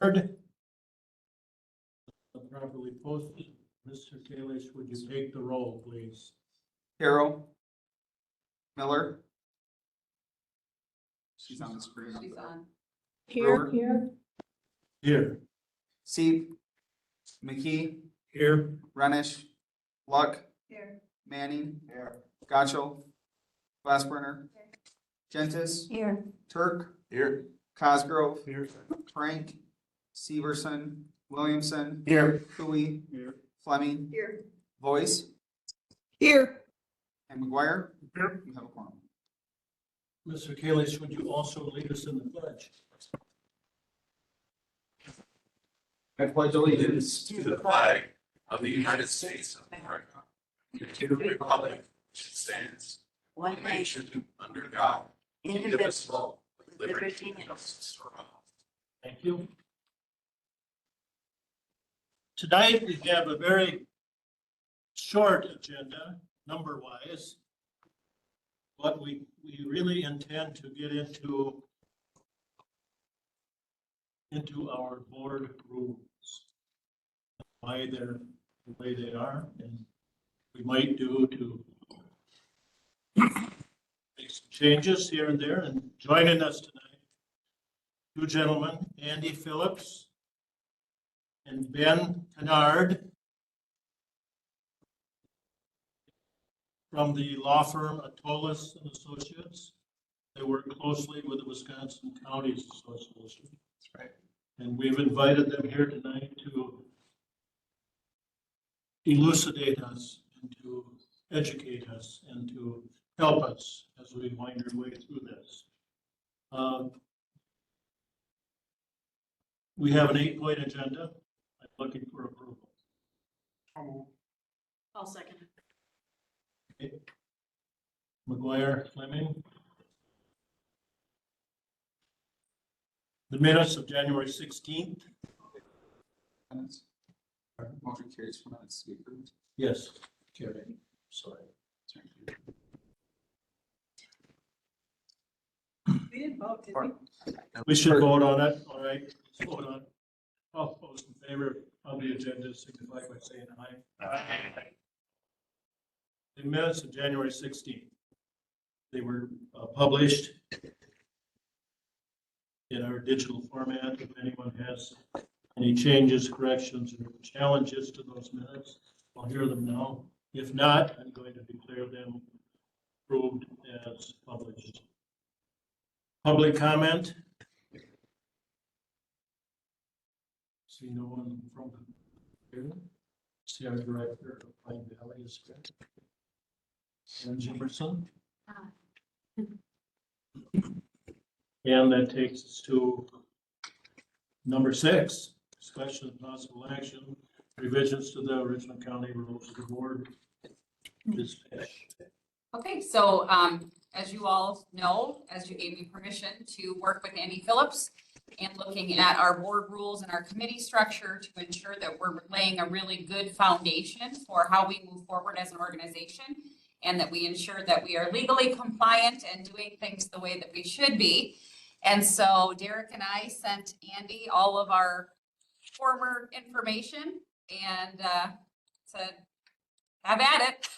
Heard. Properly posted. Mr. Kalish, would you take the roll, please? Carroll. Miller. She's on the screen. She's on. Brewer. Here. Seep. McKee. Here. Renish. Luck. Here. Manning. Gotcho. Glassburner. Gentis. Here. Turk. Here. Cosgrove. Here. Frank. Severson. Williamson. Here. Cooey. Here. Fleming. Here. Voice. Here. And McGuire. Here. You have a quorum. Mr. Kalish, would you also lead us in the pledge? I pledge allegiance To the flag of the United States of America, and to the republic which stands, One one nation, nation, under God, indivisible, with liberty and justice for all. Thank you. Tonight, we have a very short agenda, number-wise, but we really intend to get into our board rules, why they're the way they are, and we might do to make some changes here and there. And joining us tonight, two gentlemen, Andy Phillips and Ben Kennard from the law firm Atolis and Associates. They work closely with the Wisconsin Counties Association. That's right. And we've invited them here tonight to elucidate us and to educate us and to help us as we wind our way through this. We have an 8-point agenda. I'm looking for approval. I'll second it. Okay. McGuire, Fleming. The minutes of January 16th. Minutes. Motion carries for minutes to be approved. Yes, carried. Sorry. We didn't vote, did we? We should vote on it. All right, let's vote on it. All those in favor of the agenda signify by saying aye. The minutes of January 16th. They were published in our digital format. If anyone has any changes, corrections, or challenges to those minutes, I'll hear them now. If not, I'm going to declare them approved as published. Public comment? See no one from here. See our director of Pine Valley is here. And Jimerson. And that takes us to number 6, discussion of possible action, revisions to the Richland County Rules of the Board. Dispatch. Okay, so as you all know, as you gave me permission to work with Andy Phillips and looking at our board rules and our committee structure to ensure that we're laying a really good foundation for how we move forward as an organization and that we ensure that we are legally compliant and doing things the way that we should be. And so Derek and I sent Andy all of our former information and said, have at it.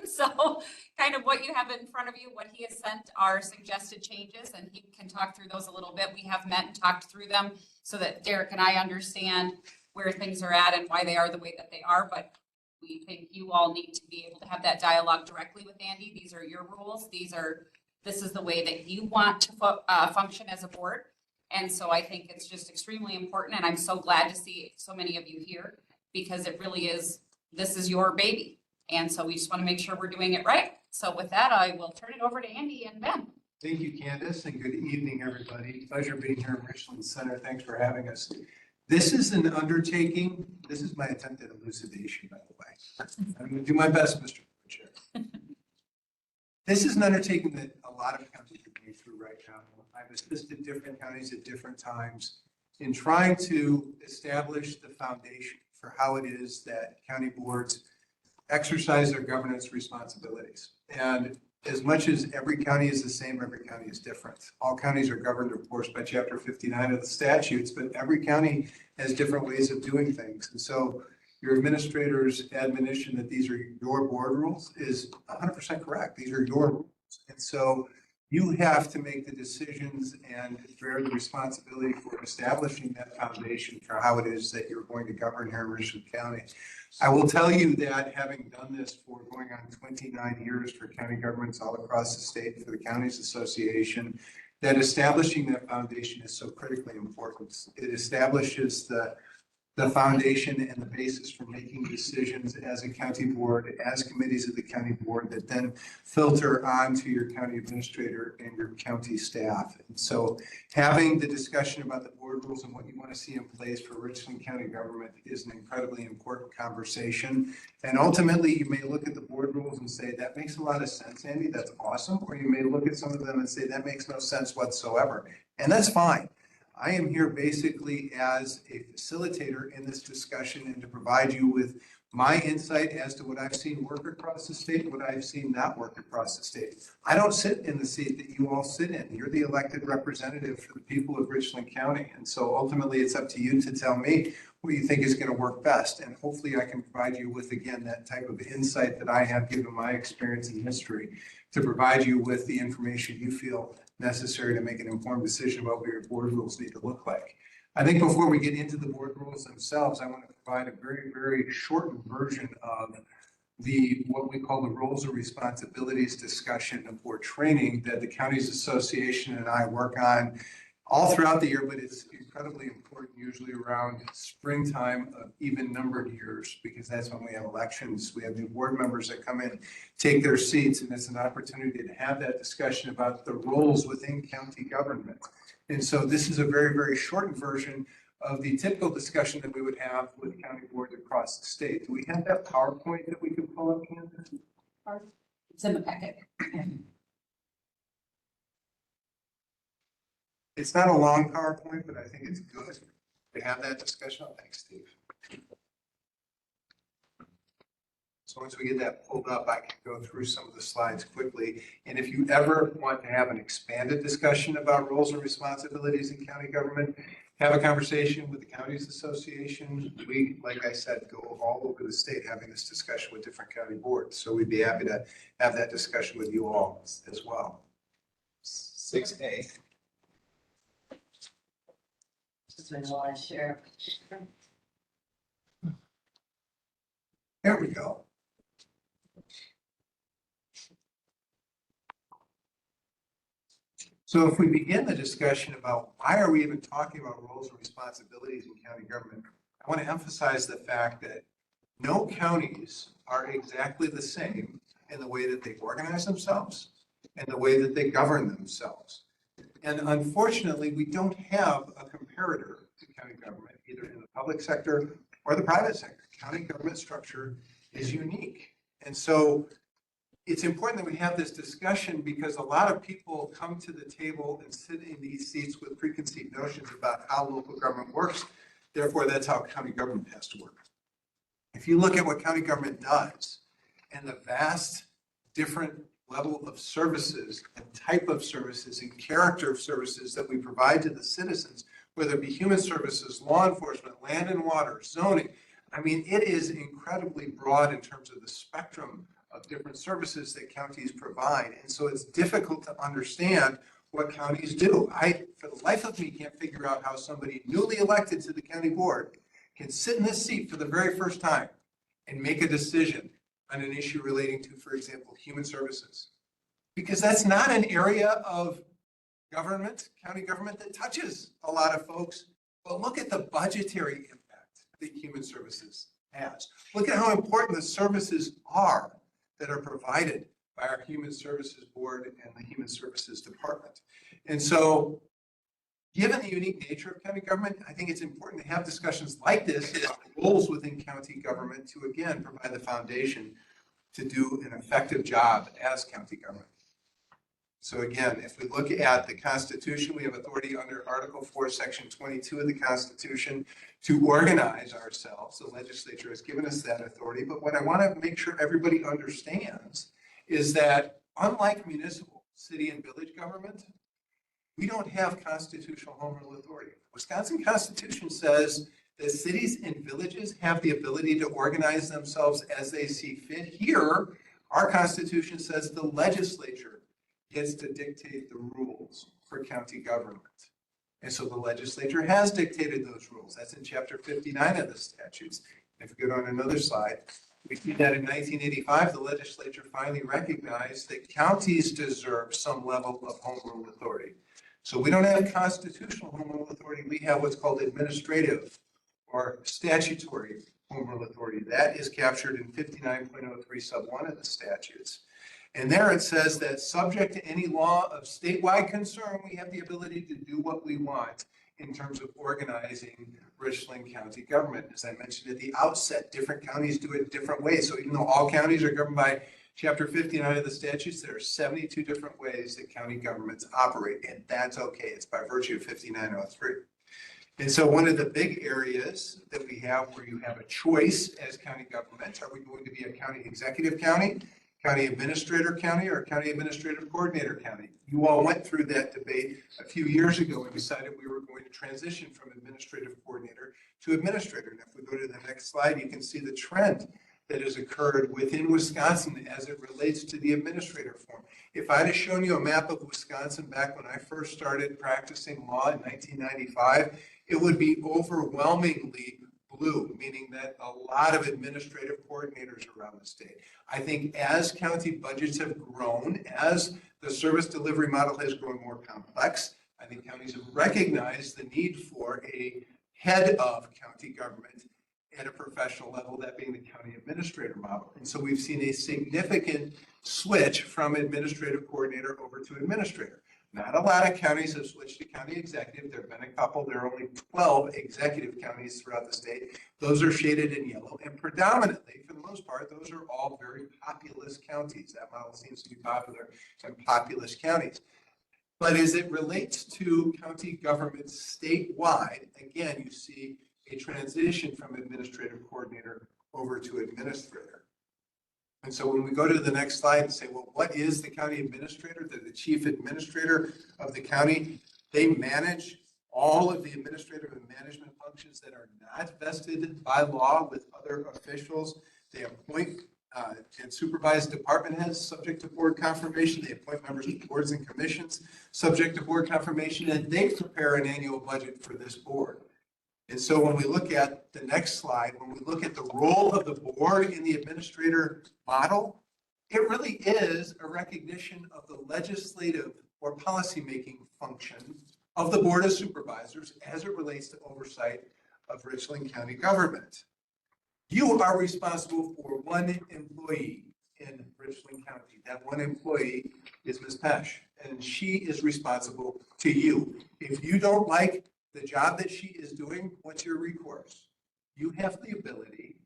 So kind of what you have in front of you, what he has sent are suggested changes, and he can talk through those a little bit. We have met and talked through them so that Derek and I understand where things are at and why they are the way that they are. But we think you all need to be able to have that dialogue directly with Andy. These are your rules. This is the way that you want to function as a board. And so I think it's just extremely important. And I'm so glad to see so many of you here because it really is, this is your baby. And so we just want to make sure we're doing it right. So with that, I will turn it over to Andy and Ben. Thank you, Candace, and good evening, everybody. Pleasure being here in Richland Center. Thanks for having us. This is an undertaking. This is my attempt at elucidation, by the way. I'm going to do my best, Mr. Chair. This is an undertaking that a lot of counties are going through right now. I've assisted different counties at different times in trying to establish the foundation for how it is that county boards exercise their governance responsibilities. And as much as every county is the same, every county is different. All counties are governed, of course, by Chapter 59 of the statutes, but every county has different ways of doing things. And so your administrator's admonition that these are your board rules is 100% correct. These are your rules. And so you have to make the decisions and bear the responsibility for establishing that foundation for how it is that you're going to govern here in Richland County. I will tell you that having done this for going on 29 years for county governments all across the state for the Counties Association, that establishing that foundation is so critically important. It establishes the foundation and the basis for making decisions as a county board, as committees of the county board that then filter on to your county administrator and your county staff. And so having the discussion about the board rules and what you want to see in place for Richland County government is an incredibly important conversation. And ultimately, you may look at the board rules and say, that makes a lot of sense, Andy, that's awesome. Or you may look at some of them and say, that makes no sense whatsoever. And that's fine. I am here basically as a facilitator in this discussion and to provide you with my insight as to what I've seen work across the state and what I've seen not work across the state. I don't sit in the seat that you all sit in. You're the elected representative for the people of Richland County. And so ultimately it's up to you to tell me what you think is going to work best. And hopefully I can provide you with, again, that type of insight that I have given my experience and history to provide you with the information you feel necessary to make an informed decision about what your board rules need to look like. I think before we get into the board rules themselves, I want to provide a very, very shortened version of what we call the roles and responsibilities discussion or training that the Counties Association and I work on all throughout the year, but it's incredibly important usually around springtime of even numbered years, because that's when we have elections. We have new board members that come in, take their seats, and it's an opportunity to have that discussion about the roles within county government. And so this is a very, very shortened version of the typical discussion that we would have with county boards across the state. Do we have that PowerPoint that we could pull up, Candace? It's in the packet. It's not a long PowerPoint, but I think it's good to have that discussion. Oh, thanks, Steve. So once we get that pulled up, I can go through some of the slides quickly. And if you ever want to have an expanded discussion about roles and responsibilities in county government, have a conversation with the Counties Association. We, like I said, go all over the state having this discussion with different county boards. So we'd be happy to have that discussion with you all as well. 6A. I know I share. There we go. So if we begin the discussion about why are we even talking about roles and responsibilities in county government, I want to emphasize the fact that no counties are exactly the same in the way that they organize themselves and the way that they govern themselves. And unfortunately, we don't have a comparator to county government, either in the public sector or the private sector. County government structure is unique. And so it's important that we have this discussion because a lot of people come to the table and sit in these seats with preconceived notions about how local government works. Therefore, that's how county government has to work. If you look at what county government does and the vast different level of services and type of services and character of services that we provide to the citizens, whether it be human services, law enforcement, land and water, zoning. I mean, it is incredibly broad in terms of the spectrum of different services that counties provide. And so it's difficult to understand what counties do. I, for the life of me, can't figure out how somebody newly elected to the county board can sit in this seat for the very first time and make a decision on an issue relating to, for example, human services. Because that's not an area of government, county government, that touches a lot of folks. But look at the budgetary impact that human services has. Look at how important the services are that are provided by our Human Services Board and the Human Services Department. And so, given the unique nature of county government, I think it's important to have discussions like this about roles within county government to, again, provide the foundation to do an effective job as county government. So again, if we look at the Constitution, we have authority under Article 4, Section 22 of the Constitution to organize ourselves. The legislature has given us that authority. But what I want to make sure everybody understands is that unlike municipal, city and village government, we don't have constitutional home rule authority. Wisconsin Constitution says that cities and villages have the ability to organize themselves as they see fit. Here, our Constitution says the legislature gets to dictate the rules for county government. And so the legislature has dictated those rules. That's in chapter 59 of the statutes. If we go on another slide, we see that in 1985, the legislature finally recognized that counties deserve some level of home rule authority. So we don't have constitutional home rule authority. We have what's called administrative or statutory home rule authority. That is captured in 59.03 sub 1 of the statutes. And there it says that subject to any law of statewide concern, we have the ability to do what we want in terms of organizing Richland County government. As I mentioned at the outset, different counties do it different ways. So even though all counties are governed by Chapter 59 of the statutes, there are 72 different ways that county governments operate, and that's okay. It's by virtue of 5903. And so one of the big areas that we have where you have a choice as county government, are we going to be a county executive county, county administrator county, or county administrative coordinator county? You all went through that debate a few years ago and decided we were going to transition from administrative coordinator to administrator. And if we go to the next slide, you can see the trend that has occurred within Wisconsin as it relates to the administrator form. If I'd have shown you a map of Wisconsin back when I first started practicing law in 1995, it would be overwhelmingly blue, meaning that a lot of administrative coordinators around the state. I think as county budgets have grown, as the service delivery model has grown more complex, I think counties have recognized the need for a head of county government at a professional level, that being the county administrator model. And so we've seen a significant switch from administrative coordinator over to administrator. Not a lot of counties have switched to county executive. There have been a couple. There are only 12 executive counties throughout the state. Those are shaded in yellow. And predominantly, for the most part, those are all very populous counties. That model seems to be popular in populous counties. But as it relates to county government statewide, again, you see a transition from administrative coordinator over to administrator. And so when we go to the next slide and say, well, what is the county administrator? They're the chief administrator of the county. They manage all of the administrative and management functions that are not vested by law with other officials. They appoint and supervise department heads subject to board confirmation. They appoint members of boards and commissions subject to board confirmation, and they prepare an annual budget for this board. And so when we look at the next slide, when we look at the role of the board in the administrator model, it really is a recognition of the legislative or policymaking function of the Board of Supervisors as it relates to oversight of Richland County government. You are responsible for one employee in Richland County. That one employee is Ms. Pesch, and she is responsible to you. If you don't like the job that she is doing, what's your recourse? You have the ability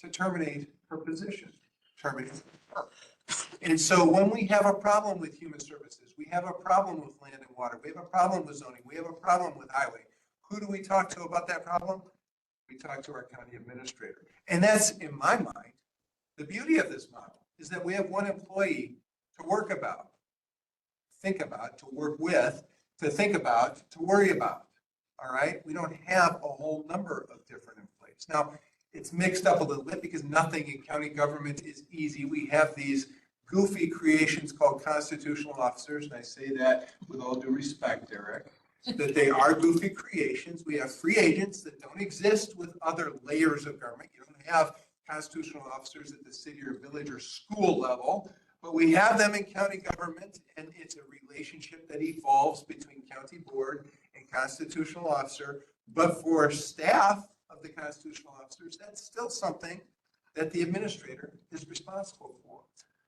to terminate her position, terminate her. And so when we have a problem with human services, we have a problem with land and water, we have a problem with zoning, we have a problem with highway, who do we talk to about that problem? We talk to our county administrator. And that's, in my mind, the beauty of this model is that we have one employee to work about, think about, to work with, to think about, to worry about. All right, we don't have a whole number of different employees. Now, it's mixed up a little bit because nothing in county government is easy. We have these goofy creations called constitutional officers, and I say that with all due respect, Eric, that they are goofy creations. We have free agents that don't exist with other layers of government. You don't have constitutional officers at the city or village or school level, but we have them in county government, and it's a relationship that evolves between county board and constitutional officer. But for staff of the constitutional officers, that's still something that the administrator is responsible for.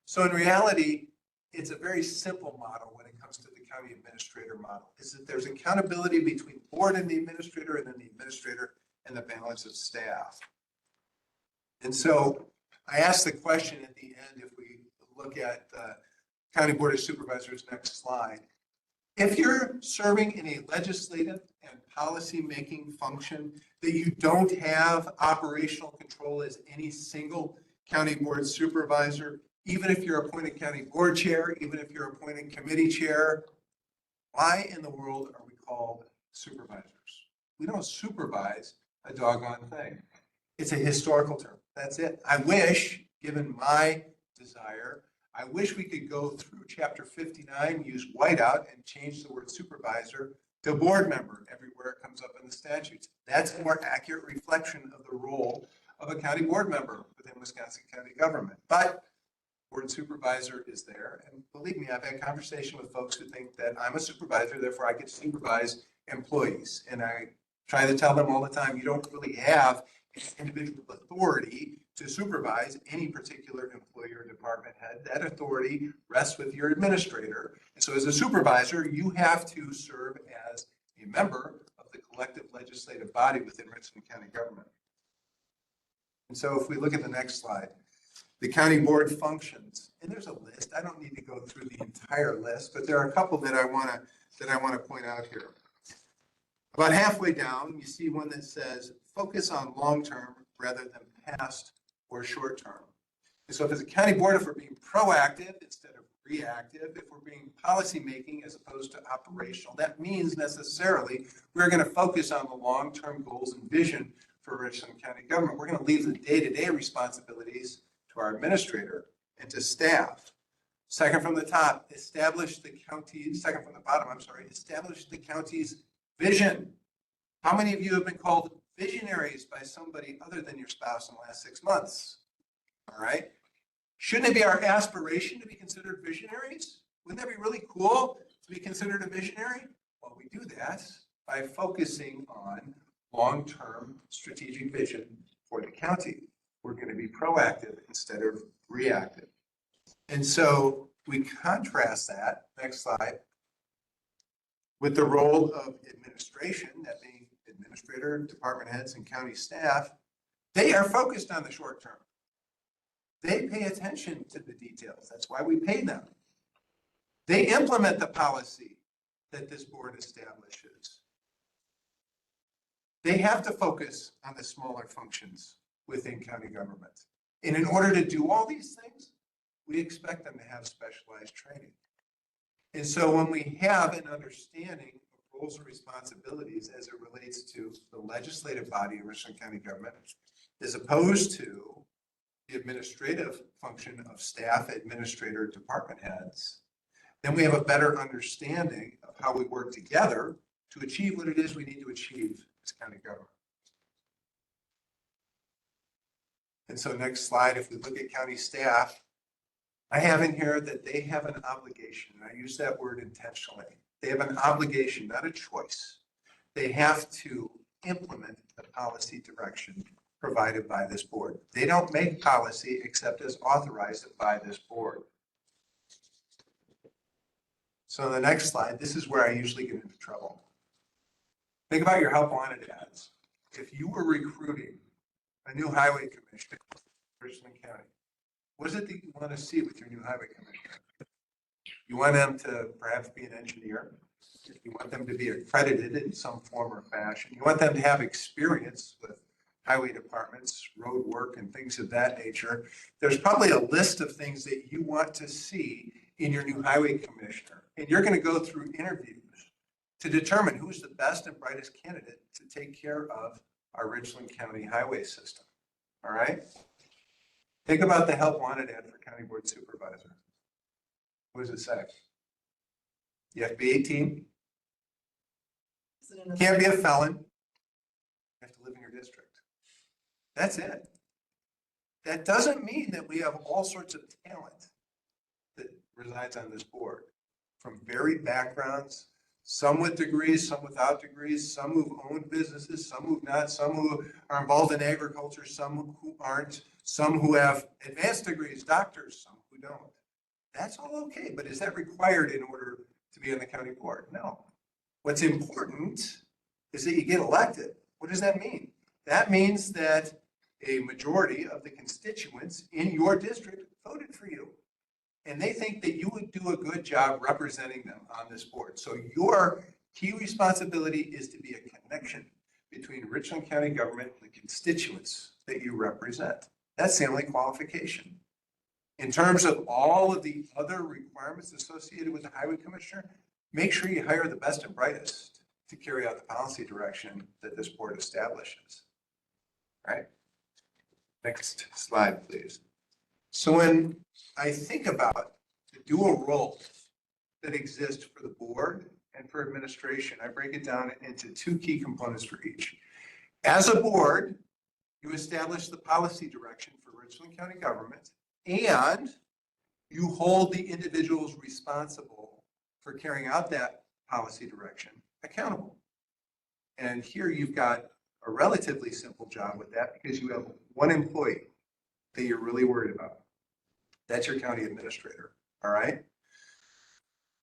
So in reality, it's a very simple model when it comes to the county administrator model, is that there's accountability between board and the administrator, and then the administrator and the balance of staff. And so I asked the question at the end, if we look at County Board of Supervisors, next slide. If you're serving in a legislative and policy-making function that you don't have operational control as any single county board supervisor, even if you're appointed county board chair, even if you're appointed committee chair, why in the world are we called supervisors? We don't supervise a doggone thing. It's a historical term. That's it. I wish, given my desire, I wish we could go through chapter 59, use whiteout, and change the word supervisor to board member everywhere it comes up in the statutes. That's a more accurate reflection of the role of a county board member within Wisconsin county government. But board supervisor is there. And believe me, I've had conversation with folks who think that I'm a supervisor, therefore I get to supervise employees. And I try to tell them all the time, you don't really have individual authority to supervise any particular employee or department head. That authority rests with your administrator. And so as a supervisor, you have to serve as a member of the collective legislative body within Richland County government. And so if we look at the next slide, the county board functions, and there's a list. I don't need to go through the entire list, but there are a couple that I want to point out here. About halfway down, you see one that says focus on long-term rather than past or short-term. And so if as a county board, if we're being proactive instead of reactive, if we're being policymaking as opposed to operational, that means necessarily we're going to focus on the long-term goals and vision for Richland County government. We're going to leave the day-to-day responsibilities to our administrator and to staff. Second from the top, establish the county, second from the bottom, I'm sorry, establish the county's vision. How many of you have been called visionaries by somebody other than your spouse in the last 6 months? All right. Shouldn't it be our aspiration to be considered visionaries? Wouldn't that be really cool to be considered a visionary? Well, we do that by focusing on long-term strategic vision for the county. We're going to be proactive instead of reactive. And so we contrast that, next slide, with the role of administration, that being administrator, department heads, and county staff. They are focused on the short term. They pay attention to the details. That's why we pay them. They implement the policy that this board establishes. They have to focus on the smaller functions within county government. And in order to do all these things, we expect them to have specialized training. And so when we have an understanding of roles and responsibilities as it relates to the legislative body of Richland County government, as opposed to the administrative function of staff, administrator, department heads, then we have a better understanding of how we work together to achieve what it is we need to achieve as county government. And so next slide, if we look at county staff, I have in here that they have an obligation, and I use that word intentionally. They have an obligation, not a choice. They have to implement the policy direction provided by this board. They don't make policy except as authorized by this board. So the next slide, this is where I usually get into trouble. Think about your help wanted ads. If you were recruiting a new highway commissioner in Richland County, what is it that you want to see with your new highway commissioner? You want them to perhaps be an engineer. You want them to be accredited in some form or fashion. You want them to have experience with highway departments, road work, and things of that nature. There's probably a list of things that you want to see in your new highway commissioner. And you're going to go through interviews to determine who's the best and brightest candidate to take care of our Richland County highway system. All right? Think about the help wanted ad for county board supervisor. What does it say? You have to be 18. Can't be a felon. You have to live in your district. That's it. That doesn't mean that we have all sorts of talent that resides on this board from varied backgrounds, some with degrees, some without degrees, some who've owned businesses, some who've not, some who are involved in agriculture, some who aren't, some who have advanced degrees, doctors, some who don't. That's all okay, but is that required in order to be on the county board? No. What's important is that you get elected. What does that mean? That means that a majority of the constituents in your district voted for you. And they think that you would do a good job representing them on this board. So your key responsibility is to be a connection between Richland County government and the constituents that you represent. That's the only qualification. In terms of all of the other requirements associated with the highway commissioner, make sure you hire the best and brightest to carry out the policy direction that this board establishes. All right? Next slide, please. So when I think about the dual roles that exist for the board and for administration, I break it down into two key components for each. As a board, you establish the policy direction for Richland County government, and you hold the individuals responsible for carrying out that policy direction accountable. And here you've got a relatively simple job with that because you have one employee that you're really worried about. That's your county administrator, all right?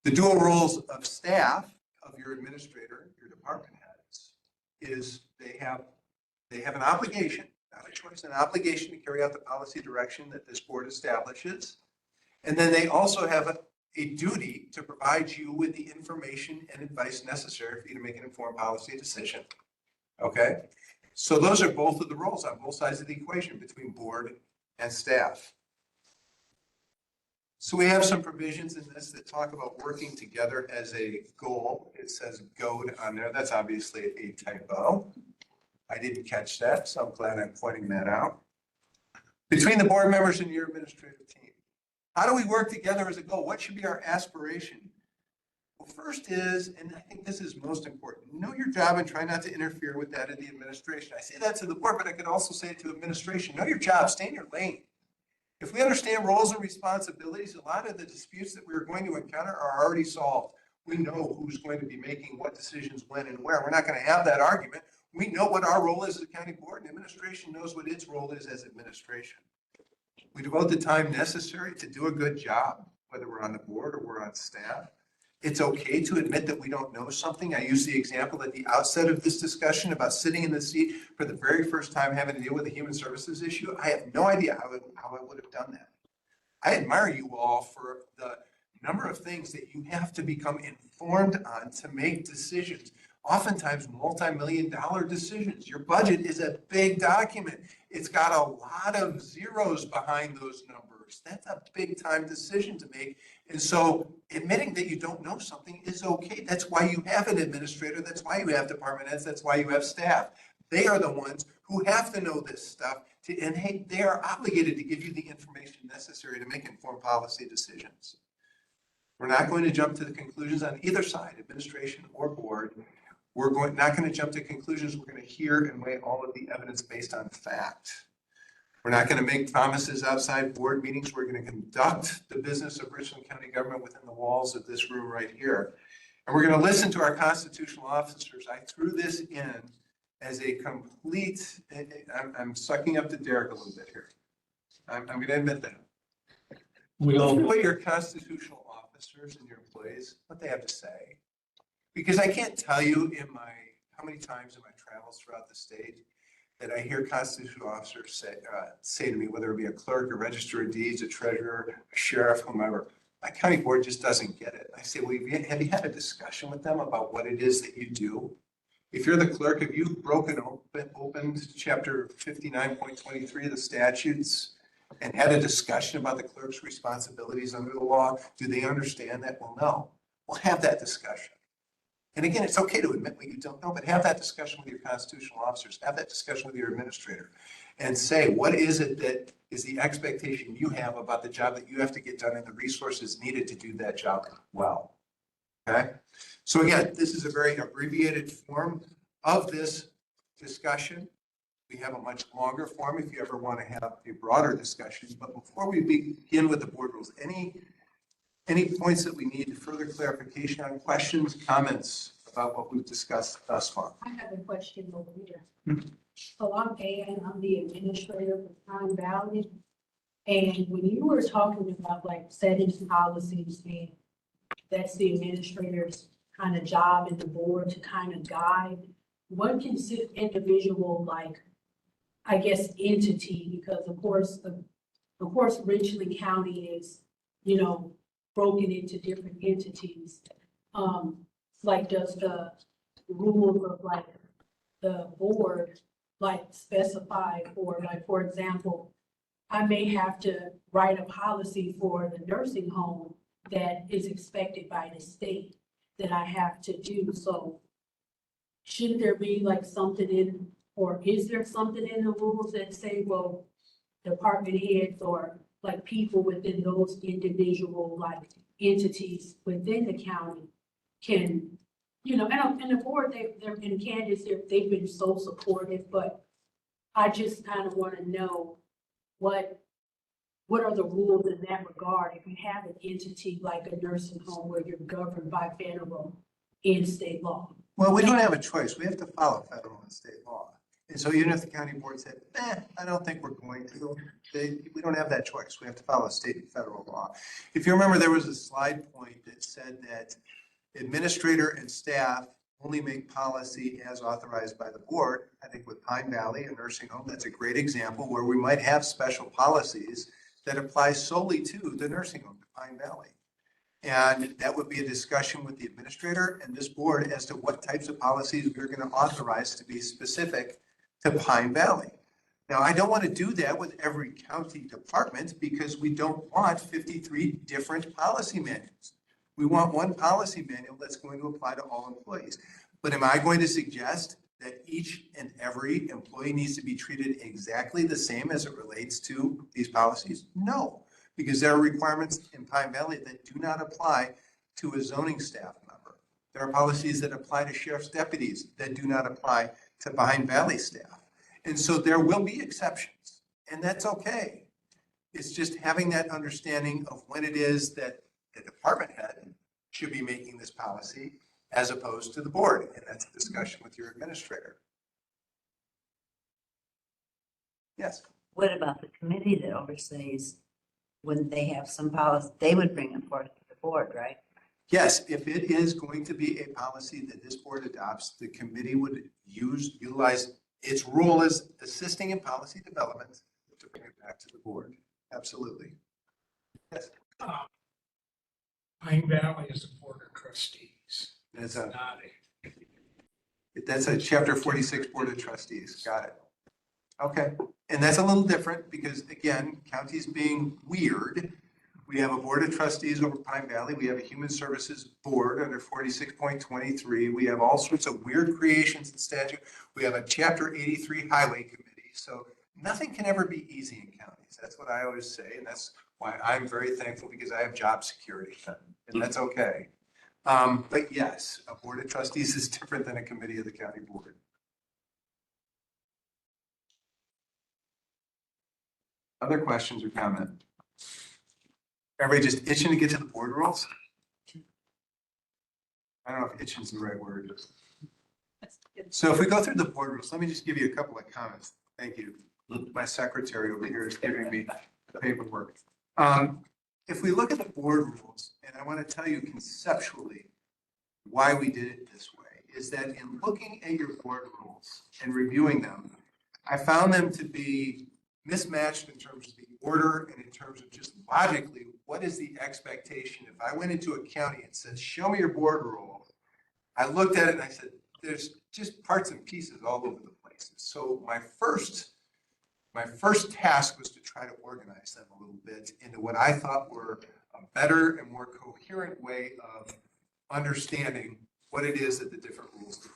The dual roles of staff of your administrator, your department heads, is they have an obligation, not a choice, an obligation to carry out the policy direction that this board establishes. And then they also have a duty to provide you with the information and advice necessary for you to make an informed policy decision. Okay? So those are both of the roles on both sides of the equation between board and staff. So we have some provisions in this that talk about working together as a goal. It says GOAD on there. That's obviously a typo. I didn't catch that, so I'm glad I'm pointing that out. Between the board members and your administrative team, how do we work together as a goal? What should be our aspiration? Well, first is, and I think this is most important, know your job and try not to interfere with that of the administration. I say that to the board, but I could also say it to administration. Know your job, stay in your lane. If we understand roles and responsibilities, a lot of the disputes that we're going to encounter are already solved. We know who's going to be making what decisions when and where. We're not going to have that argument. We know what our role is as a county board, and administration knows what its role is as administration. We devote the time necessary to do a good job, whether we're on the board or we're on staff. It's okay to admit that we don't know something. I use the example at the outset of this discussion about sitting in the seat for the very first time having to deal with a human services issue. I have no idea how I would have done that. I admire you all for the number of things that you have to become informed on to make decisions, oftentimes multi-million-dollar decisions. Your budget is a big document. It's got a lot of zeros behind those numbers. That's a big time decision to make. And so admitting that you don't know something is okay. That's why you have an administrator. That's why you have department heads. That's why you have staff. They are the ones who have to know this stuff, and hey, they are obligated to give you the information necessary to make informed policy decisions. We're not going to jump to the conclusions on either side, administration or board. We're not going to jump to conclusions. We're going to hear and weigh all of the evidence based on fact. We're not going to make promises outside board meetings. We're going to conduct the business of Richland County government within the walls of this room right here. And we're going to listen to our constitutional officers. I threw this in as a complete, I'm sucking up to Derek a little bit here. I'm going to admit that. We all, What your constitutional officers and your employees, what they have to say. Because I can't tell you how many times in my travels throughout the state that I hear constitutional officers say to me, whether it be a clerk, a register of deeds, a treasurer, a sheriff, whomever, my county board just doesn't get it. I say, well, have you had a discussion with them about what it is that you do? If you're the clerk, have you opened chapter 59.23 of the statutes and had a discussion about the clerk's responsibilities under the law? Do they understand that? Well, no. We'll have that discussion. And again, it's okay to admit what you don't know, but have that discussion with your constitutional officers, have that discussion with your administrator, and say, what is it that is the expectation you have about the job that you have to get done and the resources needed to do that job well? Okay? So again, this is a very abbreviated form of this discussion. We have a much longer form if you ever want to have a broader discussion. But before we begin with the board rules, any points that we need further clarification on, questions, comments about what we've discussed thus far? I have a question over here. So I'm Ann, I'm the administrator for Pine Valley. And when you were talking about like setting policies, and that's the administrator's kind of job in the board to kind of guide, what consists individual, like, I guess, entity, because of course, Richland County is, broken into different entities. Like, does the rules of like the board like specify, or like, for example, I may have to write a policy for the nursing home that is expected by the state that I have to do. So shouldn't there be like something in, or is there something in the rules that say, well, department heads or like people within those individual like entities within the county can, and the board, they're, and Candace, they've been so supportive, but I just kind of want to know what are the rules in that regard? If you have an entity like a nursing home where you're governed by federal and state law. Well, we don't have a choice. We have to follow federal and state law. And so even if the county board said, I don't think we're going to, we don't have that choice. We have to follow state and federal law. If you remember, there was a slide point that said that administrator and staff only make policy as authorized by the board. I think with Pine Valley, a nursing home, that's a great example where we might have special policies that apply solely to the nursing home, to Pine Valley. And that would be a discussion with the administrator and this board as to what types of policies we're going to authorize to be specific to Pine Valley. Now, I don't want to do that with every county department because we don't want 53 different policy manuals. We want one policy manual that's going to apply to all employees. But am I going to suggest that each and every employee needs to be treated exactly the same as it relates to these policies? No, because there are requirements in Pine Valley that do not apply to a zoning staff member. There are policies that apply to sheriff's deputies that do not apply to Pine Valley staff. And so there will be exceptions, and that's okay. It's just having that understanding of when it is that the department head should be making this policy as opposed to the board, and that's a discussion with your administrator. Yes. What about the committee that oversees, when they have some policy, they would bring it forth to the board, right? Yes, if it is going to be a policy that this board adopts, the committee would utilize its role as assisting in policy development to bring it back to the board. Absolutely. Yes. Pine Valley is a board of trustees. That's Not a chapter 46 board of trustees. Got it. Okay. And that's a little different because again, counties being weird, we have a board of trustees over Pine Valley. We have a human services board under 46.23. We have all sorts of weird creations in statute. We have a chapter 83 highway committee. So nothing can ever be easy in counties. That's what I always say. And that's why I'm very thankful because I have job security and that's okay. But yes, a board of trustees is different than a committee of the county board. Other questions or comment? Everybody just itching to get to the board rules? I don't know if itching is the right word. So if we go through the board rules, let me just give you a couple of comments. Thank you. My secretary over here is giving me the paperwork. If we look at the board rules, and I want to tell you conceptually why we did it this way, is that in looking at your board rules and reviewing them, I found them to be mismatched in terms of the order and in terms of just logically, what is the expectation? If I went into a county and said, show me your board rule, I looked at it and I said, there's just parts and pieces all over the place. So my first task was to try to organize them a little bit into what I thought were a better and more coherent way of understanding what it is that the different rules do.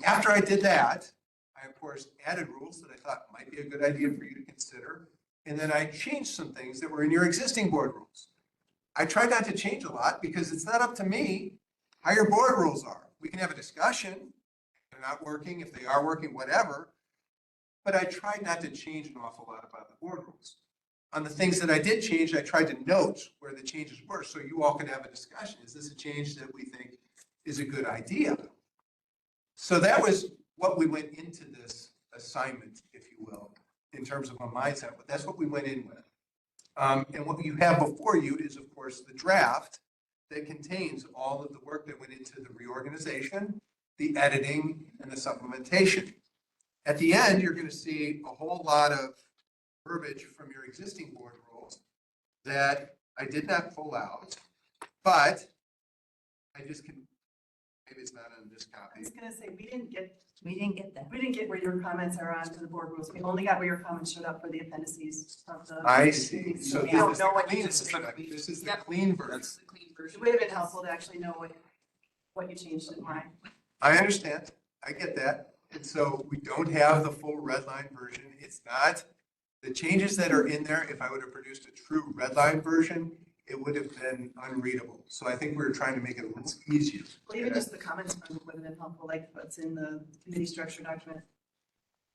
After I did that, I, of course, added rules that I thought might be a good idea for you to consider. And then I changed some things that were in your existing board rules. I tried not to change a lot because it's not up to me how your board rules are. We can have a discussion. If they're not working, if they are working, whatever. But I tried not to change an awful lot about the board rules. On the things that I did change, I tried to note where the changes were so you all could have a discussion. Is this a change that we think is a good idea? So that was what we went into this assignment, if you will, in terms of a mindset, but that's what we went in with. And what you have before you is, of course, the draft that contains all of the work that went into the reorganization, the editing, and the supplementation. At the end, you're going to see a whole lot of verbiage from your existing board rules that I did not pull out, but I just can, maybe it's not on this I copy. was gonna say, we didn't get We didn't get that. We didn't get where your comments are on to the board rules. We only got where your comments showed up for the appendices of the. I see. So We this don't is know the what clean, you this just. is the Yep. clean version. That's the clean version. It would have been helpful to actually know what you changed and why. I understand. I get that. And so we don't have the full red line version. It's not, the changes that are in there, if I would have produced a true red line version, it would have been unreadable. So I think we were trying to make it a little easier. Well, even just the comments would have been helpful, like what's in the committee structure document.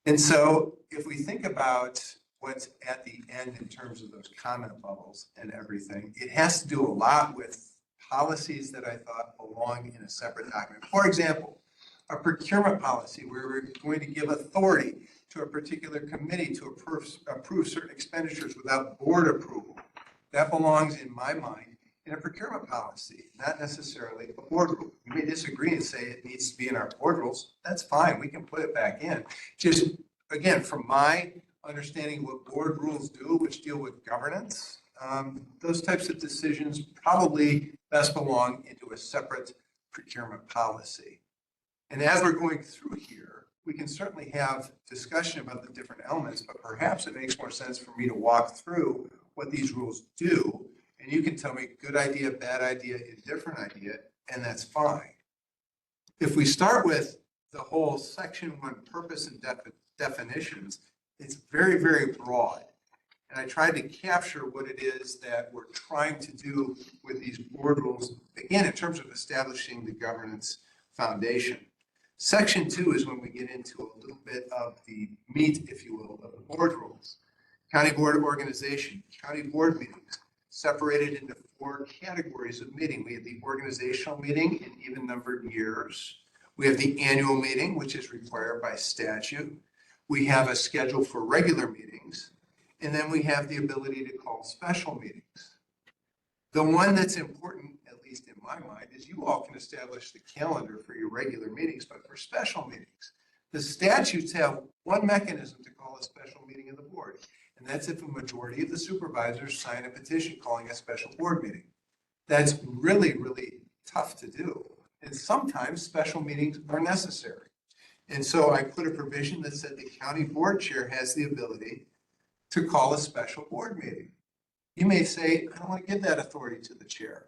And so if we think about what's at the end in terms of those comment bubbles and everything, it has to do a lot with policies that I thought belong in a separate document. For example, a procurement policy where we're going to give authority to a particular committee to approve certain expenditures without board approval. That belongs, in my mind, in a procurement policy, not necessarily a board rule. You may disagree and say it needs to be in our board rules. That's fine. We can put it back in. Just, again, from my understanding what board rules do, which deal with governance, those types of decisions probably best belong into a separate procurement policy. And as we're going through here, we can certainly have discussion about the different elements, but perhaps it makes more sense for me to walk through what these rules do. And you can tell me good idea, bad idea, indifferent idea, and that's fine. If we start with the whole section 1 purpose and definitions, it's very, very broad. And I tried to capture what it is that we're trying to do with these board rules, again, in terms of establishing the governance foundation. Section 2 is when we get into a little bit of the meat, if you will, of the board rules. County board organization, county board meetings, separated into 4 categories of meeting. We have the organizational meeting in even numbered years. We have the annual meeting, which is required by statute. We have a schedule for regular meetings. And then we have the ability to call special meetings. The one that's important, at least in my mind, is you all can establish the calendar for your regular meetings, but for special meetings, the statutes have one mechanism to call a special meeting of the board. And that's if a majority of the supervisors sign a petition calling a special board meeting. That's really, really tough to do. And sometimes special meetings are necessary. And so I put a provision that said the county board chair has the ability to call a special board meeting. You may say, I don't want to give that authority to the chair.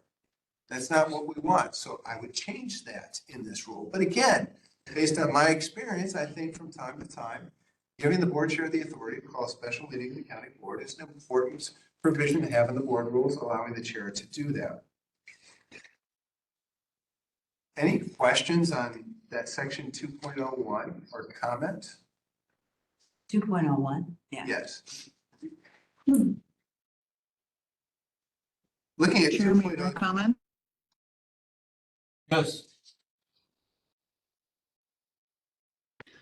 That's not what we want. So I would change that in this rule. But again, based on my experience, I think from time to time, giving the board chair the authority to call a special meeting of the county board is an important provision to have in the board rules, allowing the chair to do that. Any questions on that section 2.01 or comment? 2.01, yeah. Yes. Looking at Chairman, 2.0. your comment? Yes.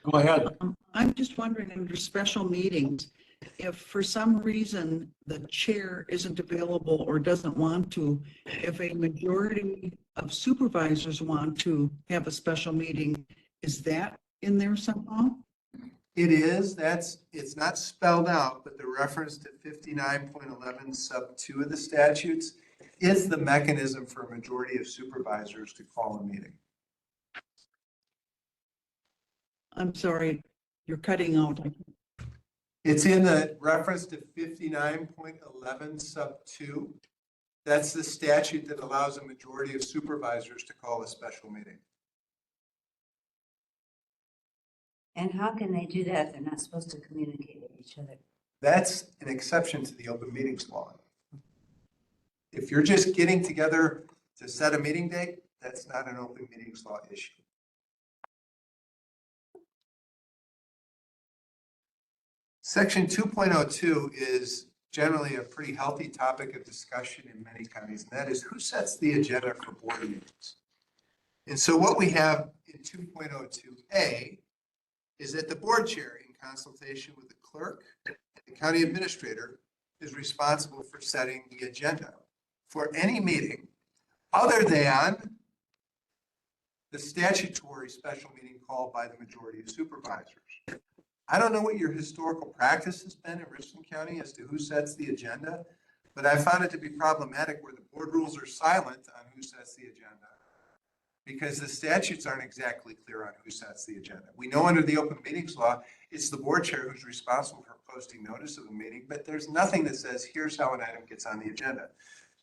Go ahead. I'm just wondering, under special meetings, if for some reason the chair isn't available or doesn't want to, if a majority of supervisors want to have a special meeting, is that in there somehow? It is, it's not spelled out, but the reference to 59.11 sub 2 of the statutes is the mechanism for a majority of supervisors to call a meeting. I'm sorry, you're cutting out. It's in the reference to 59.11 sub 2. That's the statute that allows a majority of supervisors to call a special meeting. And how can they do that if they're not supposed to communicate with each other? That's an exception to the open meetings law. If you're just getting together to set a meeting date, that's not an open meetings law issue. Section 2.02 is generally a pretty healthy topic of discussion in many counties, and that is who sets the agenda for board meetings. And so what we have in 2.02A is that the board chair, in consultation with the clerk and the county administrator, is responsible for setting the agenda for any meeting other than the statutory special meeting called by the majority of supervisors. I don't know what your historical practice has been in Richland County as to who sets the agenda, but I found it to be problematic where the board rules are silent on who sets the agenda. because the statutes aren't exactly clear on who sets the agenda. We know under the open meetings law, it's the board chair who's responsible for posting notice of the meeting, but there's nothing that says, here's how an item gets on the agenda.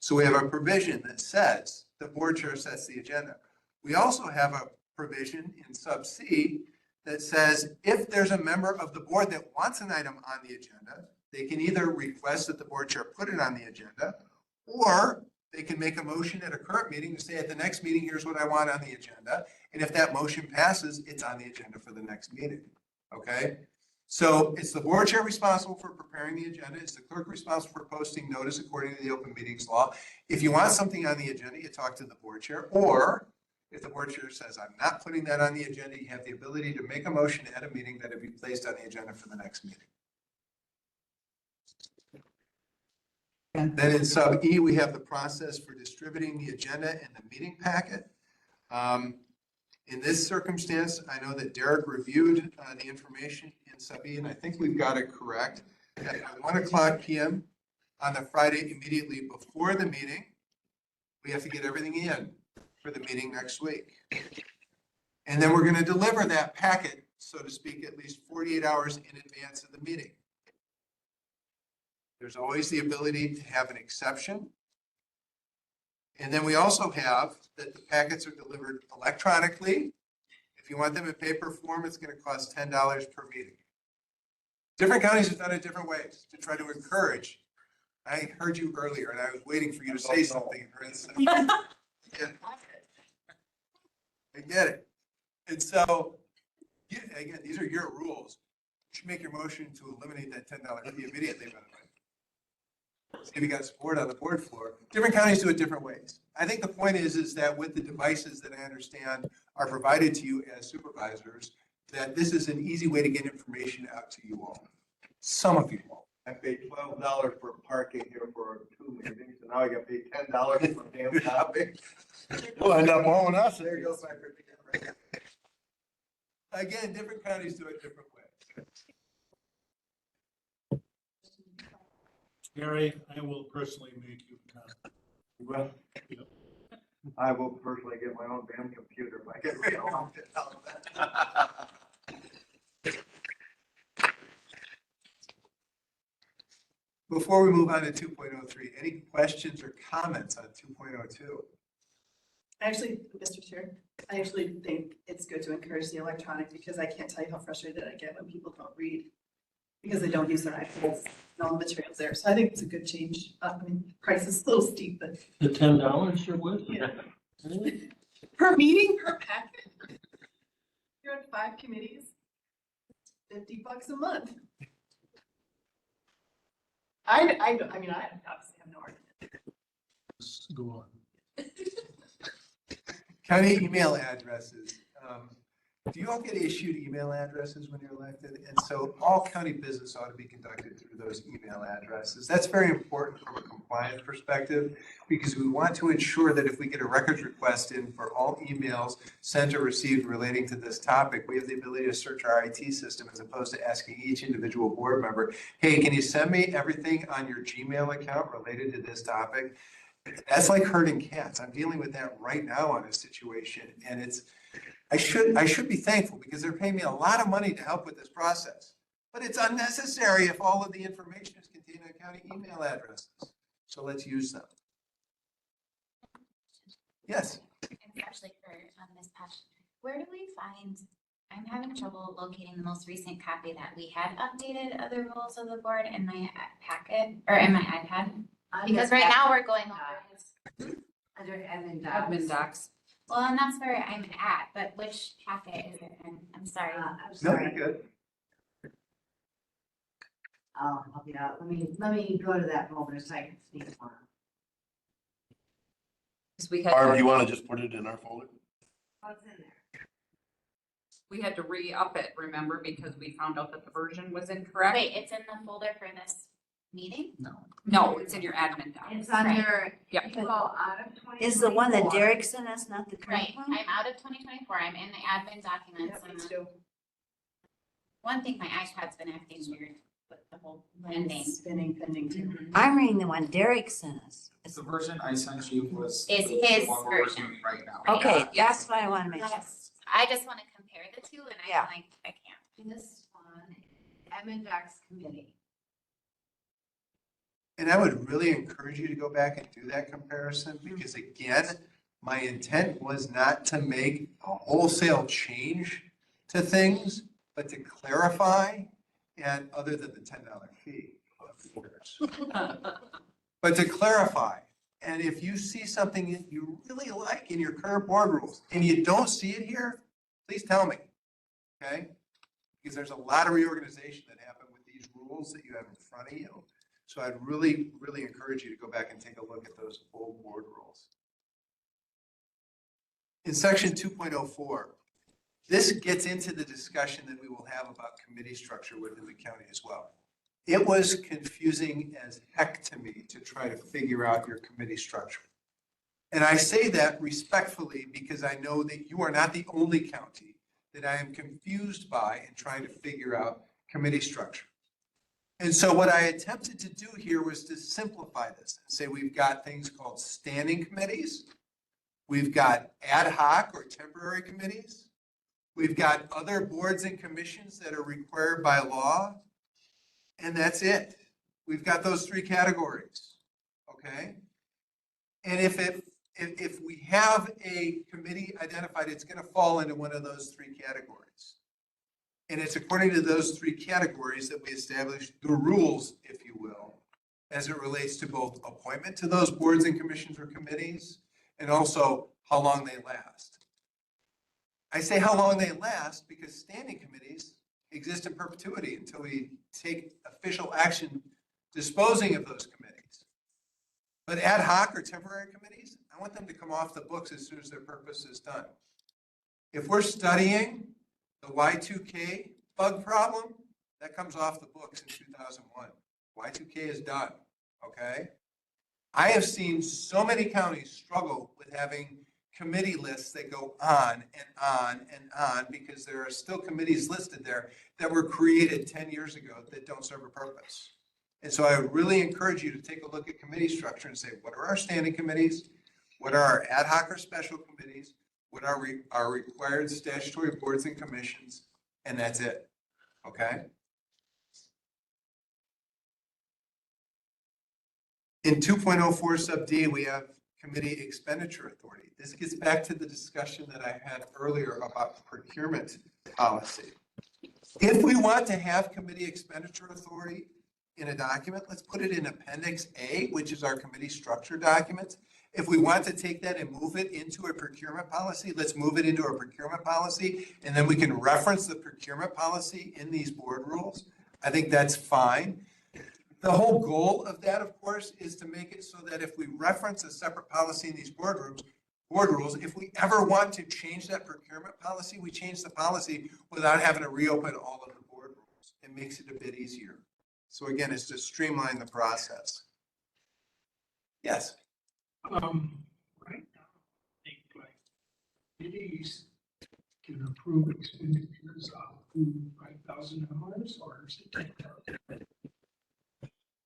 So we have a provision that says the board chair sets the agenda. We also have a provision in sub C that says if there's a member of the board that wants an item on the agenda, they can either request that the board chair put it on the agenda, or they can make a motion at a current meeting to say at the next meeting, here's what I want on the agenda. And if that motion passes, it's on the agenda for the next meeting. Okay? So it's the board chair responsible for preparing the agenda. It's the clerk responsible for posting notice according to the open meetings law. If you want something on the agenda, you talk to the board chair, or if the board chair says, I'm not putting that on the agenda, you have the ability to make a motion at a meeting that it be placed on the agenda for the next meeting. And Then in sub E, we have the process for distributing the agenda and the meeting packet. In this circumstance, I know that Derek reviewed the information in sub E, and I think we've got it correct. At 1:00 p.m. on the Friday immediately before the meeting, we have to get everything in for the meeting next week. And then we're going to deliver that packet, so to speak, at least 48 hours in advance of the meeting. There's always the ability to have an exception. And then we also have that the packets are delivered electronically. If you want them in paper form, it's going to cost $10 per meeting. Different counties have done it different ways to try to encourage. I heard you earlier and I was waiting for you to say something. Yeah. I get it. And so, yeah, again, these are your rules. You should make your motion to eliminate that $10 fee immediately, by the way. See if you got support on the board floor. Different counties do it different ways. I think the point is that with the devices that I understand are provided to you as supervisors, that this is an easy way to get information out to you all. Some of you all. I paid $12 for parking here for 2 meetings, and now I got paid $10 for damn topic. We'll end up owing us. There goes my 50. Again, different counties do it different ways. Gary, I will personally make you a copy. Well, I will personally get my own damn computer if I get rid of it. Before we move on to 2.03, any questions or comments on 2.02? Actually, Mr. Chair, I actually think it's good to encourage the electronic because I can't tell you how frustrated I get when people don't read because they don't use their iPads and all the materials there. So I think it's a good change. I mean, the price is a little steep, but The $10 you're with? Yeah. Really? per meeting, per packet, you're on 5 committees, $50 a month. I mean, I obviously have no argument. Go on. County email addresses. Do you all get issued email addresses when you're elected? And so all county business ought to be conducted through those email addresses. That's very important from a compliance perspective because we want to ensure that if we get a records request in for all emails sent or received relating to this topic, we have the ability to search our IT system as opposed to asking each individual board member, hey, can you send me everything on your Gmail account related to this topic? That's like herding cats. I'm dealing with that right now on a situation, and I should be thankful because they're paying me a lot of money to help with this process. But it's unnecessary if all of the information is contained in county email addresses. So let's use them. Yes. It's actually for Ms. Pash. Where do we find, I'm having trouble locating the most recent copy that we had updated other rules of the board in my packet or in my iPad. Because right now we're going over his Under Admin docs. well, and that's where I'm at, but which packet is it in? I'm sorry. I'm No, sorry. you're good. I'll help you out. Let me go to that folder so I can see one. Barb, you want to just put it in our folder? What's in there? We had to re-up it, remember, because we found out that the version was incorrect. Wait, it's in the folder for this meeting? No, it's in your admin docs. It's under, Yep. you go out of 2024. Is the one that Derek sent us not the current Right, one? I'm out of 2024. I'm in the admin documents. Yeah, me too. One thing, my iPad's been acting weird The whole Pending. pending too. I'm reading the one Derek sent us. The version I sent you was. Is the his one we're version. reviewing right now. Okay, that's what I want to make sure. Yes, I just want to compare the two and Yeah. I'm like, I can't. This one, M&X committee. And I would really encourage you to go back and do that comparison, because again, my intent was not to make a wholesale change to things, but to clarify, and other than the $10 fee, of course. But to clarify, and if you see something that you really like in your current board rules and you don't see it here, please tell me, okay? Because there's a lot of reorganization that happened with these rules that you have in front of you. So I'd really, really encourage you to go back and take a look at those old board rules. In section 2.04, this gets into the discussion that we will have about committee structure within the county as well. It was confusing as heck to me to try to figure out your committee structure. And I say that respectfully because I know that you are not the only county that I am confused by in trying to figure out committee structure. And so what I attempted to do here was to simplify this and say we've got things called standing committees, we've got ad hoc or temporary committees, we've got other boards and commissions that are required by law, and that's it. We've got those three categories, okay? And if we have a committee identified, it's going to fall into one of those three categories. And it's according to those three categories that we establish the rules, if you will, as it relates to both appointment to those boards and commissions or committees, and also how long they last. I say how long they last because standing committees exist in perpetuity until we take official action disposing of those committees. But ad hoc or temporary committees, I want them to come off the books as soon as their purpose is done. If we're studying the Y2K bug problem, that comes off the books in 2001. Y2K is done, okay? I have seen so many counties struggle with having committee lists that go on and on and on because there are still committees listed there that were created 10 years ago that don't serve a purpose. And so I would really encourage you to take a look at committee structure and say, what are our standing committees? What are our ad hoc or special committees? What are our required statutory boards and commissions? And that's it, okay? In 2.04 sub D, we have committee expenditure authority. This gets back to the discussion that I had earlier about procurement policy. If we want to have committee expenditure authority in a document, let's put it in Appendix A, which is our committee structure document. If we want to take that and move it into a procurement policy, let's move it into a procurement policy, and then we can reference the procurement policy in these board rules. I think that's fine. The whole goal of that, of course, is to make it so that if we reference a separate policy in these board rules, if we ever want to change that procurement policy, we change the policy without having to reopen all of the board rules. It makes it a bit easier. So again, it's to streamline the process. Yes. Right now, I think like committees can approve expenditures of $5,000 or is it $10,000?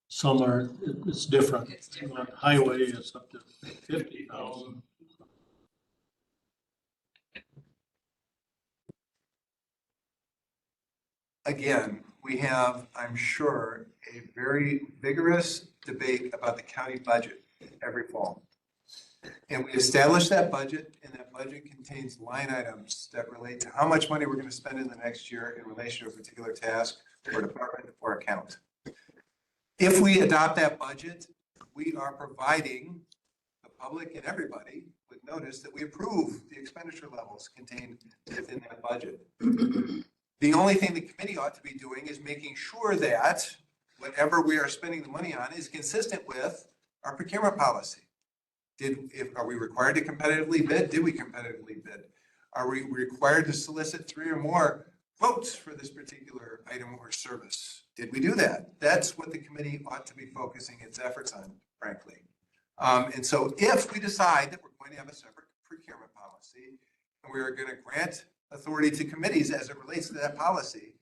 Some are, it's different. On highway, it's up to 50,000. Again, we have, I'm sure, a very vigorous debate about the county budget every fall. And we establish that budget, and that budget contains line items that relate to how much money we're going to spend in the next year in relation to a particular task or department or account. If we adopt that budget, we are providing the public and everybody with notice that we approve the expenditure levels contained within that budget. The only thing the committee ought to be doing is making sure that whatever we are spending the money on is consistent with our procurement policy. Are we required to competitively bid? Did we competitively bid? Are we required to solicit 3 or more quotes for this particular item or service? Did we do that? That's what the committee ought to be focusing its efforts on, frankly. And so if we decide that we're going to have a separate procurement policy and we are going to grant authority to committees as it relates to that policy,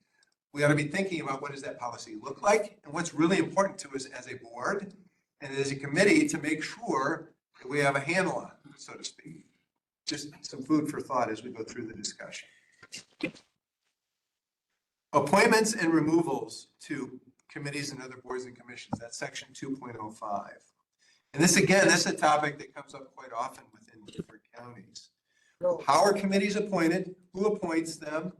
We ought to be thinking about what does that policy look like and what's really important to us as a board and as a committee to make sure that we have a handle on it, so to speak. Just some food for thought as we go through the discussion. Appointments and removals to committees and other boards and commissions, that's section 2.05. And this, again, this is a topic that comes up quite often within different counties. How are committees appointed? Who appoints them?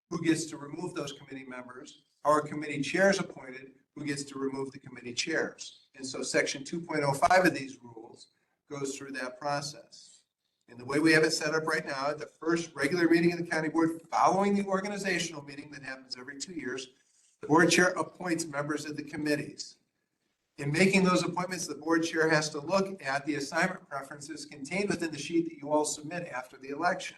Who gets to remove those committee members? How are committee chairs appointed? Who gets to remove the committee chairs? And so section 2.05 of these rules goes through that process. And the way we have it set up right now, at the first regular meeting of the county board following the organizational meeting that happens every 2 years, the board chair appoints members of the committees. In making those appointments, the board chair has to look at the assignment preferences contained within the sheet that you all submit after the election.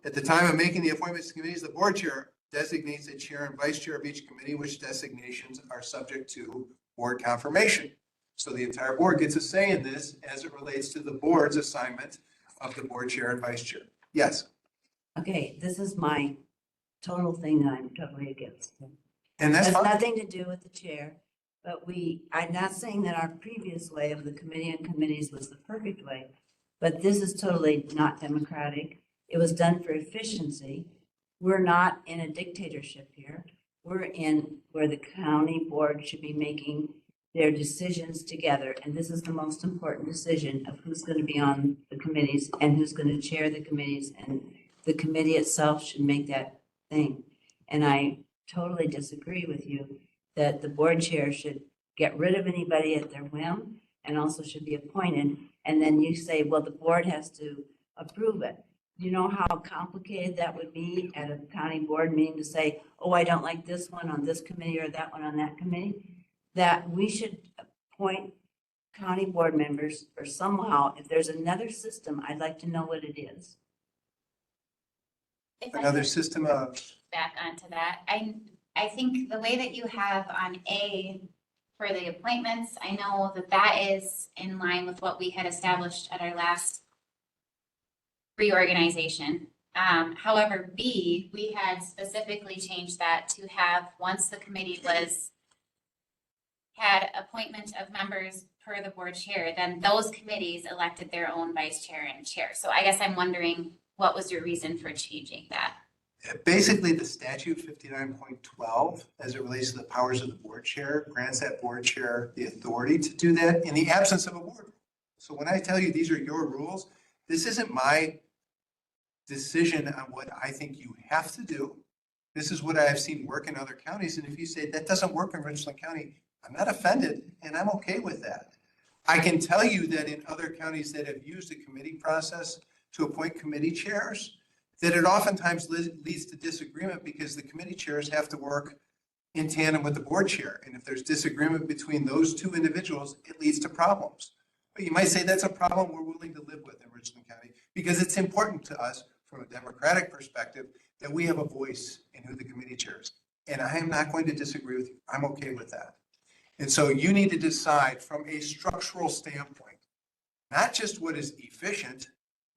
At the time of making the appointments to committees, the board chair designates a chair and vice chair of each committee, which designations are subject to board confirmation. So the entire board gets a say in this as it relates to the board's assignment of the board chair and vice chair. Yes. Okay, this is my total thing that I'm totally against. And that's Has fine. nothing to do with the chair, but I'm not saying that our previous way of the committee and committees was the perfect way, but this is totally not democratic. It was done for efficiency. We're not in a dictatorship here. We're in where the county board should be making their decisions together. And this is the most important decision of who's going to be on the committees and who's going to chair the committees. And the committee itself should make that thing. And I totally disagree with you that the board chair should get rid of anybody at their whim and also should be appointed. And then you say, well, the board has to approve it. Do you know how complicated that would be at a county board meeting to say, oh, I don't like this one on this committee or that one on that committee? That we should appoint county board members or somehow, if there's another system, I'd like to know what it is. If I Another could system of, back onto that, I think the way that you have on A for the appointments, I know that that is in line with what we had established at our last reorganization. However, B, we had specifically changed that to have, once the committee had appointment of members per the board chair, then those committees elected their own vice chair and chair. So I guess I'm wondering, what was your reason for changing that? basically the statute 59.12, as it relates to the powers of the board chair, grants that board chair the authority to do that in the absence of a board. So when I tell you these are your rules, this isn't my decision on what I think you have to do. This is what I have seen work in other counties. And if you say that doesn't work in Richland County, I'm not offended and I'm okay with that. I can tell you that in other counties that have used a committee process to appoint committee chairs, that it oftentimes leads to disagreement because the committee chairs have to work in tandem with the board chair. And if there's disagreement between those two individuals, it leads to problems. But you might say that's a problem we're willing to live with in Richland County because it's important to us from a democratic perspective that we have a voice in who the committee chairs. And I am not going to disagree with you. I'm okay with that. And so you need to decide from a structural standpoint, not just what is efficient,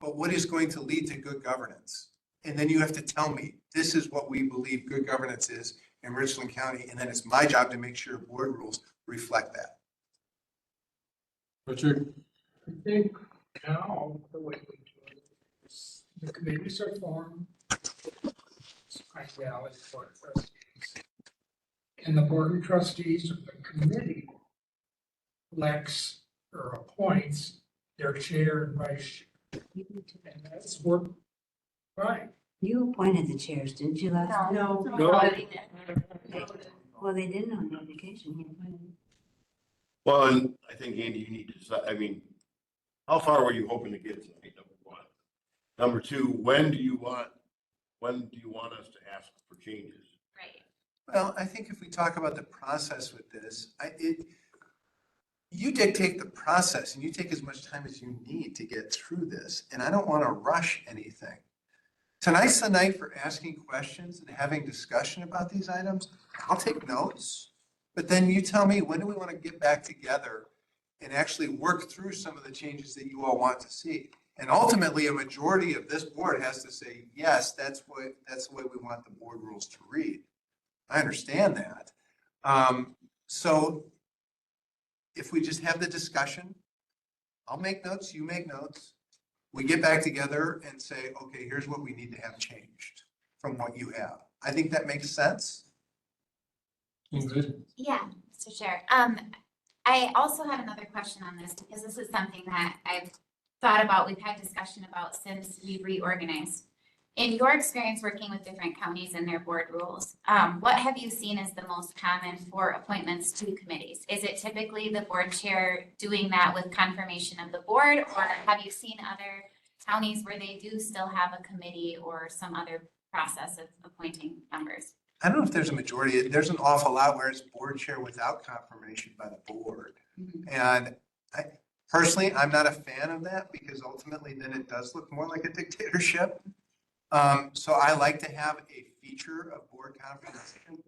but what is going to lead to good governance. And then you have to tell me, this is what we believe good governance is in Richland County. And then it's my job to make sure board rules reflect that. Richard? I think now the way we do it is the committees are formed. I valid board of trustees. And the board of trustees of the committee elects or appoints their chair and vice chair. And that's worked right. You appointed the chairs, didn't you, last time? No. Well, they didn't on the application. He appointed them. Well, and I think, Andy, you need to decide, I mean, how far were you hoping to get tonight, number one? Number two, when do you want us to ask for changes? Right. Well, I think if we talk about the process with this, you dictate the process and you take as much time as you need to get through this. And I don't want to rush anything. Tonight's the night for asking questions and having discussion about these items. I'll take notes, but then you tell me, when do we want to get back together and actually work through some of the changes that you all want to see? And ultimately, a majority of this board has to say, yes, that's the way we want the board rules to read. I understand that. So if we just have the discussion, I'll make notes, you make notes. We get back together and say, okay, here's what we need to have changed from what you have. I think that makes sense. Ingrid? Yeah, Mr. Chair. I also had another question on this because this is something that I've thought about, we've had discussion about since we reorganized. In your experience working with different counties and their board rules, what have you seen as the most common for appointments to committees? Is it typically the board chair doing that with confirmation of the board, or have you seen other counties where they do still have a committee or some other process of appointing members? I don't know if there's a majority. There's an awful lot where it's board chair without confirmation by the board. And I personally, I'm not a fan of that because ultimately then it does look more like a dictatorship. So I like to have a feature of board confirmation.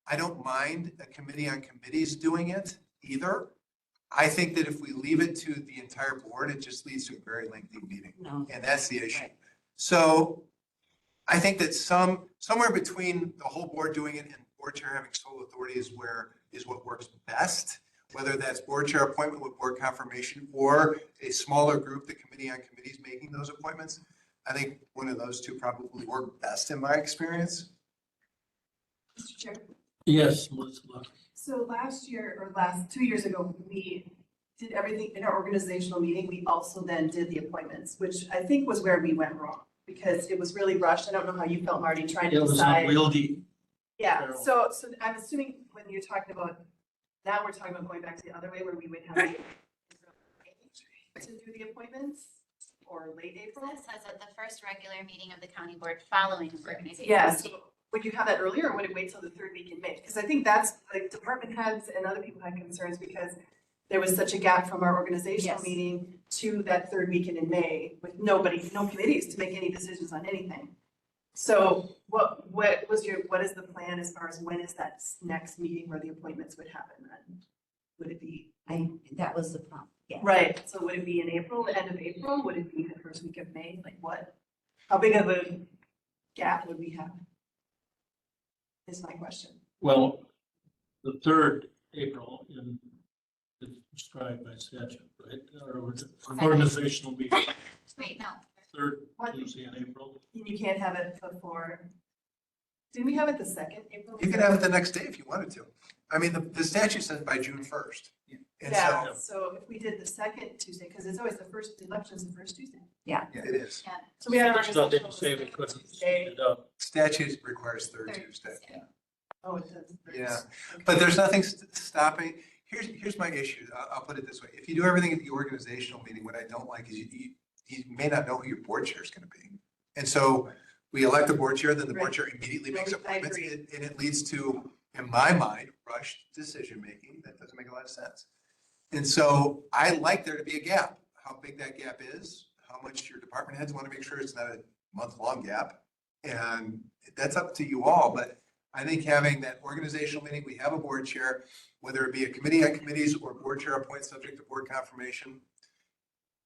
I don't mind a committee on committees doing it either. I think that if we leave it to the entire board, it just leads to a very lengthy meeting. No. And that's the issue. So I think that somewhere between the whole board doing it and board chair having sole authority is what works best. Whether that's board chair appointment with board confirmation or a smaller group, the committee on committees making those appointments. I think one of those two probably work best in my experience. Mr. Chair. Yes, Melissa. So last year, or 2 years ago, we did everything in our organizational meeting. We also then did the appointments, which I think was where we went wrong because it was really rushed. I don't know how you felt, Marty, trying to It was decide. unwieldy. Yeah, Carol. so I'm assuming when you're talking about, now we're talking about going back to the other way where we would have to do the appointments or late April? That says at the first regular meeting of the county board following organization. Yeah, so would you have that earlier or would it wait till the third week in May? Because I think that's, like, department heads and other people had concerns because there was such a gap from our organizational Yes. meeting to that third weekend in May with no committees to make any decisions on anything. So what is the plan as far as when is that next meeting where the appointments would happen then? Would it be? That was the problem, yeah. Right, so would it be in April, the end of April? Would it be the first week of May? Like what? How big of a gap would we have? Is my question. Well, the 3rd April is prescribed by statute, right? Or an organizational meeting, Wait, no. 3rd What? Tuesday in April. You can't have it before. Didn't we have it the 2nd April? You could have it the next day if you wanted to. I mean, the statute says by June 1st. And Yeah, so so if we did the 2nd Tuesday, because it's always the election's the first Tuesday. it is. So we had an So they organizational say we meeting couldn't Tuesday. speed it up. Statute requires third Tuesday. Oh, it does. Yeah. Okay. But there's nothing stopping. Here's my issue. I'll put it this way. If you do everything at the organizational meeting, what I don't like is you may not know who your board chair is going to be. And so we elect the board chair, then the board Right. chair immediately makes I appointments. agree. And it leads to, in my mind, rushed decision-making. That doesn't make a lot of sense. And so I like there to be a gap. How big that gap is, how much your department heads want to make sure it's not a month-long gap. And that's up to you all. But I think having that organizational meeting, we have a board chair, whether it be a committee on committees or board chair appointed subject to board confirmation.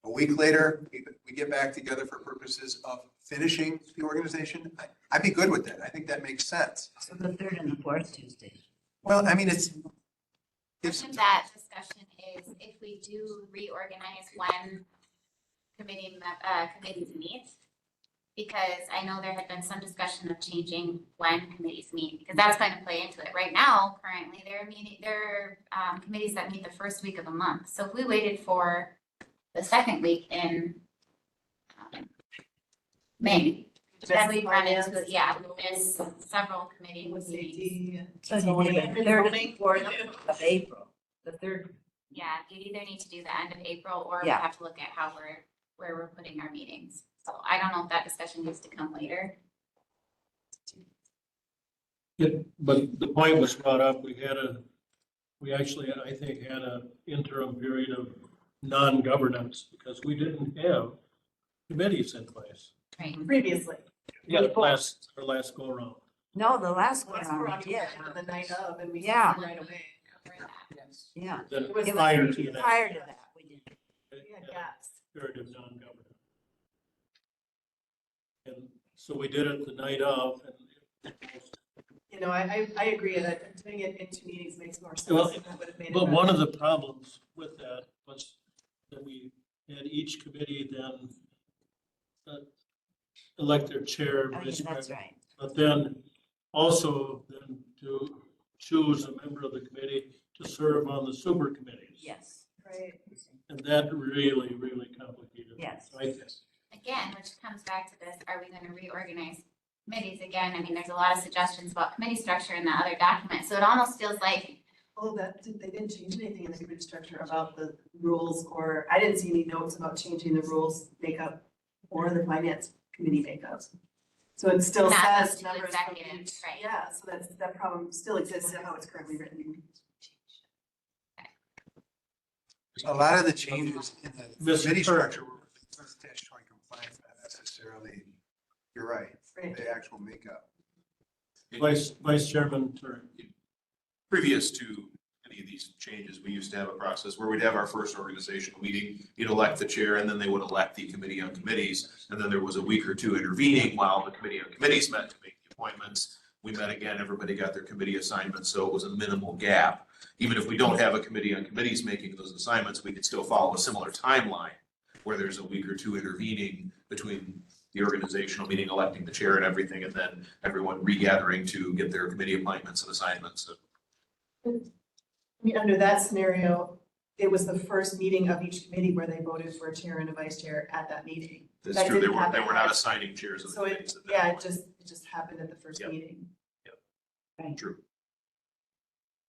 A week later, we get back together for purposes of finishing the organization. I'd be good with that. I think that makes sense. So the 3rd and the 4th Tuesday. Well, I mean, it's, Part of that discussion is if we do reorganize when committees meet. Because I know there had been some discussion of changing when committees meet, because that's going to play into it. Right now, currently, there are committees that meet the first week of the month. So if we waited for the second week in May, then we run into, we miss several committee meetings. Safety. So you did the 3rd and 4th of April, the 3rd. Yeah, you'd either need to do the end of April or we Yeah. have to look at where we're putting our meetings. So I don't know if that discussion needs to come later. But the point was brought up, we actually, I think, had an interim period of non-governance because we didn't have committees in place. Right. Previously. Yeah, our last go around. No, the last one, Last we're on yeah, the night of and we. Yeah. Right away. yeah. Then It was prior to that. Prior to that, we didn't. We had gaps. Period of non-governance. And so we did it the night of, and You know, I agree that doing it in 2 meetings makes more Well, sense. That would have made it But one better. of the problems with that was that we had each committee then elect their chair, Oh, yeah, vice that's president. right. But then also then to choose a member of the committee to serve on the super committees. Yes, Right. And that really, really complicated. yes. Right? Again, which comes back to this, are we gonna reorganize committees again? I mean, there's a lot of suggestions about committee structure in the other document, so it almost feels like, Oh, they didn't change anything in the committee structure about the rules, or I didn't see any notes about changing the rules makeup or the finance committee makeups. So it still Not says those two members from executives, each, right. yeah, so that problem still exists in how it's currently written. A lot of the changes in the Mr. committee Turk. structure were statutory compliance, not necessarily, you're right, Right. the actual makeup. Vice Chairman Turner. Previous to any of these changes, we used to have a process where we'd have our first organizational meeting, you'd elect the chair, and then they would elect the committee on committees. And then there was a week or two intervening while the committee on committees met to make the appointments. We met again, everybody got their committee assignments, so it was a minimal gap. Even if we don't have a committee on committees making those assignments, we could still follow a similar timeline where there's a week or two intervening between the organizational meeting, electing the chair and everything, and then everyone regathering to get their committee appointments and assignments. I mean, under that scenario, it was the first meeting of each committee where they voted for a chair and a vice chair at that meeting. That's That true, they didn't were happen. not assigning chairs of the So committees. at that yeah, point. it just happened at the first Yep. meeting. True.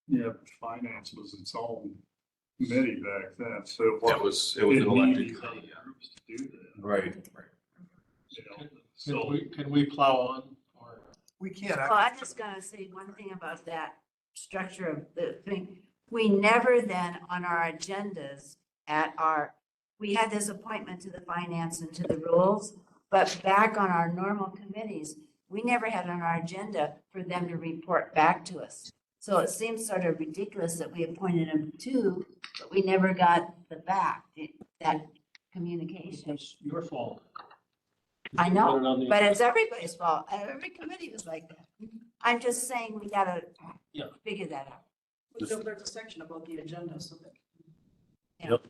Yeah, but finance was its own committee back then, so. It was an elected committee, yeah. Groups to do that, Right. you know, Can so. we plow on or? We can't. Well, I'm just gonna say one thing about that structure of the thing. We never then on our agendas we had this appointment to the finance and to the rules, but back on our normal committees, we never had on our agenda for them to report back to us. So it seems sort of ridiculous that we appointed them to, but we never got that communication. It's your fault. I Put it know, on the- but it's everybody's fault. Every committee was like that. I'm just saying we gotta Yeah. figure that out. There's a section about the agenda, so that. Yep.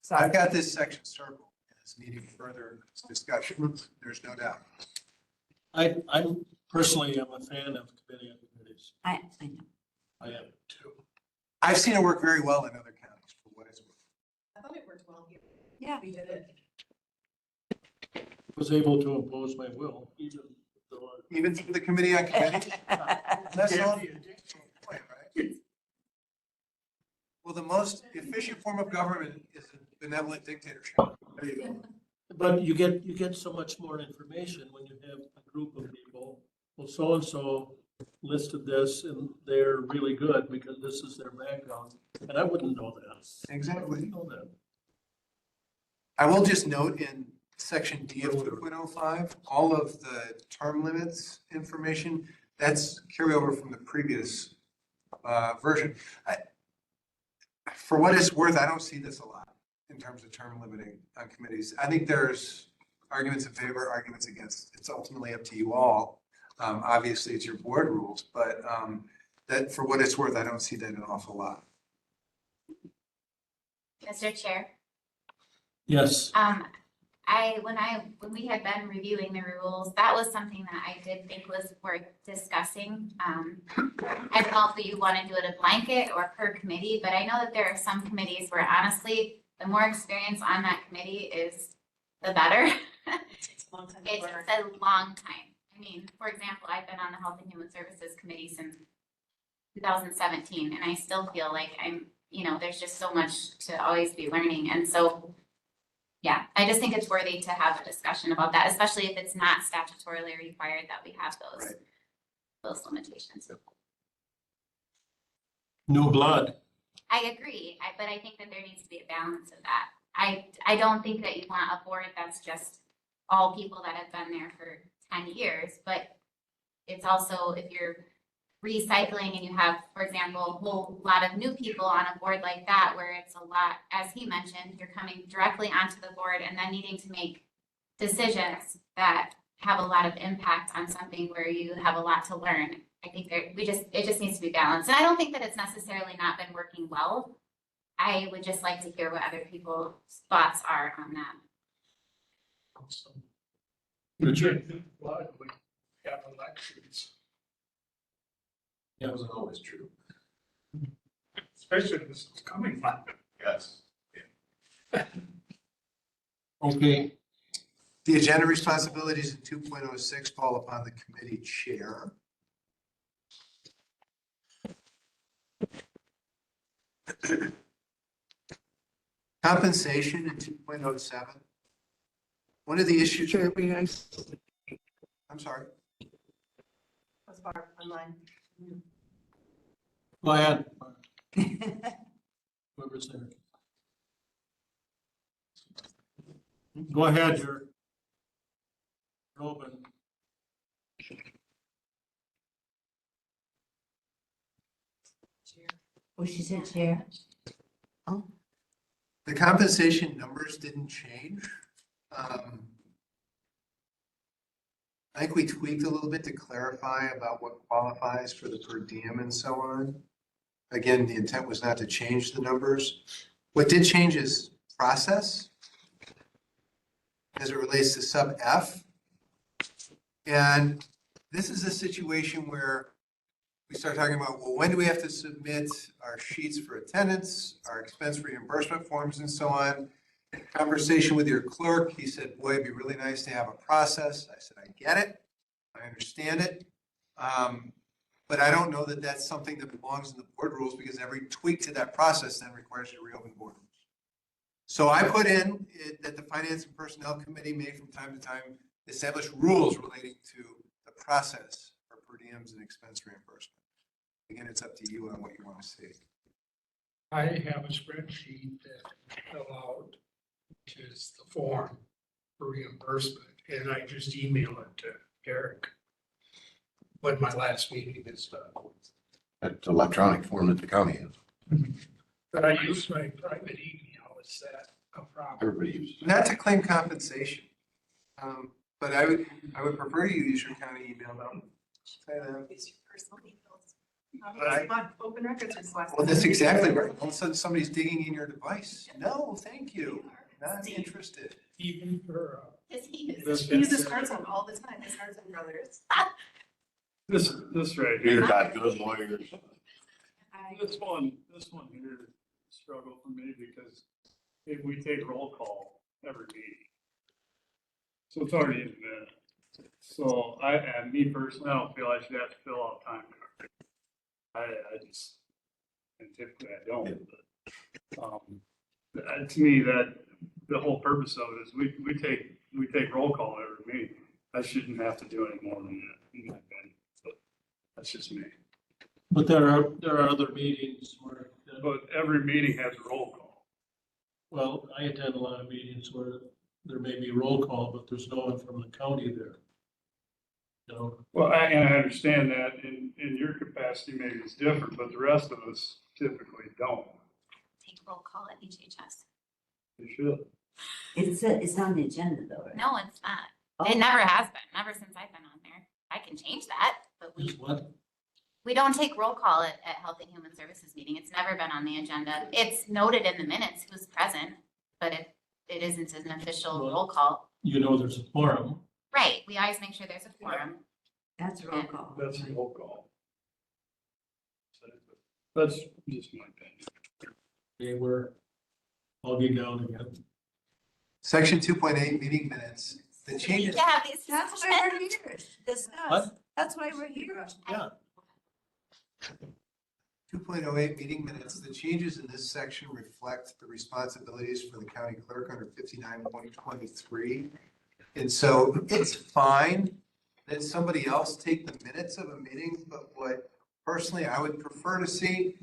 Sorry. I've got this section circled, and it's needing further discussion, there's no doubt. I'm personally am a fan of committee on committees. I know. I am too. I've seen it work very well in other counties, for what it's worth. I thought it worked well here. Yeah. We did it. Was able to impose my will, even though. Even through the committee on committees. That's all. Point, right? Well, the most efficient form of government is a benevolent dictatorship. There you go. But you get so much more information when you have a group of people. Well, so-and-so listed this and they're really good because this is their background. And I wouldn't know that. I Exactly. wouldn't know that. I will just note in section D of 3.05, all of the term limits information, that's carryover from the previous version. For what it's worth, I don't see this a lot in terms of term limiting on committees. I think there's arguments in favor, arguments against. It's ultimately up to you all. Obviously, it's your board rules, but that for what it's worth, I don't see that an awful lot. Mr. Chair. Yes. When we had been reviewing the rules, that was something that I did think was worth discussing. I don't know if you want to do it a blanket or per committee, but I know that there are some committees where honestly, the more experience on that committee is the better. It's a long time. It's a long time. I mean, for example, I've been on the Health and Human Services Committee since 2017, and I still feel like there's just so much to always be learning. And so, yeah, I just think it's worthy to have a discussion about that, especially if it's not statutorily required that we have those limitations. New blood. I agree, but I think that there needs to be a balance of that. I don't think that you want a board that's just all people that have been there for 10 years, but it's also if you're recycling and you have, for example, a whole lot of new people on a board like that, where it's a lot, as he mentioned, you're coming directly onto the board and then needing to make decisions that have a lot of impact on something where you have a lot to learn. I think it just needs to be balanced. And I don't think that it's necessarily not been working well. I would just like to hear what other people's thoughts are on that. Richard? Blood, we have elections, That wasn't always true. especially this is coming one. Yes. Okay, The agenda responsibilities in 2.06 fall upon the committee chair. Compensation in 2.07. One of the issues, Chair, may I I'm sorry. That's far online. go ahead. Whoever's there. Go ahead, you're open. Oh, she said chair. Oh, The compensation numbers didn't change. I think we tweaked a little bit to clarify about what qualifies for the per diem and so on. Again, the intent was not to change the numbers. What did change is process as it relates to sub F. And this is a situation where we start talking about, well, when do we have to submit our sheets for attendance, our expense reimbursement forms and so on? Conversation with your clerk, he said, boy, it'd be really nice to have a process. I said, I get it. I understand it. But I don't know that that's something that belongs in the board rules because every tweak to that process then requires you to reopen the board rules. So I put in that the Finance and Personnel Committee may from time to time establish rules relating to the process for per diems and expense reimbursement. Again, it's up to you on what you want to see. I have a spreadsheet that I fill out, which is the form for reimbursement, and I just email it to Eric when my last meeting is done. That's electronic form that the county has. But I use my private email, is that a problem? Everybody uses it. Not to claim compensation, but I would prefer you use your county email though. Say that. Use your personal emails. Right. Open records request. Well, that's exactly right. All of a sudden somebody's digging in your device. No, thank you. Not interested. Even for, Does he use this- He uses Smartphone all the time, his Smartphone brothers. This right You're here, not good lawyers. this one here struggle for me because if we take roll call every meeting. So it's already in the minute. So and me personally, I don't feel I should have to fill out time card. I just, and typically I don't, but, to me, that, the whole purpose of it is we take roll call every meeting. I shouldn't have to do any more than that, in my opinion, but that's just me. But there are other meetings where, But every meeting has a roll call. well, I attend a lot of meetings where there may be roll call, but there's no one from the county there. You know, Well, and I understand that in your capacity, maybe it's different, but the rest of us typically don't. take roll call at HHS? You should. it's on the agenda though, right? No, it's not. Oh. It never has been, never since I've been on there. I can change that, but it's what? we don't take roll call at Health and Human Services meeting. It's never been on the agenda. It's noted in the minutes who's present, but it isn't an official Well- roll call. You know, there's a forum. Right, we always make sure there's a quorum. That's roll call. That's a roll call. That's just my opinion. I'll be down again. Section 2.8 meeting minutes. The changes. Yeah, these. That's why we're here. Discuss. What? That's why we're here. Yeah. 2.08 meeting minutes, the changes in this section reflect the responsibilities for the county clerk under 59.23. And so it's fine that somebody else take the minutes of a meeting, but what personally I would prefer to see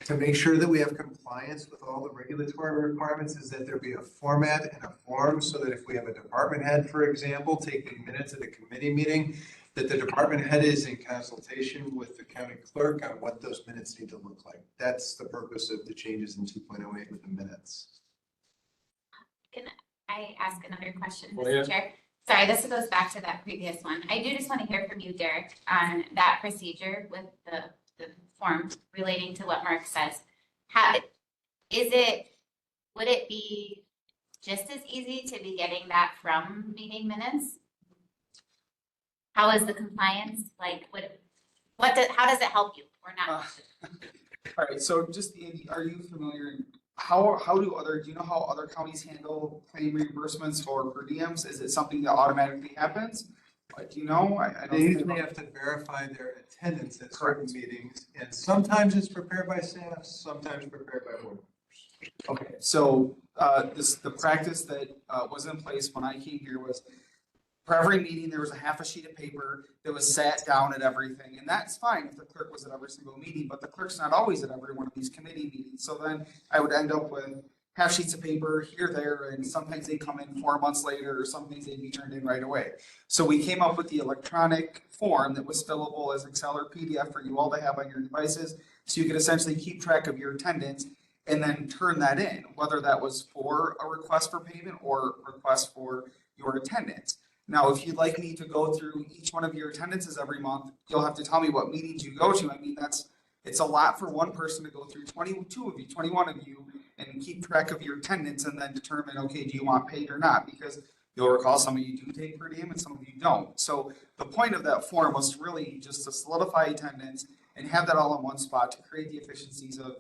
to make sure that we have compliance with all the regulatory requirements is that there be a format and a form so that if we have a department head, for example, taking minutes at a committee meeting, that the department head is in consultation with the county clerk on what those minutes need to look like. That's the purpose of the changes in 2.08 with the minutes. Can I ask another question, Go Mr. ahead. Chair? Sorry, this goes back to that previous one. I do just want to hear from you, Derek, on that procedure with the form relating to what Mark says. How, would it be just as easy to be getting that from meeting minutes? How is the compliance? Like, how does it help you or not? All right, so just Andy, are you familiar, do you know how other counties handle claim reimbursements for per diems? Is it something that automatically happens? Do you know? I They don't usually think. have to verify their attendance at certain meetings, and sometimes it's prepared by staff, sometimes prepared by board. Okay, so the practice that was in place when I came here was for every meeting, there was a half a sheet of paper that was sat down at everything. And that's fine if the clerk was at every single meeting, but the clerk's not always at every one of these committee meetings. So then I would end up with half sheets of paper here, there, and sometimes they come in 4 months later, or some things they'd be turned in right away. So we came up with the electronic form that was fillable as Excel or PDF for you all to have on your devices. So you could essentially keep track of your attendance and then turn that in, whether that was for a request for payment or request for your attendance. Now, if you'd like me to go through each one of your attendances every month, you'll have to tell me what meetings you go to. I mean, it's a lot for one person to go through 22 of you, 21 of you, and keep track of your attendance and then determine, okay, do you want paid or not? Because you'll recall some of you do take per diem and some of you don't. So the point of that form was really just to solidify attendance and have that all in one spot to create the efficiencies of,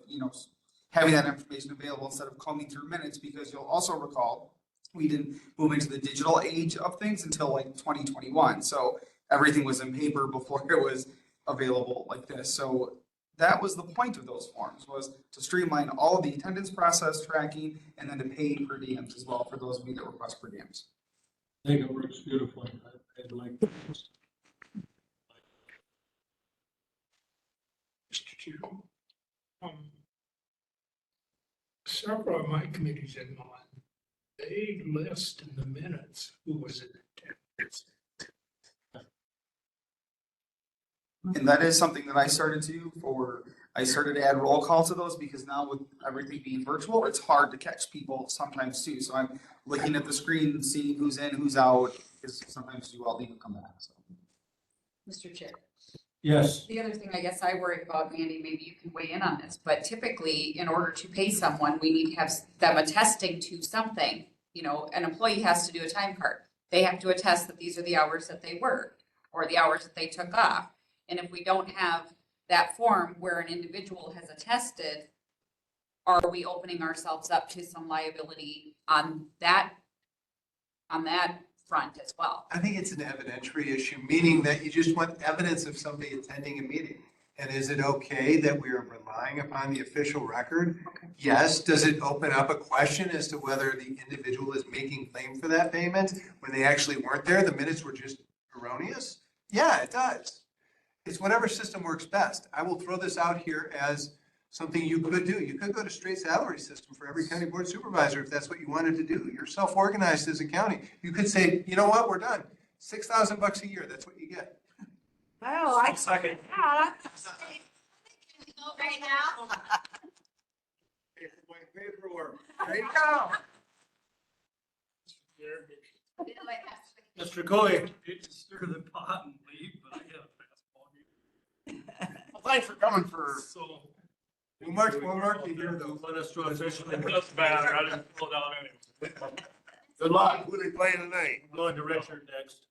having that information available instead of combing through minutes, because you'll also recall we didn't move into the digital age of things until like 2021. So everything was in paper before it was available like this. So that was the point of those forms, was to streamline all of the attendance process tracking and then to pay per diems as well for those of you that request per diems. I think it works beautifully. I'd like to. Mr. Chair. Several of my committees in mind, they list in the minutes who was in attendance. And that is something that I started to add roll call to those, because now with everything being virtual, it's hard to catch people sometimes too. So I'm looking at the screen and seeing who's in, who's out, because sometimes you all even come back. So. Mr. Chair. Yes. The other thing I guess I worry about, Mandy, maybe you can weigh in on this, but typically in order to pay someone, we need to have them attesting to something. An employee has to do a time card. They have to attest that these are the hours that they worked or the hours that they took off. And if we don't have that form where an individual has attested, are we opening ourselves up to some liability on that front as well? I think it's an evidentiary issue, meaning that you just want evidence of somebody attending a meeting. And is it okay that we are relying upon the official record? Okay. Yes. Does it open up a question as to whether the individual is making claim for that payment when they actually weren't there? The minutes were just erroneous? Yeah, it does. It's whatever system works best. I will throw this out here as something you could do. You could go to straight salary system for every county board supervisor if that's what you wanted to do. You're self-organized as a county. You could say, you know what, we're done. $6,000 a year, that's what you get. Oh, I second. Yeah. Can we go right now? Paperwork. There you go. Mr. Coy. Hate to stir the pot and leave, but I got a basketball game. Well, thanks for coming for. So. We'll mark you here though. Let us to officially. That's bad, I didn't pull it out anyway. Good luck. Who they playing tonight? I'm going to Richard next.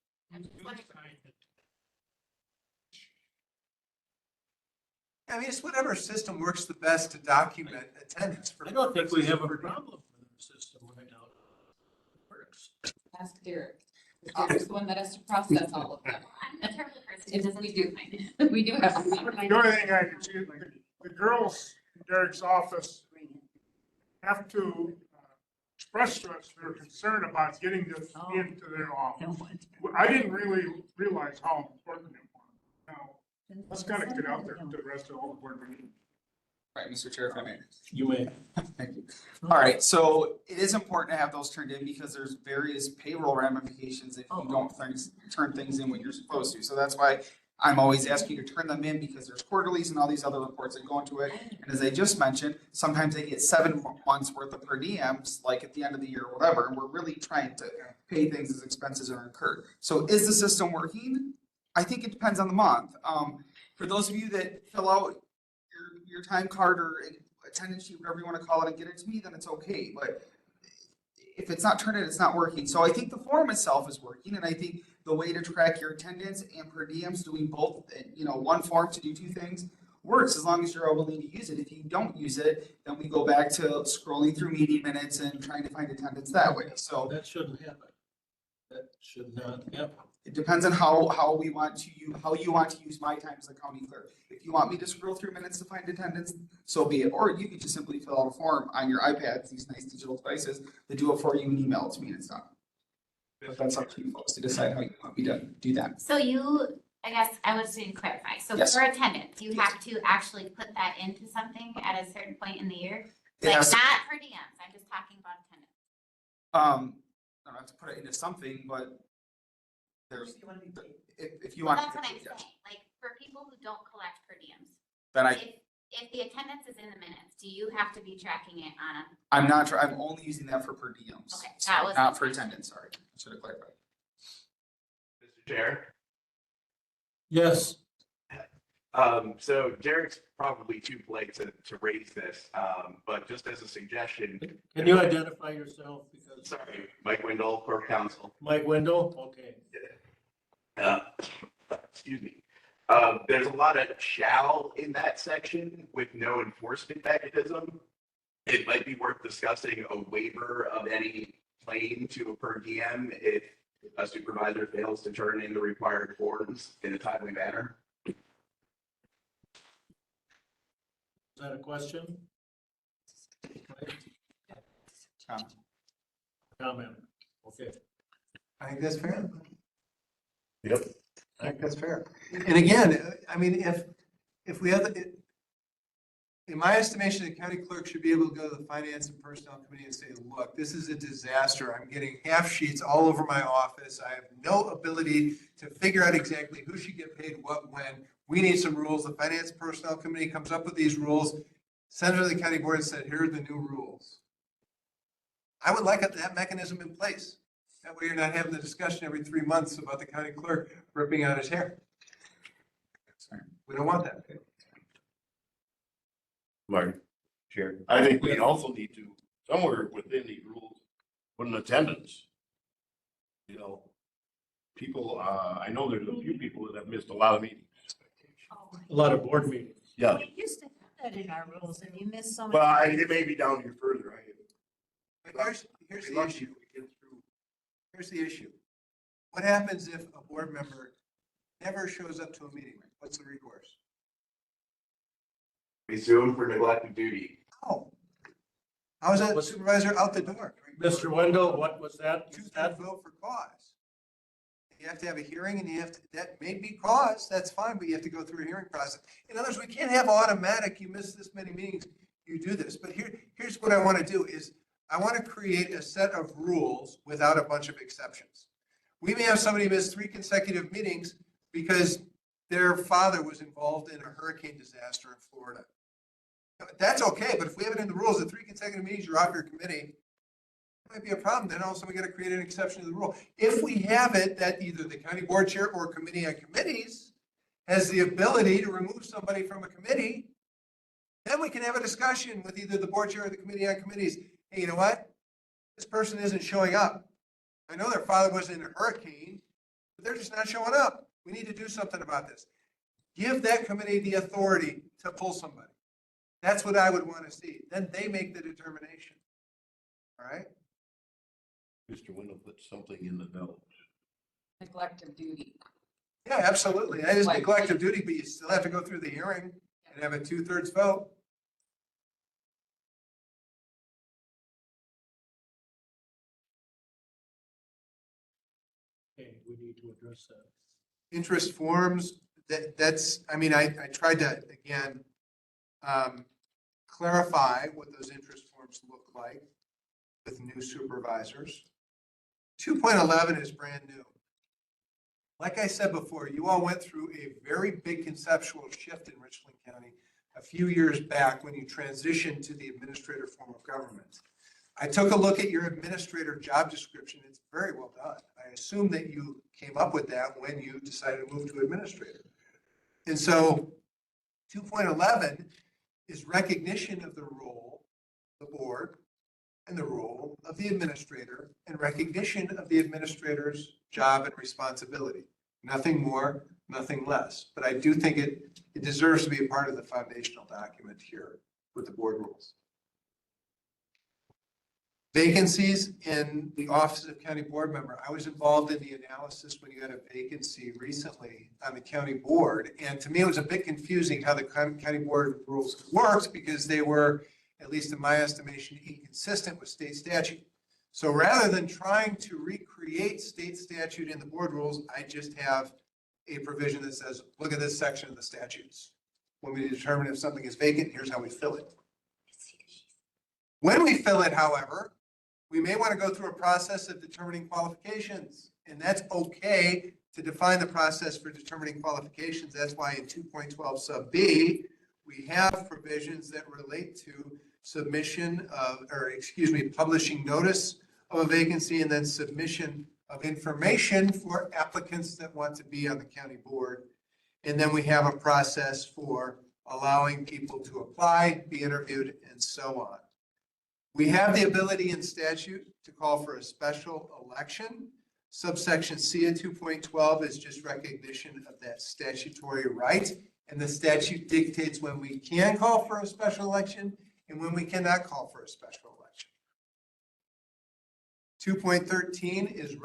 I mean, it's whatever system works the best to document attendance. I don't think we have a problem with the system right now. It works. Ask Derek. Derek's the one that has to process all of that. I'm the terrible person who If doesn't we do do, mine. we do have. The only thing I can see, the girls in Derek's office have to express to us their concern about getting this into their office. I didn't really realize how important it was. Now, let's kind of get out there to the rest of all the board meetings. Right, Mr. Chair, if I may. You may. Thank you. All right, so it is important to have those turned in because there's various payroll ramifications if you don't turn things in when you're supposed to. So that's why I'm always asking you to turn them in because there's quarterlies and all these other reports that go into it. And as I just mentioned, sometimes they get 7 months worth of per diems, like at the end of the year or whatever, and we're really trying to pay things as expenses are incurred. So is the system working? I think it depends on the month. For those of you that fill out your time card or attendance sheet, whatever you want to call it, and get it to me, then it's okay. But if it's not turned in, it's not working. So I think the form itself is working, and I think the way to track your attendance and per diems, doing both, one form to do 2 things works as long as you're willing to use it. If you don't use it, then we go back to scrolling through meeting minutes and trying to find attendance that way. So That shouldn't happen. That should not happen. it depends on how you want to use my time as a county clerk. If you want me to scroll through minutes to find attendance, so be it. Or you could just simply fill out a form on your iPads, these nice digital devices, that do it for you and email it to me and it's done. But that's up to you folks to decide how you want me to do that. So I guess I was going to clarify. So Yes. for attendance, you have to actually put that into something at a certain point in the year? It Like has to- not per diems, I'm just talking about attendance. I don't have to put it into something, but there's, if you Well, want. that's what I'm saying, like, for people who don't collect per diems, Then if the attendance is in the minutes, do you have to be tracking it on a, I'm not sure, I'm only using that for per diems. Okay, So that was- not for attendance, sorry, I should have clarified. Mr. Chair? Yes, So Derek's probably too late to raise this, but just as a suggestion. can you identify yourself? Because Sorry, Mike Wendell, Corp Counsel. Mike Wendell, okay. Excuse me. There's a lot of shall in that section with no enforcement mechanism. It might be worth discussing a waiver of any claim to a per diem if a supervisor fails to turn in the required forms in a timely manner. Is that a question? Comment, okay. I think that's fair. Yep. I think that's fair. And again, I mean, if we have, in my estimation, the county clerk should be able to go to the finance and personnel committee and say, look, this is a disaster. I'm getting half sheets all over my office. I have no ability to figure out exactly who should get paid what, when. We need some rules. The finance and personnel committee comes up with these rules, sends it to the county board and said, here are the new rules. I would like that mechanism in place. That way you're not having the discussion every 3 months about the county clerk ripping out his hair. We don't want that. Mark, Chair, I think we also need to, somewhere within these rules, put an attendance. People, I know there's a few people that have missed a lot of meetings. A lot of board meetings. Yeah, We used to have that in our rules, and you missed so many. well, it may be down here further. But here's the issue. Here's the issue. What happens if a board member never shows up to a meeting? What's the recourse? We sue him for neglect of duty. Oh. How is that supervisor out the door? Mr. Wendell, what was that? You 2/3 said? vote for cause. You have to have a hearing and that may be cause, that's fine, but you have to go through a hearing process. In other words, we can't have automatic, you miss this many meetings, you do this. But here's what I want to do is I want to create a set of rules without a bunch of exceptions. We may have somebody miss 3 consecutive meetings because their father was involved in a hurricane disaster in Florida. That's okay, but if we have it in the rules that 3 consecutive meetings, you're off your committee, it might be a problem. Then also we got to create an exception to the rule. If we have it that either the county board chair or committee on committees has the ability to remove somebody from a committee, then we can have a discussion with either the board chair or the committee on committees. Hey, you know what? This person isn't showing up. I know their father was in a hurricane, but they're just not showing up. We need to do something about this. Give that committee the authority to pull somebody. That's what I would want to see. Then they make the determination. All right? Mr. Wendell put something in the note. Neglect of duty. Yeah, absolutely. That is neglect of duty, but you still have to go through the hearing and have a 2/3 vote. Okay, we need to address that. Interest forms, that's, I mean, I tried to, again, clarify what those interest forms look like with new supervisors. 2.11 is brand new. Like I said before, you all went through a very big conceptual shift in Richland County a few years back when you transitioned to the administrator form of government. I took a look at your administrator job description. It's very well done. I assume that you came up with that when you decided to move to administrator. And so 2.11 is recognition of the role of the board and the role of the administrator and recognition of the administrator's job and responsibility. Nothing more, nothing less. But I do think it deserves to be a part of the foundational document here with the board rules. Vacancies in the office of county board member. I was involved in the analysis when you had a vacancy recently on the county board. And to me, it was a bit confusing how the county board rules worked because they were, at least in my estimation, inconsistent with state statute. So rather than trying to recreate state statute in the board rules, I just have a provision that says, look at this section of the statutes. When we determine if something is vacant, here's how we fill it. When we fill it, however, we may want to go through a process of determining qualifications, and that's okay to define the process for determining qualifications. That's why in 2.12 sub B, we have provisions that relate to submission of, publishing notice of a vacancy and then submission of information for applicants that want to be on the county board. And then we have a process for allowing people to apply, be interviewed, and so on. We have the ability in statute to call for a special election. Subsection C of 2.12 is just recognition of that statutory right. And the statute dictates when we can call for a special election and when we cannot call for a special election. 2.13 is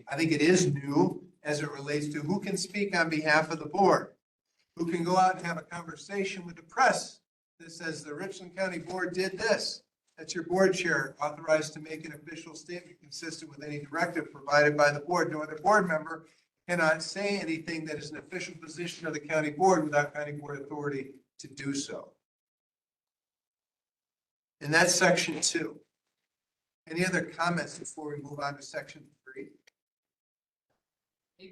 I think it is new as it relates to who can speak on behalf of the board, who can go out and have a conversation with the press that says the Richland County Board did this. That's your board chair authorized to make an official statement consistent with any directive provided by the board. No other board member cannot say anything that is an official position of the county board without county board authority to do so. And that's section 2. Any other comments before we move on to section 3?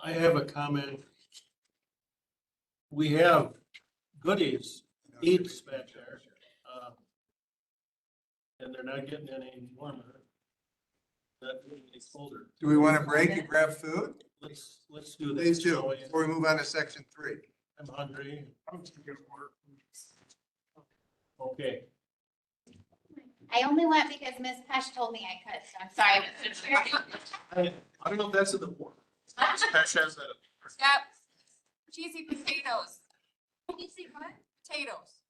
I have a comment. We have goodies, eats back there. And they're not getting any warmer. That it's colder. Do we want to break and grab food? Let's do this. Please do, before we move on to section 3. I'm hungry. Okay. I only went because Ms. Pesh told me I could, so I'm sorry, Mr. Chair. I don't know if that's in the board. Pesh has that. Yep. Cheesy potatoes. Cheesy what? Potatoes.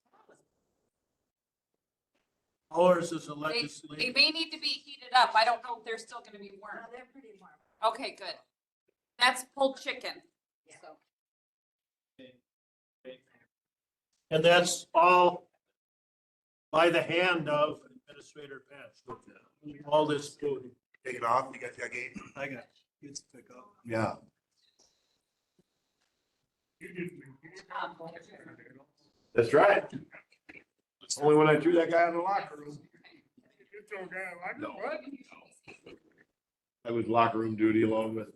Ours is a They legislative. may need to be heated up. I don't know if they're still gonna be warm. They're pretty warm. Okay, good. That's pulled chicken. So. And that's all by the hand of Administrator Patch. All this food. Take it off, you got that game? I got kids to pick up. Yeah. That's right. Only when I threw that guy in the locker room. No. I was locker room duty along with.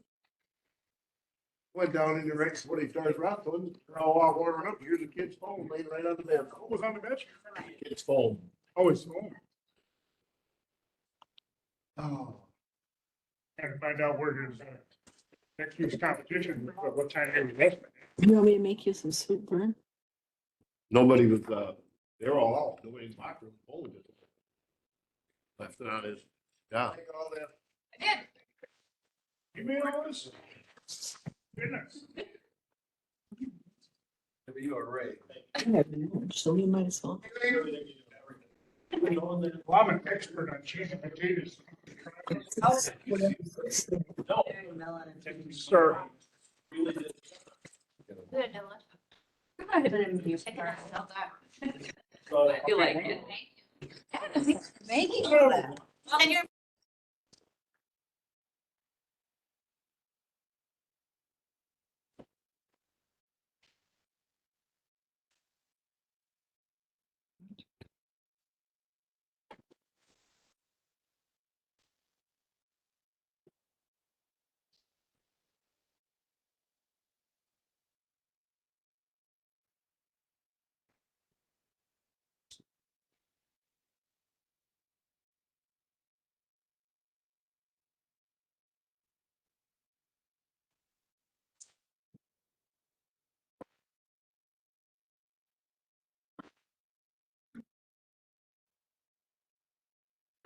Went down into Rex when he starts wrestling, they're all warming up. Here's a kid's phone laying right on the bench. What was on the bench? Kid's phone. Oh, it's home. Oh. Trying to find out where his next year's competition, what time he was wrestling. You want me to make you some soup, Vern? Nobody was, they were all out. Nobody's locker room. Phone just left it on his, yeah. I did. You mean all this? Goodness. You are right. So you might as well. Well, I'm an expert on cheese and potatoes. Sir. Good, Noah. I feel like it. Making sure that. Well, and you're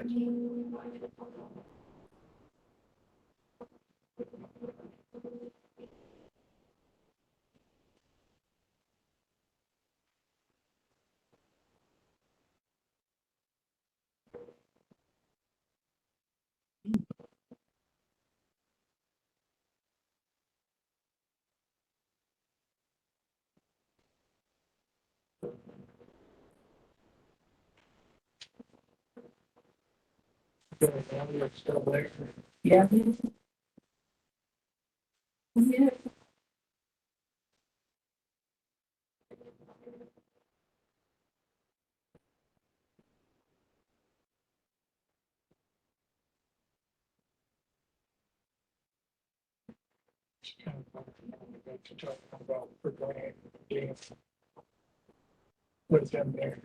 Yeah. Yeah. To talk about for going with them there.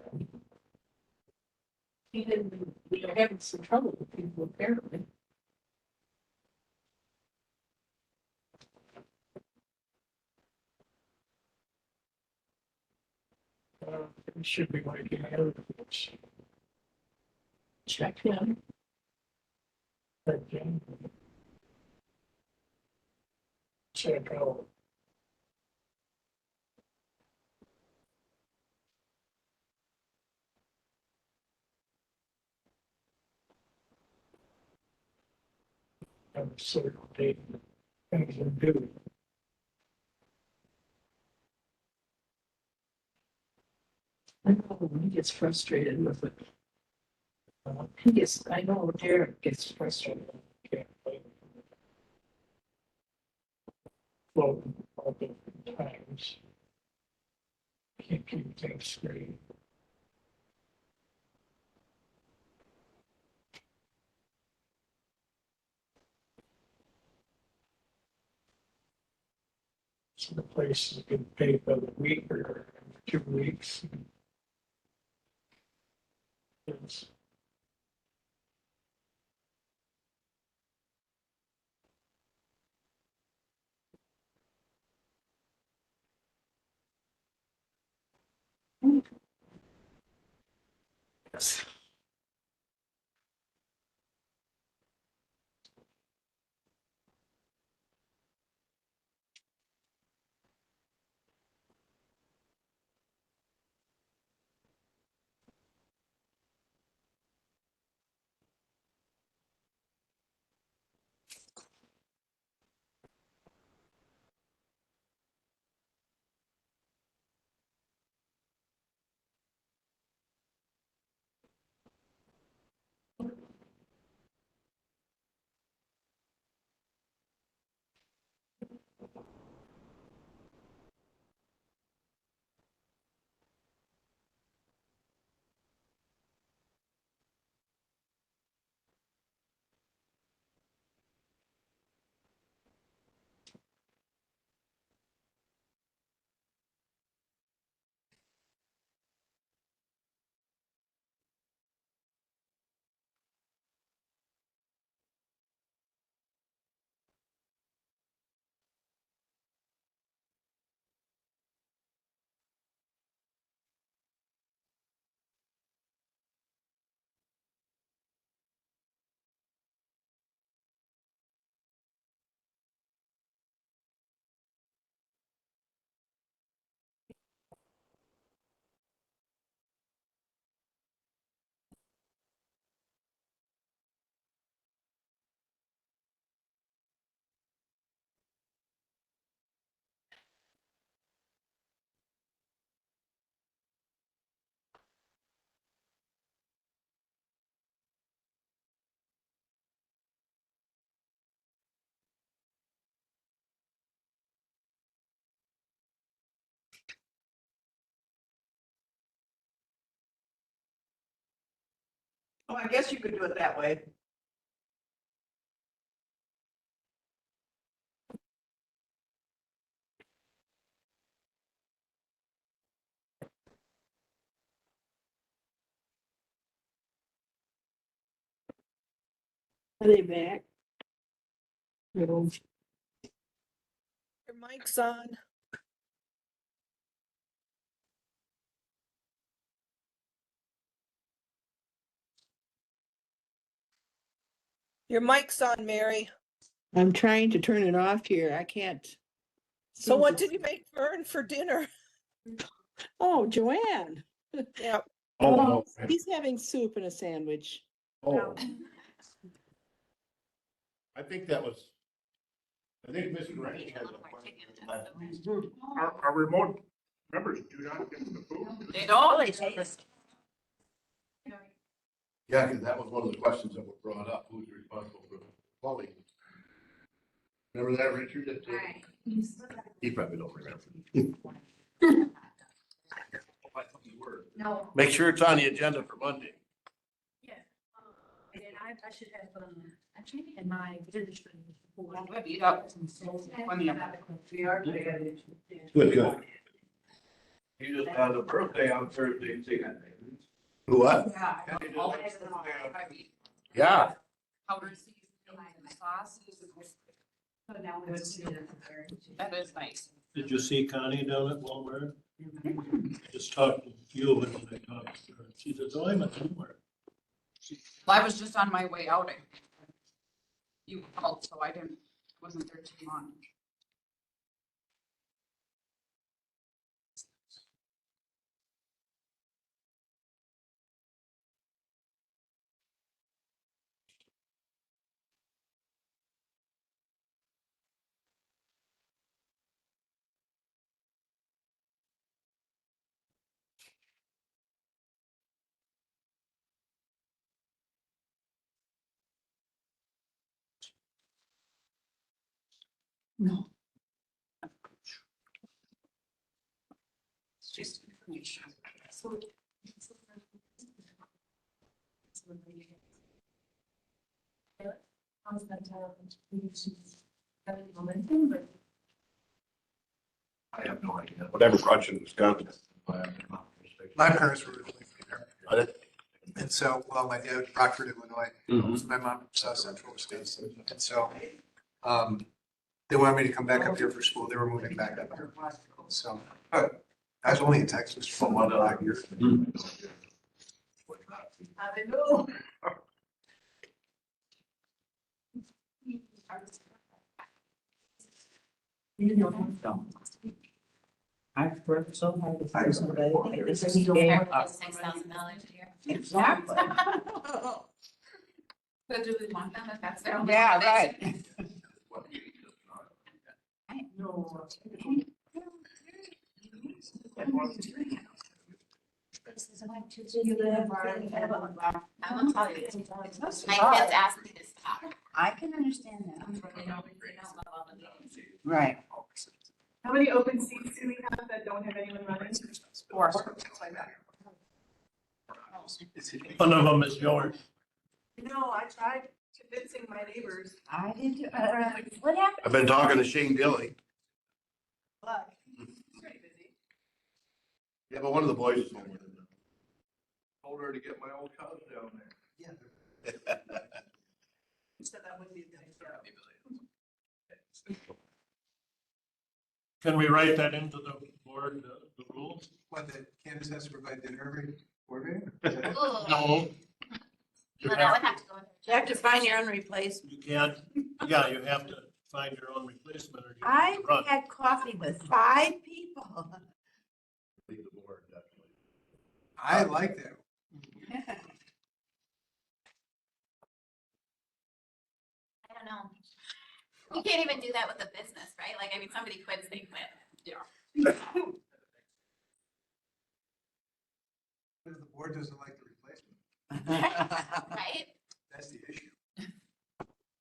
He didn't, we are having some trouble with people apparently. We should be making efforts. Check him. Again. Check out. And certainly things are good. I know he gets frustrated with it. I know Derek gets frustrated. Can't play. Floating all different times. Can't keep things straight. So the place is getting paid by the week or 2 weeks. It's yes. Oh, I guess you could do it that way. Are they back? No. Your mic's on. Your mic's on, Mary. I'm trying to turn it off here. I can't. So what did you make Vern for dinner? Oh, Joanne. Yeah. Oh, He's having soup and a sandwich. oh. I think Mr. Rennie has a question. Our remote members do not get the food. They don't. Yeah, because that was one of the questions that were brought up, who's responsible for plumbing? Remember that, Richard? He probably don't remember. No. Make sure it's on the agenda for Monday. Yeah. And I should have, in my business. Good, good. You just had a birthday on Thursday, too. What? Yeah. Powdered seasoning and sauce. That is nice. Did you see Connie down at Walmart? Just talked to you and I talked to her. She says, oh, I'm at Walmart. Well, I was just on my way out. You called, so wasn't there too long. No. It's just information. I have no idea. Whatever brought you to Wisconsin. My parents were originally from there. I didn't- And so, well, my dad, Rockford, Illinois, Mhm. my mom, South Central States. And so, they wanted me to come back up here for school. They were moving back up here. So, but I was only in Texas for 1.5 years. I've worked so hard to find somebody like this. $6,000 a year. Exactly. But do we want them if that's their? Yeah, right. I will tell you, my kids ask me to stop. I can understand that. They don't love all the meetings. Right. How many open seats do we have that don't have anyone running? Four. One of them is yours. No, I tried convincing my neighbors, I did, what happened? I've been talking to Shane Dilly. but it's pretty busy. Yeah, but one of the boys is home with him. Told her to get my old cows down there. Yeah. So that would be a good idea. Can we write that into the board, the rules? What, that Candace has to provide dinner every board meeting? Ooh. No. You Well, that would have to go with. You have to find your own replacement. You can't, yeah, you have to find your own replacement or you I have to run. had coffee with 5 people. Leave the board, definitely. I like that. I don't know. You can't even do that with a business, right? Like, I mean, somebody quits, they quit. Yeah. If the board doesn't like the replacement, Right? that's the issue.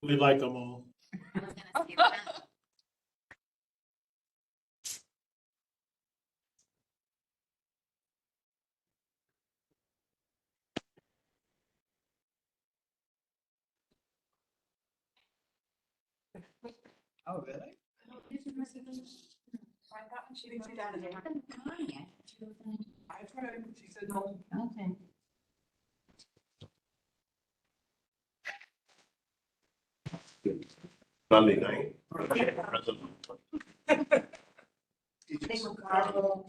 We like them all. I was gonna say that. Oh, really? I thought when she thinks she down there. I tried, she said no. Okay. Sunday night.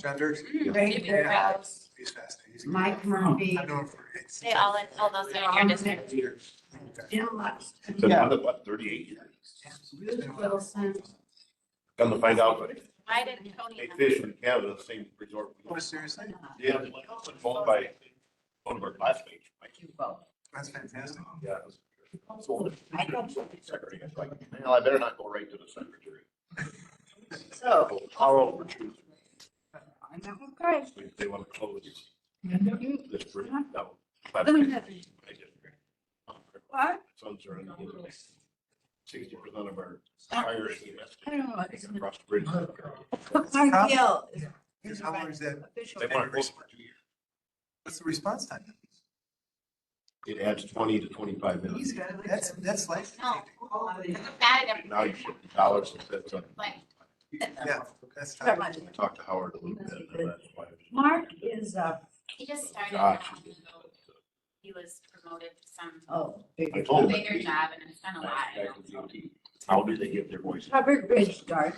John Dirks. Maybe your house. He's fascinating. Mike Murphy, They all, all those are in your district. Jim Lux, Been on it, what, 38 years? Ruth Wilson, Come to find out, but Why did Tony? they fish in Canada, the same resort. Oh, seriously? Yeah, owned by one of our classmates. That's fantastic. Yeah. I don't. Secretary, it's like, well, I better not go right to the secretary. So, All over. I'm not okay. If they want to close this bridge, no. Let me have it. What? Sons are in 60% of our fire is I don't know. domestic across the bridge. Mark Hill is. Because how long is that? Official. They want to close for 2 years. What's the response time? It adds 20 to 25 minutes. That's life. No. Bad Now you ship the dollars instead of. like, Yeah, that's Never time. mind. Talk to Howard a little bit. And that's why. Mark is, he just started, Gosh. he was promoted to some oh. I told him. bigger job and it's done a lot. Back to DOT. How do they get their voice? Covered Bridge Garden.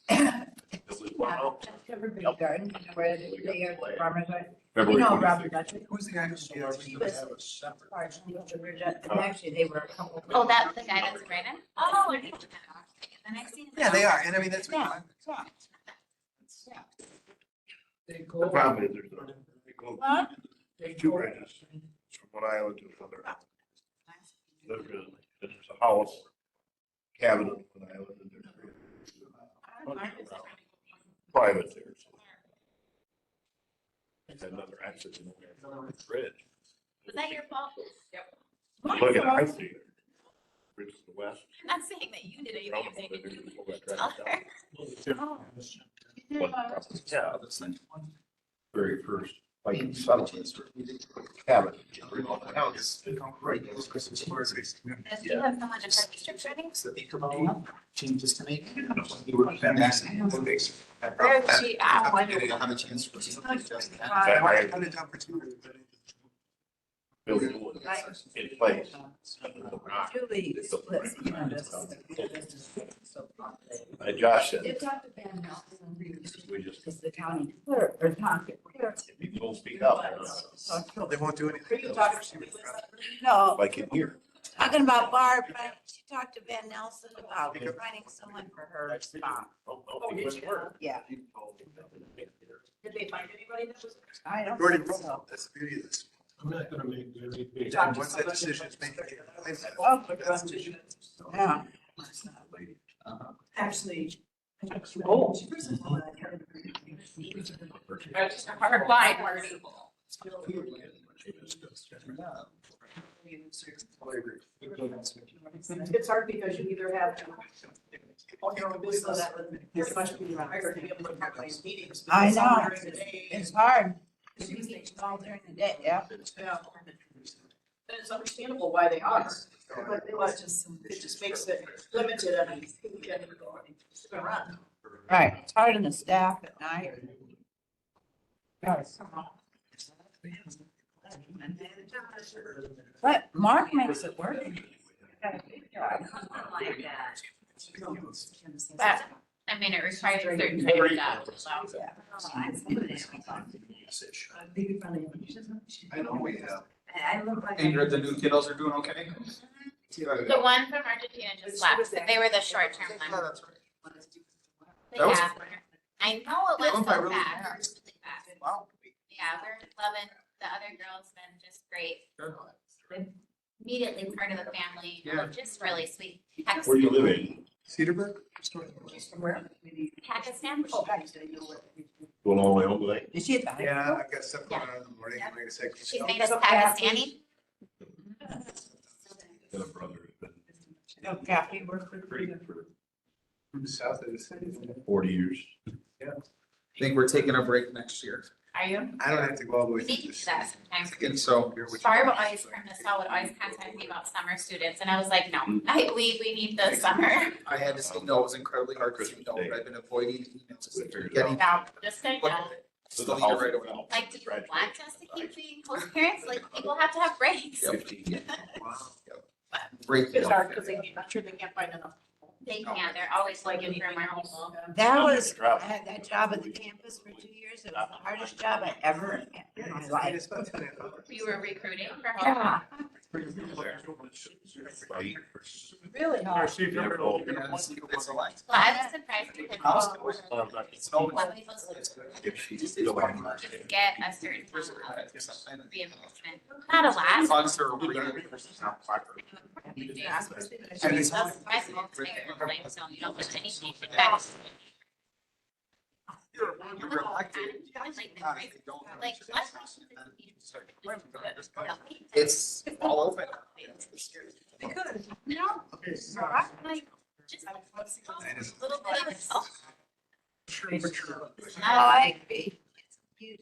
It was one out. Covered Bridge Garden, where they are the farmers are. You February know 26th. Robert Dutcher. Who's the guy who's? She was partially of the bridge, and actually they were a couple. Oh, that, the guy that's writing? Oh, I didn't know that. Then I seen. Yeah, they are. And I mean, that's. Yeah. They The go. problem is there's Huh? two bridges from one island to another. There's a house, cabin on one island and there's private there. So. It's another accident on the bridge. Was that your fault? Look at our thing. Bridge to the west. I'm not saying that you did it, you're saying that you Tell her. Yeah, that's the very first, like, settlements, cabin. Do you have someone in that district writing? Changes to make. Where is she? I wonder. Have a chance for What an opportunity. Built in place. Julie splits, you know, this. Josh said, They talked to Ben Nelson, we just, is the county clerk, or township clerk. if people don't speak up, They won't do anything. No, like in here. talking about Barb, she talked to Ben Nelson about finding someone for her spot. Yeah. Did they find anybody that was? I don't Already think wrote so. That's the beauty of this. I'm not gonna make very big. And once that decision is made. Oh, yeah. Actually. Oh. That's a hard line. It's hard because you either have. On your own business, that would pretty much be hired to be able to come to these meetings. I know, Some during the day. it's hard. All during the day, yeah. Yeah. And it's understandable why they are, but it just makes it limited, I mean, who can run. Right, it's hard on the staff at night. But Mark makes it work. But, I mean, it requires a certain type of job, so. I know we have. I look like. Ingrid, the new kiddos are doing okay? The one from Argentina just left, but they were the short-term Yeah, one. that's right. But That was- yeah, I know it That was went by so really fast. fast. Really fast. Wow. Yeah, we're loving, the other girls been just great. Immediately part of the family, Yeah. just really sweet. Where you living? Cedarburg? Where? Pakistan. Oh, Pakistan. Going all the way over there? Is she at the? Yeah, I've got stuff going on in the morning. I'm gonna say. She's made us Pakistani. Got a brother who's been No, Kathy worked for. From south of the city. 40 years. I think we're taking a break next year. Are you? I don't have to go all the way We need through to do this. that sometimes. And so, Barb always from the South would always contact me about summer students, and I was like, no, we need the summer. I had to say no, it was incredibly hard to say no, but I've been avoiding emails. Getting. No, just so you know. Still need it right away. Like, do you want us to keep being close parents? Like, people have to have breaks. Break. It's hard because I'm sure they can't find enough. They can't, they're always looking for more people. That was, I had that job at the campus for 2 years. It was the hardest job I ever my life. You were recruiting for help? Yeah. Really? Or see if you're able to- Well, I was surprised because when we supposed to get a certain amount of reimbursement, not a lot. Funds are. So you don't get anything back. You're elected. Like, It's all open. They could. No. Like, just a little bit of I agree.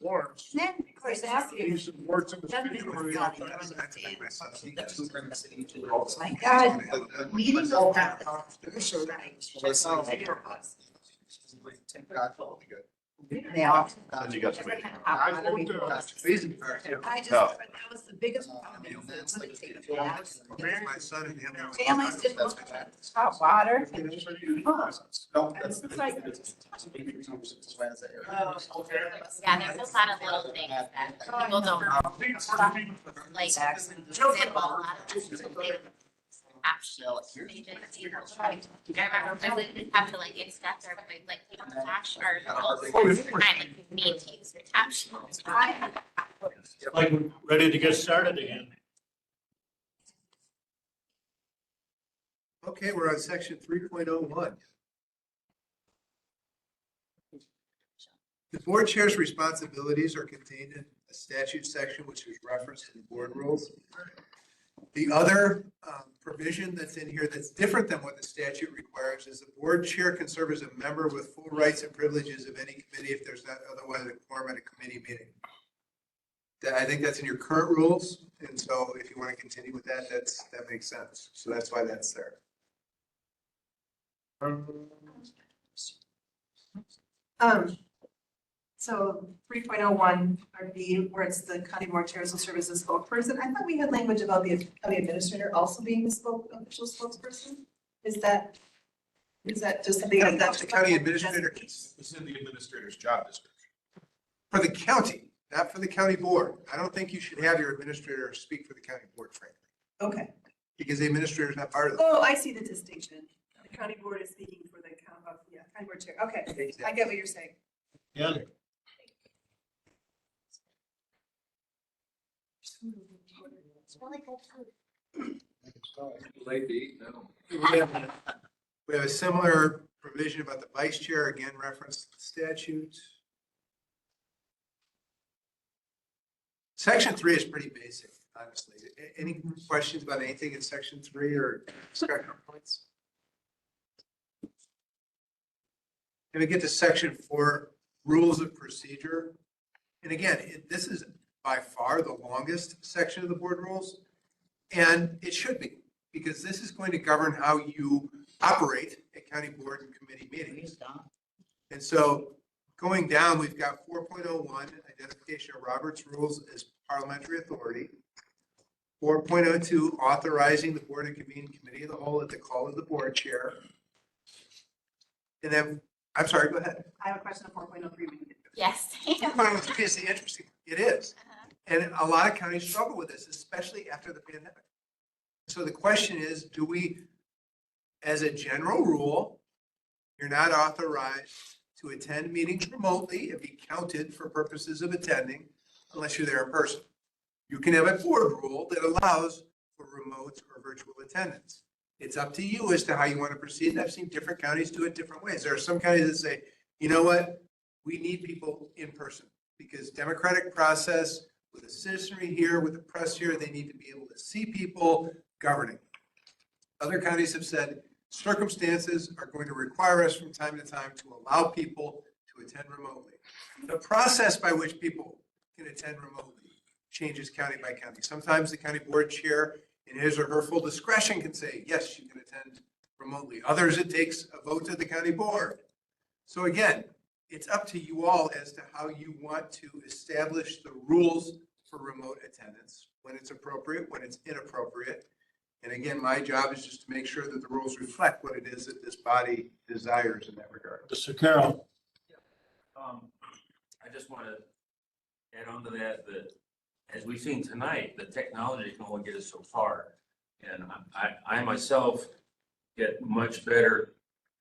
Lawrence. Then, of course, after you. Use some words in the done speech. this, my God, meetings all that. They all. Then you got to wait. I just, No. that was the biggest problem. My son and him. Families didn't want hot water. No, that's. Yeah, there's a lot of little things that people don't like. Example, a lot of options. They just, you know, I remember I would have to like inspect or like flash our kind of need to use your options. Like, we're ready to get started again. Okay, we're on section 3.01. The board chair's responsibilities are contained in a statute section which is referenced in the board rules. The other provision that's in here that's different than what the statute requires is the board chair can serve as a member with full rights and privileges of any committee if there's not otherwise a quorum at a committee meeting. I think that's in your current rules, and so if you want to continue with that, that makes sense. So that's why that's there. So 3.01 or B, where it's the county board chairs will serve as a spokesperson. I thought we had language about the county administrator also being the official spokesperson. Is that just something That's the county administrator It's in the administrator's job description. for the county, not for the county board. I don't think you should have your administrator speak for the county board, frankly, Okay. because the administrator is not part of it. Oh, I see the distinction. The county board is speaking for the county board chair. Okay, I get what you're saying. Yeah. It's really good food. Late to eat now. We have a similar provision about the vice chair, again referenced in the statute. Section 3 is pretty basic, honestly. Any questions about anything in section 3 or discussion points? And we get to section 4, rules of procedure. And again, this is by far the longest section of the board rules. And it should be, because this is going to govern how you operate at county board and committee meetings. And so going down, we've got 4.01, identification of Robert's rules as parliamentary authority. 4.02, authorizing the board and convening committee of the whole at the call of the board chair. And then, I'm sorry, go ahead. I have a question on 4.03. Yes. 4.03 is the interesting, it is. And a lot of counties struggle with this, especially after the pandemic. So the question is, do we, as a general rule, you're not authorized to attend meetings remotely and be counted for purposes of attending unless you're there in person. You can have a board rule that allows for remote or virtual attendance. It's up to you as to how you want to proceed. And I've seen different counties do it different ways. There are some counties that say, you know what, we need people in person because democratic process with the citizenry here, with the press here, they need to be able to see people governing. Other counties have said circumstances are going to require us from time to time to allow people to attend remotely. The process by which people can attend remotely changes county by county. Sometimes the county board chair in his or her full discretion can say, yes, you can attend remotely. Others, it takes a vote of the county board. So again, it's up to you all as to how you want to establish the rules for remote attendance, when it's appropriate, when it's inappropriate. And again, my job is just to make sure that the rules reflect what it is that this body desires in that regard. Mr. Carroll. I just want to add on to that, that as we've seen tonight, the technology can only get us so far. And I myself get much better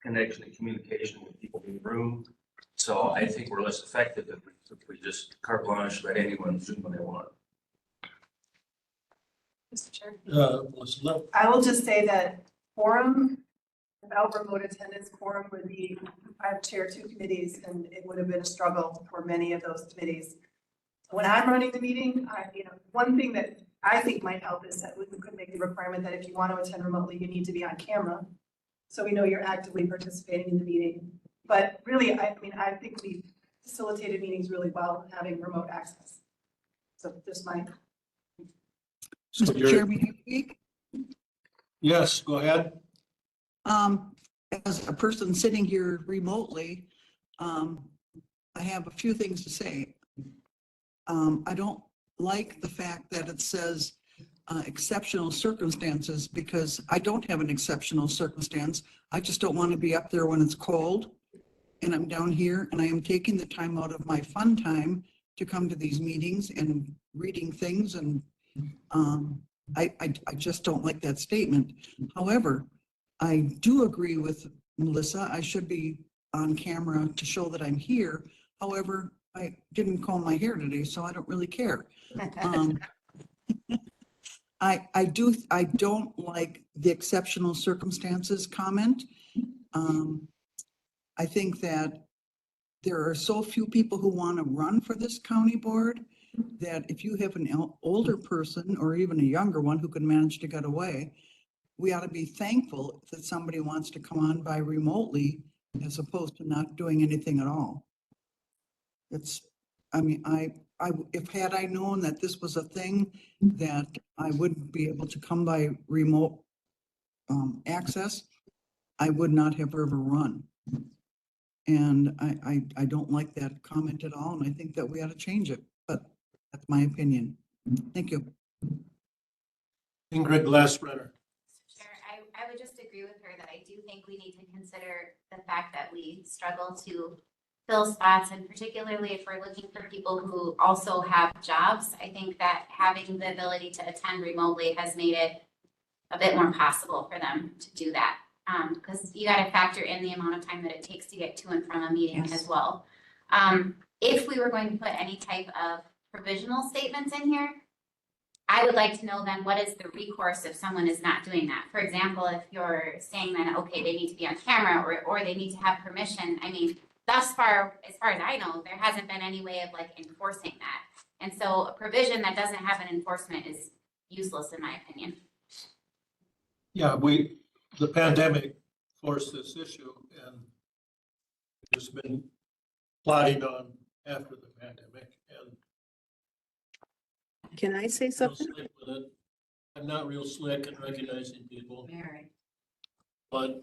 connection and communication with people in the room. So I think we're less effective if we just carte blanche, let anyone Zoom when they want. Mr. Chair. Melissa? I will just say that quorum, without remote attendance, quorum would be, I chair 2 committees, and it would have been a struggle for many of those committees. When I'm running the meeting, one thing that I think might help is that we could make the requirement that if you want to attend remotely, you need to be on camera. So we know you're actively participating in the meeting. But really, I think we facilitated meetings really well, having remote access. So just my. Mr. Chairman, can I speak? Yes, go ahead. As a person sitting here remotely, I have a few things to say. I don't like the fact that it says exceptional circumstances, because I don't have an exceptional circumstance. I just don't want to be up there when it's cold and I'm down here, and I am taking the time out of my fun time to come to these meetings and reading things, and I just don't like that statement. However, I do agree with Melissa. I should be on camera to show that I'm here. However, I didn't comb my hair today, so I don't really care. I don't like the exceptional circumstances comment. I think that there are so few people who want to run for this county board that if you have an older person or even a younger one who can manage to get away, we ought to be thankful that somebody wants to come on by remotely as opposed to not doing anything at all. If had I known that this was a thing, that I wouldn't be able to come by remote access, I would not have ever run. And I don't like that comment at all, and I think that we ought to change it, but that's my opinion. Thank you. Ingrid Glassbrenner. Chair, I would just agree with her that I do think we need to consider the fact that we struggle to fill spots, and particularly if we're looking for people who also have jobs. I think that having the ability to attend remotely has made it a bit more possible for them to do that. Because you got to factor in the amount of time that it takes to get to and from a meeting as well. If we were going to put any type of provisional statements in here, I would like to know then what is the recourse if someone is not doing that. For example, if you're saying that, okay, they need to be on camera or they need to have permission. I mean, thus far, as far as I know, there hasn't been any way of like enforcing that. And so a provision that doesn't have an enforcement is useless in my opinion. Yeah, the pandemic forced this issue, and we've just been plodding on after the pandemic, and Can I say real something? slick with it. I'm not real slick at recognizing people, Mary. but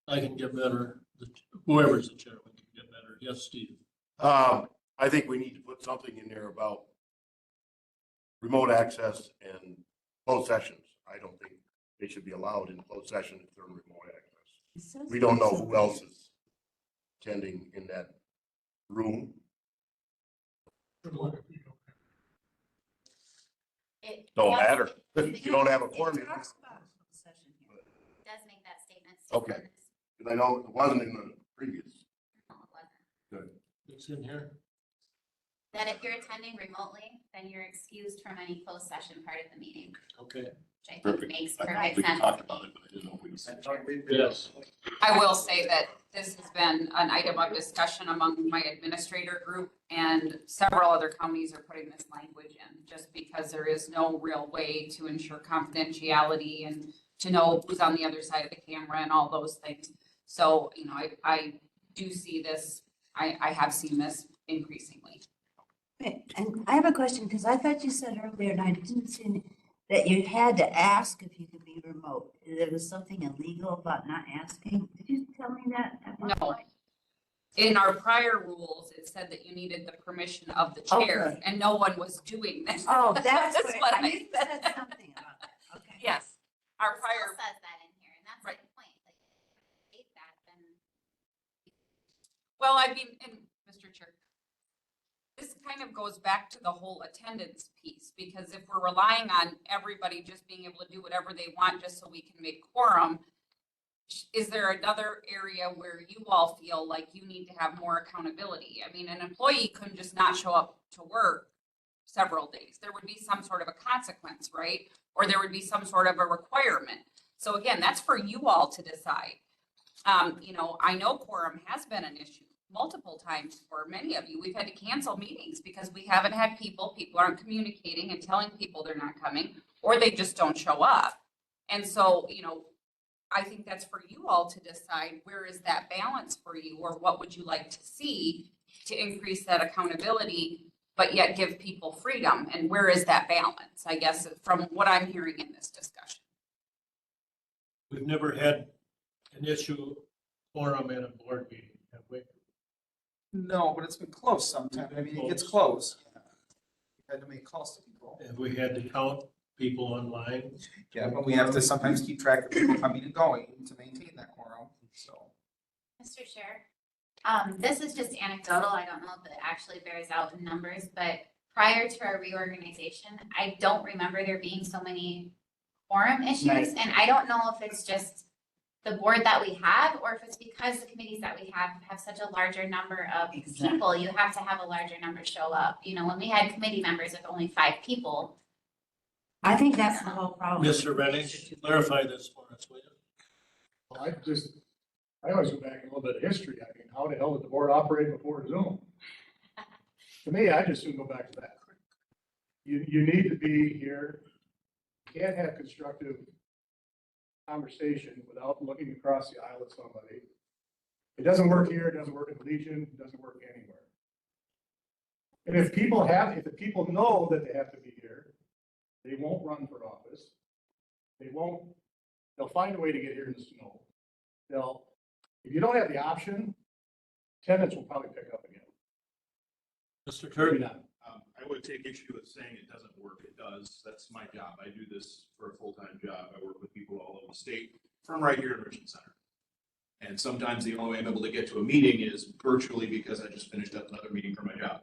I can get better. Whoever's the chairman can get better. Yes, Steve. I think we need to put something in there about remote access and closed sessions. I don't think they should be allowed in closed session if they're in remote access. We don't know who else is attending in that room. It Don't does- matter. If you don't have a it quorum. talks about closed session here. It does make that statement. Okay. Because I know it wasn't in the previous. No, it wasn't. Good. It's in here. That if you're attending remotely, then you're excused from any closed session part of the meeting, Okay. which I think makes perfect We sense. talked about it, but I didn't know if we. Yes. I will say that this has been an item of discussion among my administrator group, and several other counties are putting this language in just because there is no real way to ensure confidentiality and to know who's on the other side of the camera and all those things. So, I do see this, I have seen this increasingly. Okay, and I have a question, because I thought you said earlier, and I didn't see that you had to ask if you could be remote. There was something illegal about not asking. Did you tell me that at one No. point? In our prior rules, it said that you needed the permission of the chair, Okay. and no one was doing this. Oh, that's what what, you said something about that. Okay. Yes, our It still prior, says that in here, and that's Right. the point. Like, state that, then well, I mean, and Mr. Chair, this kind of goes back to the whole attendance piece, because if we're relying on everybody just being able to do whatever they want just so we can make quorum, is there another area where you all feel like you need to have more accountability? I mean, an employee couldn't just not show up to work several days. There would be some sort of a consequence, right? Or there would be some sort of a requirement. So again, that's for you all to decide. You know, I know quorum has been an issue multiple times for many of you. We've had to cancel meetings because we haven't had people aren't communicating and telling people they're not coming, or they just don't show up. And so, you know, I think that's for you all to decide, where is that balance for you, or what would you like to see to increase that accountability, but yet give people freedom? And where is that balance, I guess, from what I'm hearing in this discussion? We've never had an issue quorum at a board meeting, have we? No, but it's been close sometimes. I mean, it gets close. Had to make calls to people. Have we had to count people online? Yeah, but we have to sometimes keep track of people coming and going to maintain that quorum, so. Mr. Chair, this is just anecdotal. I don't know if it actually bears out in numbers, but prior to our reorganization, I don't remember there being so many quorum issues. Right. And I don't know if it's just the board that we have, or if it's because the committees that we have such a larger number of people, you have to have a larger number show up. You know, when we had committee members with only 5 people. I think that's the whole problem. Mr. Renning, clarify this for us, will you? Well, I always go back a little bit of history. I mean, how the hell did the board operate before Zoom? To me, I just soon go back to that. You need to be here. You can't have constructive conversation without looking across the aisle at somebody. It doesn't work here, it doesn't work in the Legion, it doesn't work anywhere. And if the people know that they have to be here, they won't run for office. They'll find a way to get here in the snow. If you don't have the option, attendance will probably pick up again. Mr. Maybe Kirby? not. I would take issue with saying it doesn't work. It does. That's my job. I do this for a full-time job. I work with people all over the state from right here in Richland Center. And sometimes the only way I'm able to get to a meeting is virtually because I just finished up another meeting for my job.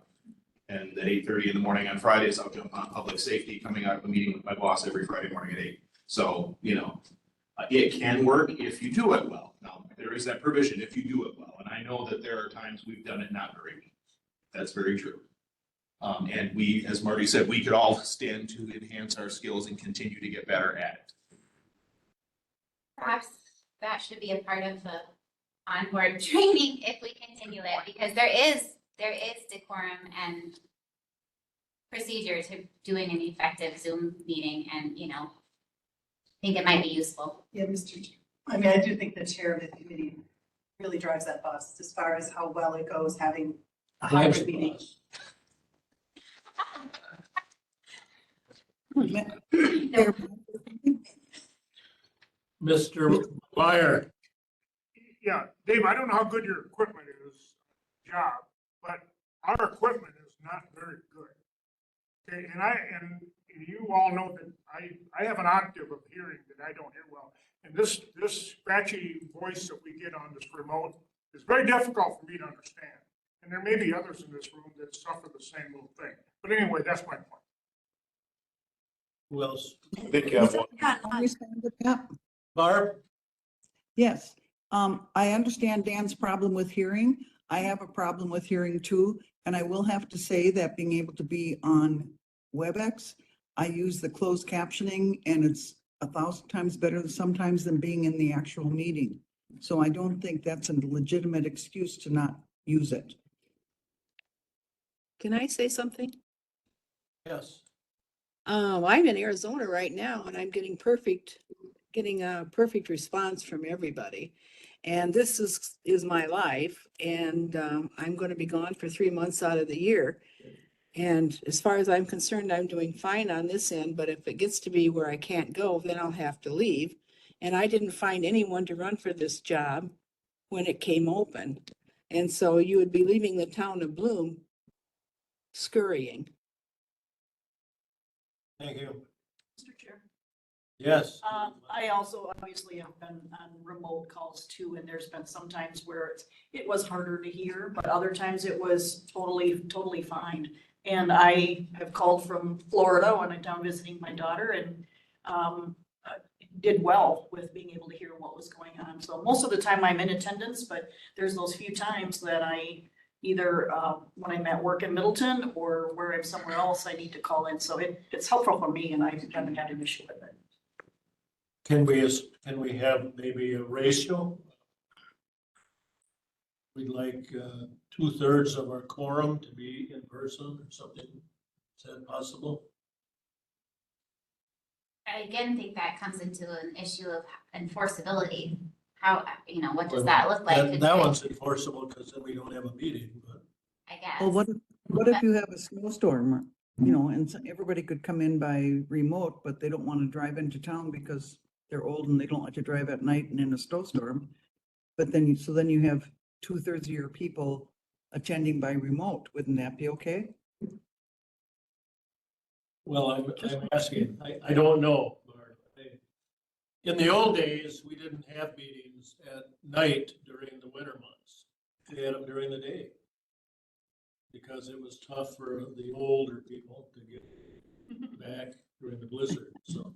And at 8:30 in the morning on Fridays, I'll jump on public safety, coming out of a meeting with my boss every Friday morning at 8. So, you know, it can work if you do it well. Now, there is that provision if you do it well. And I know that there are times we've done it not very well. That's very true. And we, as Marty said, we could all stand to enhance our skills and continue to get better at it. Perhaps that should be a part of the onboard training if we continue it, because there is decorum and procedure to doing an effective Zoom meeting, and, you know, I think it might be useful. Yeah, Mr. Chair. I mean, I do think the chair of the committee really drives that bus as far as how well it goes having a hybrid meeting. Mr. Meyer? Yeah, Dave, I don't know how good your equipment is, job, but our equipment is not very good. Okay, and you all know that I have an octave of hearing that I don't hear well. And this scratchy voice that we get on this remote is very difficult for me to understand. And there may be others in this room that suffer the same little thing. But anyway, that's my point. Who else? I think you have one. I'll respond to that. Barb? Yes, I understand Dan's problem with hearing. I have a problem with hearing too. And I will have to say that being able to be on WebEx, I use the closed captioning, and it's 1,000 times better sometimes than being in the actual meeting. So I don't think that's a legitimate excuse to not use it. Can I say something? Yes. I'm in Arizona right now and I'm getting a perfect response from everybody. And this is my life, and I'm going to be gone for 3 months out of the year. And as far as I'm concerned, I'm doing fine on this end, but if it gets to be where I can't go, then I'll have to leave. And I didn't find anyone to run for this job when it came open. And so you would be leaving the town of Bloom scurrying. Thank you. Mr. Chair. Yes. I also obviously have been on remote calls too, and there's been some times where it was harder to hear, but other times it was totally fine. And I have called from Florida when I'm down visiting my daughter and, did well with being able to hear what was going on. So most of the time I'm in attendance, but there's those few times that I either, when I'm at work in Middleton or where I'm somewhere else, I need to call in. So it's helpful for me and I haven't had an issue with it. Can we have maybe a ratio? We'd like 2/3 of our quorum to be in person or something. Is that possible? I again think that comes into an issue of enforceability. How, what does that look like? That one's enforceable because then we don't have a meeting, but. I guess. Well, what if you have a snowstorm, and everybody could come in by remote, but they don't want to drive into town because they're old and they don't like to drive at night and in a snowstorm. But then you have 2/3 of your people attending by remote. Wouldn't that be okay? Well, I'm asking, I don't know, Barb. In the old days, we didn't have meetings at night during the winter months. We had them during the day. Because it was tough for the older people to get back during the blizzard, so.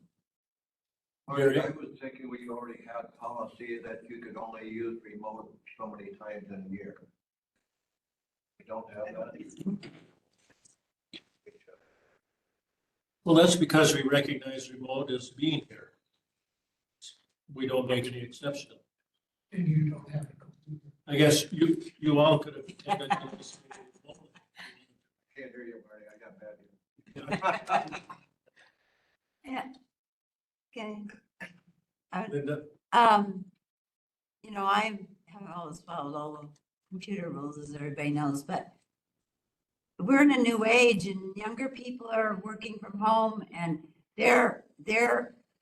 I was thinking we already had policy that you could only use remote so many times in a year. We don't have that. Well, that's because we recognize remote as being here. We don't make any exception. And you don't have a computer. I guess you all could have attended this meeting remotely. Can't hear you, Marty, I got bad news. Yeah. Okay. Linda? I haven't always followed all the computer rules, as everybody knows, but we're in a new age and younger people are working from home and they're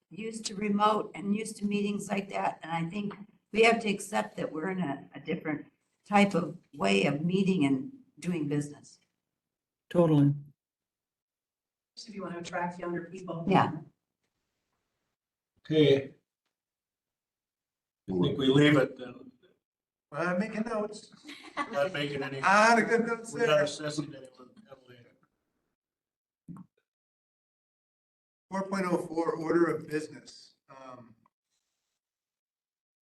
used to remote and used to meetings like that. And I think we have to accept that we're in a different type of way of meeting and doing business. Totally. If you want to attract younger people. Yeah. Okay. I think we leave it then. I'm making notes. We're not making any. The good notes We're not there. assessing anyone heavily. 4.04, order of business.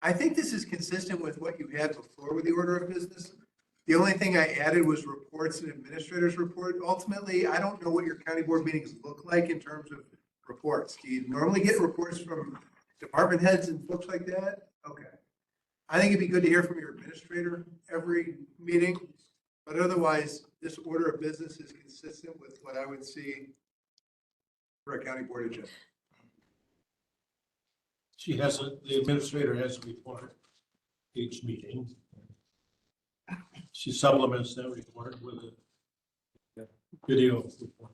I think this is consistent with what you had before with the order of business. The only thing I added was reports and administrators report. Ultimately, I don't know what your county board meetings look like in terms of reports. Do you normally get reports from department heads and folks like that? Okay. I think it'd be good to hear from your administrator every meeting, but otherwise, this order of business is consistent with what I would see for a county board agenda. The administrator has a report each meeting. She supplements that report with a video report.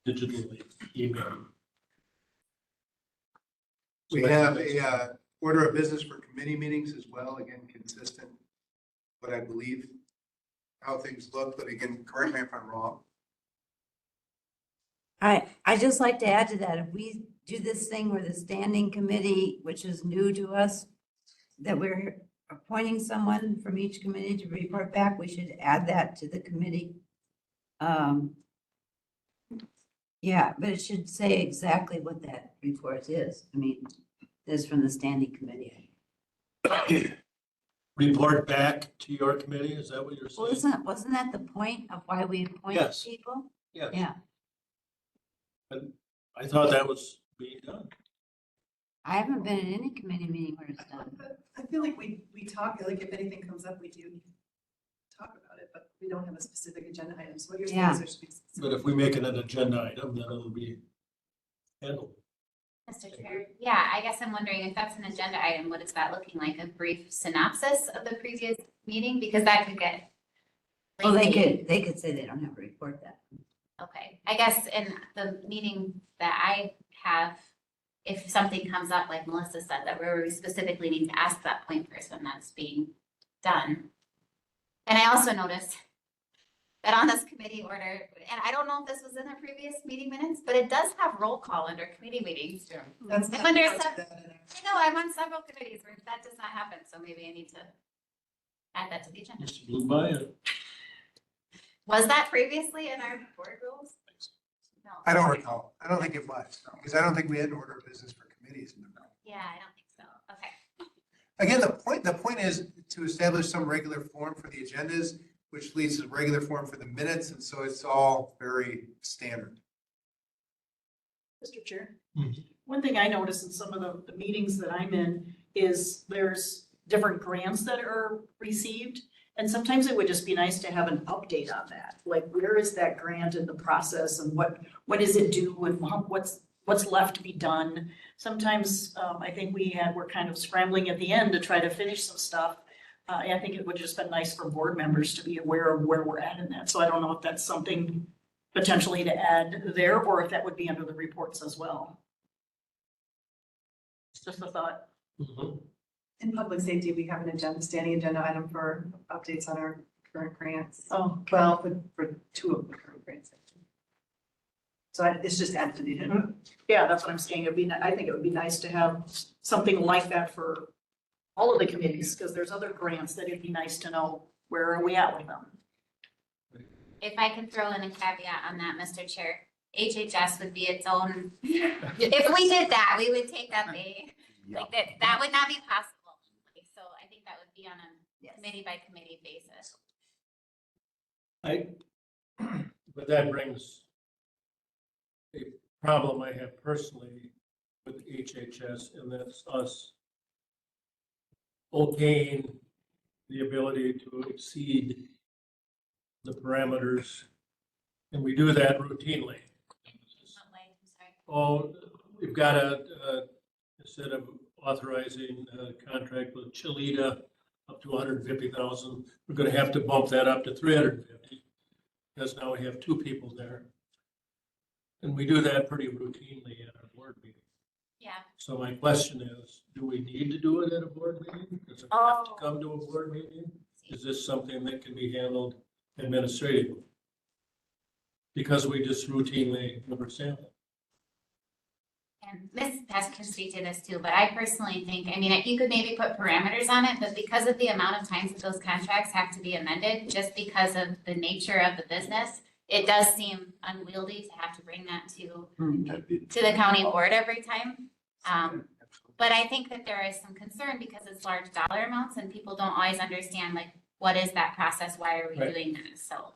Digitally email. We have a order of business for committee meetings as well, again, consistent, what I believe, how things look, but again, correct me if I'm wrong. I just like to add to that, if we do this thing where the standing committee, which is new to us, that we're appointing someone from each committee to report back, we should add that to the committee. Yeah, but it should say exactly what that report is. I mean, this from the standing committee. Report back to your committee, is that what you're Well, saying? wasn't that the point of why we appoint Yes. people? Yes. Yeah, And I thought that was being done. I haven't been in any committee meeting where it's done. I feel like we talk, like if anything comes up, we do talk about it, but we don't have a specific agenda item. So what you're saying Yeah. is there should be. But if we make it an agenda item, then it'll be handled. Mr. Chair, yeah, I guess I'm wondering if that's an agenda item, what is that looking like? A brief synopsis of the previous meeting? Because that could get. Well, lengthy. they could say they don't have to report that. Okay, I guess in the meeting that I have, if something comes up, like Melissa said, that we specifically need to ask that point person, that's being done. And I also noticed that on this committee order, and I don't know if this was in the previous meeting minutes, but it does have roll call under committee meetings. That's And not- when there's that's some- that in there. I know, I'm on several committees where that does not happen, so maybe I need to add that to the agenda. Just blew by it. Was that previously in our board rules? No. I don't recall. I don't think it was, because I don't think we had an order of business for committees. Yeah, I don't think so. Okay. Again, the point is to establish some regular form for the agendas, which leads to regular form for the minutes, and so it's all very standard. Mr. Chair. Mhm. One thing I notice in some of the meetings that I'm in is there's different grants that are received. And sometimes it would just be nice to have an update on that. Like, where is that grant in the process and what does it do and what's left to be done? Sometimes, I think we're kind of scrambling at the end to try to finish some stuff. And I think it would just been nice for board members to be aware of where we're at in that. So I don't know if that's something potentially to add there, or if that would be under the reports as well. It's just a thought. Mhm. In public safety, we have an agenda, standing agenda item for updates on our current grants. Oh, Well, for two of the current grants. So it's just added to the agenda. yeah, that's what I'm saying. I think it would be nice to have something like that for all of the committees, because there's other grants that it'd be nice to know where are we at with them. If I can throw in a caveat on that, Mr. Chair, HHS would be its own, if we did that, we would take up like that would not be possible. So I think that would be on a committee by committee basis. But that brings a problem I have personally with HHS, and that's us okaying the ability to exceed the parameters, and we do that routinely. What way? I'm sorry. Oh, we've got instead of authorizing a contract with Chilita up to 150,000, we're gonna have to bump that up to 350, because now we have two people there. And we do that pretty routinely at our board meeting. Yeah. So my question is, do we need to do it at a board meeting? Does it have to come to a board meeting? Is this something that can be handled administratively? Because we just routinely number sample. And Ms. Pest can speak to this too, but I personally think, I mean, you could maybe put parameters on it, but because of the amount of times that those contracts have to be amended, just because of the nature of the business, it does seem unwieldy to have to bring that to the county board every time. But I think that there is some concern because it's large dollar amounts and people don't always understand, like, what is that process? Why are we Right. doing that? So,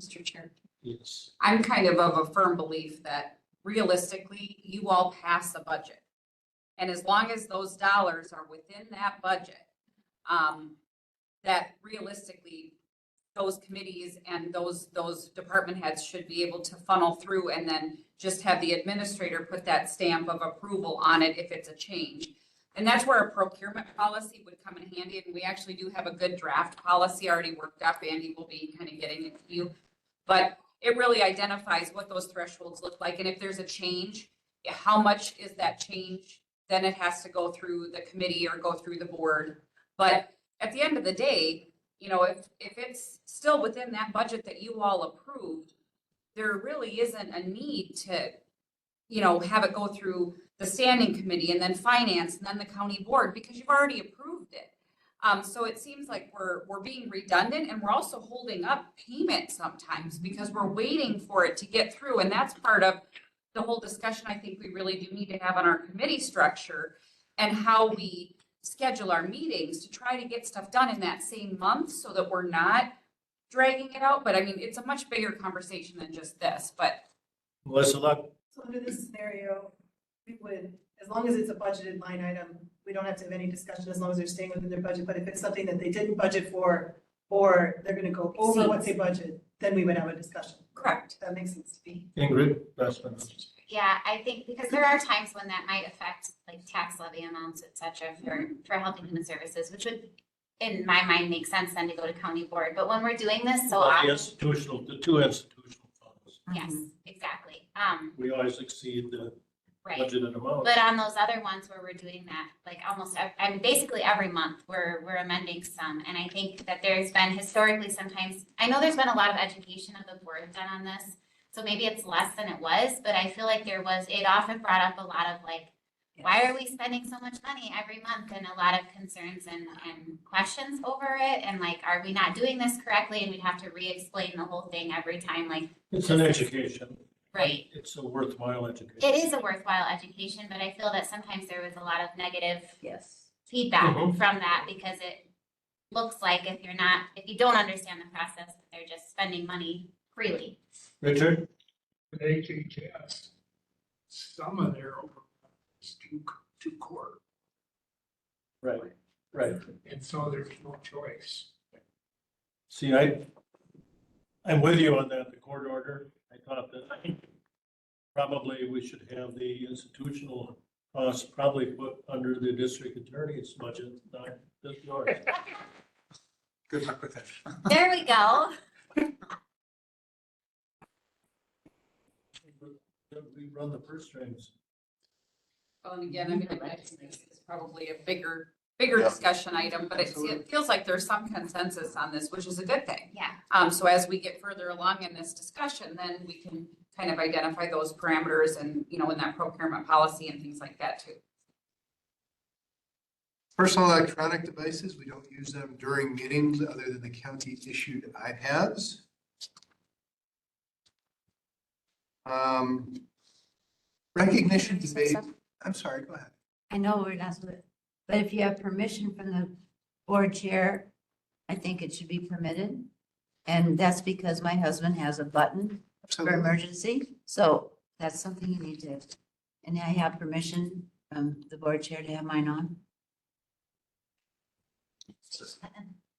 Mr. Chair. Yes. I'm kind of a firm belief that realistically, you all pass a budget. And as long as those dollars are within that budget, that realistically, those committees and those department heads should be able to funnel through and then just have the administrator put that stamp of approval on it if it's a change. And that's where a procurement policy would come in handy, and we actually do have a good draft policy already worked up. Andy will be kind of getting it to you. But it really identifies what those thresholds look like, and if there's a change, how much is that change? Then it has to go through the committee or go through the board. But at the end of the day, you know, if it's still within that budget that you all approved, there really isn't a need to, you know, have it go through the standing committee and then finance and then the county board, because you've already approved it. So it seems like we're being redundant, and we're also holding up payment sometimes because we're waiting for it to get through. And that's part of the whole discussion I think we really do need to have on our committee structure and how we schedule our meetings to try to get stuff done in that same month so that we're not dragging it out. But I mean, it's a much bigger conversation than just this, but. Melissa Luck? So under this scenario, we would, as long as it's a budgeted line item, we don't have to have any discussion as long as they're staying within their budget. But if it's something that they didn't budget for, or they're gonna go over what they budget, then we would have a discussion. Correct. That makes sense to me. Ingrid? That's fine. Yeah, I think because there are times when that might affect like tax levy amounts, et cetera, for Health and Human Services, which would, in my mind, make sense then to go to county board. But when we're doing this so The often. institutional, the two institutional funds. Yes, exactly. We always exceed the Right. budgeted amount. But on those other ones where we're doing that, like I mean, basically every month, we're amending some. And I think that there's been historically sometimes, I know there's been a lot of education of the board done on this. So maybe it's less than it was, but I feel like it often brought up a lot of like, why are we spending so much money every month? And a lot of concerns and questions over it. And like, are we not doing this correctly? And we'd have to re-explain the whole thing every time, like. It's an education. Right. It's a worthwhile education. It is a worthwhile education, but I feel that sometimes there was a lot of negative feedback Mhm. from that because it looks like if you don't understand the process, they're just spending money freely. Richard? With HHS, some of their overtime is to court. Right, right. And so there's no choice. See, I'm with you on that, the court order. I thought that probably we should have the institutional costs probably put under the district attorney's budget, not just yours. Good luck with that. There we go. We run the purse strings. Well, and again, I mean, I think this is probably a bigger discussion item, but it feels like there's some consensus on this, which is a good thing. Yeah. So as we get further along in this discussion, then we can kind of identify those parameters and, in that procurement policy and things like that too. Personal electronic devices, we don't use them during meetings other than the county issued iPads. Recognition debate, I'm sorry, go ahead. I know we're not, but if you have permission from the board chair, I think it should be permitted. And that's because my husband has a button for Absolutely. emergency, so that's something you need to, and I have permission from the board chair to have mine on.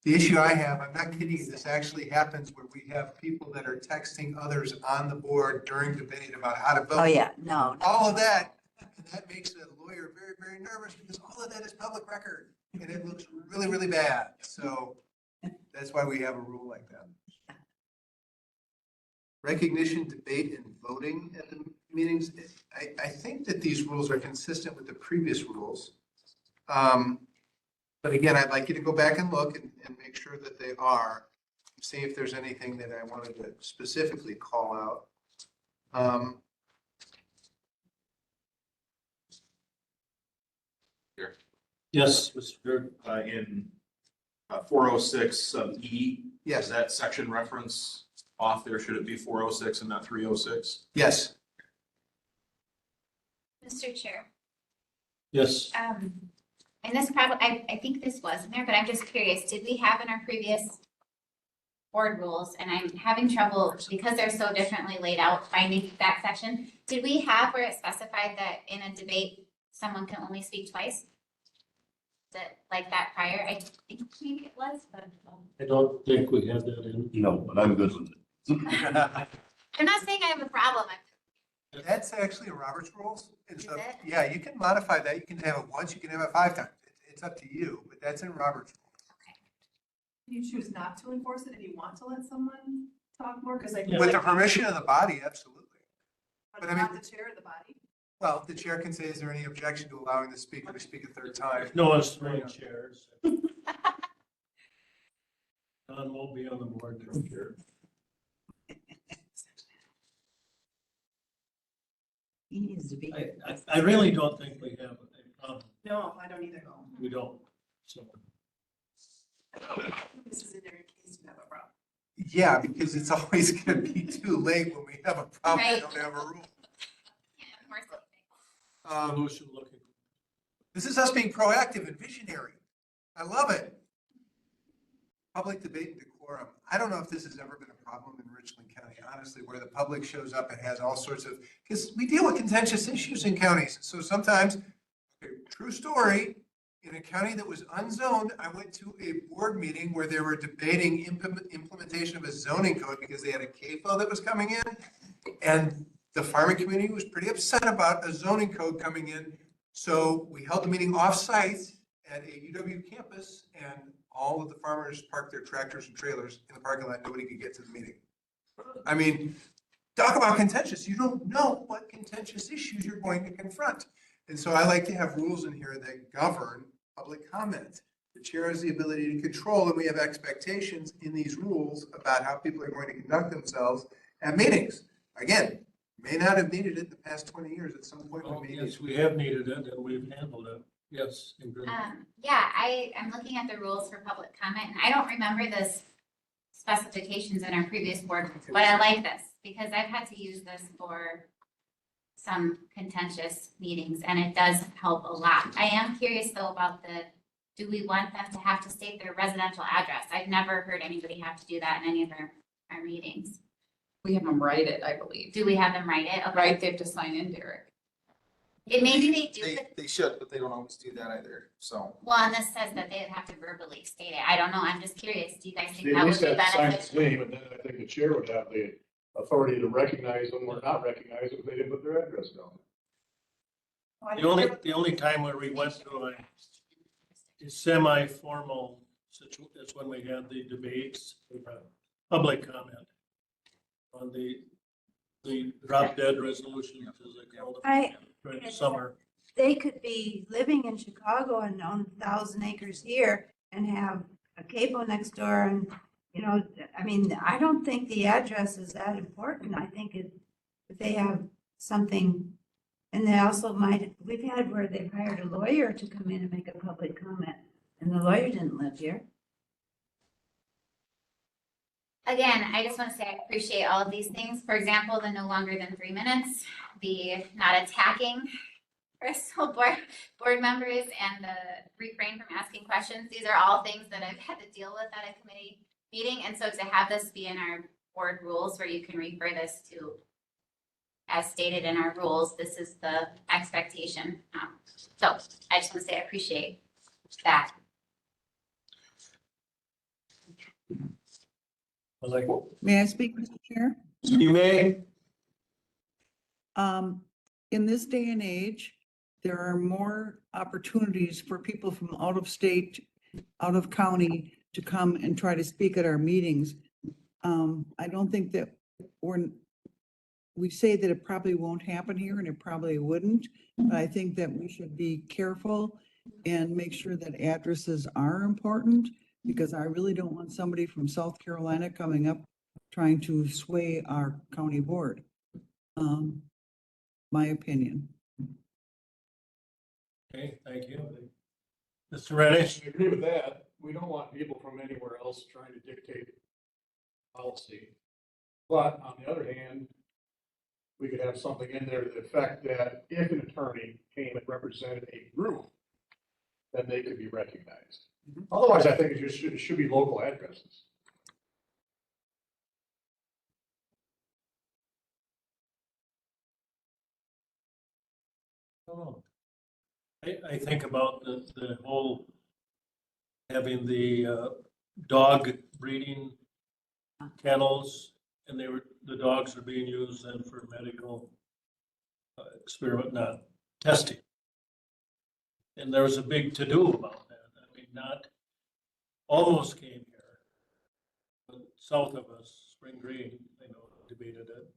The issue I have, I'm not kidding you, this actually happens where we have people that are texting others on the board during debate about how to vote. Oh, yeah, no. All of that, and that makes a lawyer very, very nervous because all of that is public record and it looks really, really bad. So that's why we have a rule like that. Recognition, debate, and voting at the meetings. I think that these rules are consistent with the previous rules. But again, I'd like you to go back and look and make sure that they are. See if there's anything that I wanted to specifically call out. Here. Yes, Mr. Dirk. In 406 sub E. Yes. Is that section reference off there? Should it be 406 and not 306? Yes. Mr. Chair. Yes. And this probably, I think this was in there, but I'm just curious, did we have in our previous board rules, and I'm having trouble because they're so differently laid out, finding that section. Did we have where it specified that in a debate, someone can only speak twice? Is it like that prior? I think maybe it was, but. I don't think we had that in. No, but I'm good with it. I'm not saying I have a problem. That's actually a Robert's rules. Is it? Yeah, you can modify that. You can have it once, you can have it 5 times. It's up to you, but that's in Robert's rules. Can you choose not to enforce it if you want to let someone talk more? Because I. With the permission of the body, absolutely. But not the chair of the body. Well, the chair can say, is there any objection to allowing the speaker to speak a third time? No one's throwing chairs. Don won't be on the board from here. He needs to be. I really don't think we have a problem. No, I don't either. We don't, so. This is in there in case you have a problem. Yeah, because it's always going to be too late when we have a problem, we don't have a rule. Solution looking. This is us being proactive and visionary. I love it. Public debate and decorum. I don't know if this has ever been a problem in Richland County, honestly, where the public shows up and has all sorts of, because we deal with contentious issues in counties. So sometimes, okay, true story, in a county that was unzoned, I went to a board meeting where they were debating implementation of a zoning code because they had a CAFO that was coming in. And the farming community was pretty upset about a zoning code coming in. So we held the meeting off-site at a UW campus, and all of the farmers parked their tractors and trailers in the parking lot. Nobody could get to the meeting. I mean, talk about contentious, you don't know what contentious issues you're going to confront. And so I like to have rules in here that govern public comment. The chair has the ability to control, and we have expectations in these rules about how people are going to conduct themselves at meetings. Again, may not have needed it the past 20 years. At some point, Oh, we may need yes, it. we have needed it and we've handled it. Yes. Ingrid. Yeah, I'm looking at the rules for public comment, and I don't remember this specifications in our previous board, but I like this because I've had to use this for some contentious meetings, and it does help a lot. I am curious though about do we want them to have to state their residential address? I've never heard anybody have to do that in any of our meetings. We have them write it, I believe. Do we have them write it? Okay. Right, they have to sign in, Derek. Maybe they do. They should, but they don't always do that either, so. Well, and this says that they'd have to verbally state it. I don't know. I'm just curious. Do you guys think They that at would least be have to sign his beneficial? name, and then I think the chair would have the authority to recognize them or not recognize them if they didn't put their address down. The only time where we went through a semi-formal situation is when we had the debates, public comment on the drop dead resolution, as they called it, during the summer. They could be living in Chicago and own 1,000 acres here and have a capo next door and, you know, I mean, I don't think the address is that important. I think if they have something, and they also we've had where they've hired a lawyer to come in and make a public comment, and the lawyer didn't live here. Again, I just want to say I appreciate all of these things. For example, the no longer than 3 minutes, the not attacking personal board members, and the refrain from asking questions. These are all things that I've had to deal with at a committee meeting. And so to have this be in our board rules where you can refer this to, as stated in our rules, this is the expectation. So I just want to say I appreciate that. May I speak, Mr. Chair? You may. In this day and age, there are more opportunities for people from out of state, out of county to come and try to speak at our meetings. I don't think that we say that it probably won't happen here, and it probably wouldn't, but I think that we should be careful and make sure that addresses are important, because I really don't want somebody from South Carolina coming up trying to sway our county board. My opinion. Okay, thank you. Mr. Reddish? I agree with that. We don't want people from anywhere else trying to dictate policy. But on the other hand, we could have something in there to the effect that if an attorney came and represented a group, then they could be recognized. Otherwise, I think it should be local addresses. Oh. I think about the whole having the dog breeding kennels, and the dogs are being used then for medical experiment, not testing. And there was a big to-do about that. I mean, not almost came here, but south of us, Spring Green, I know, debated it.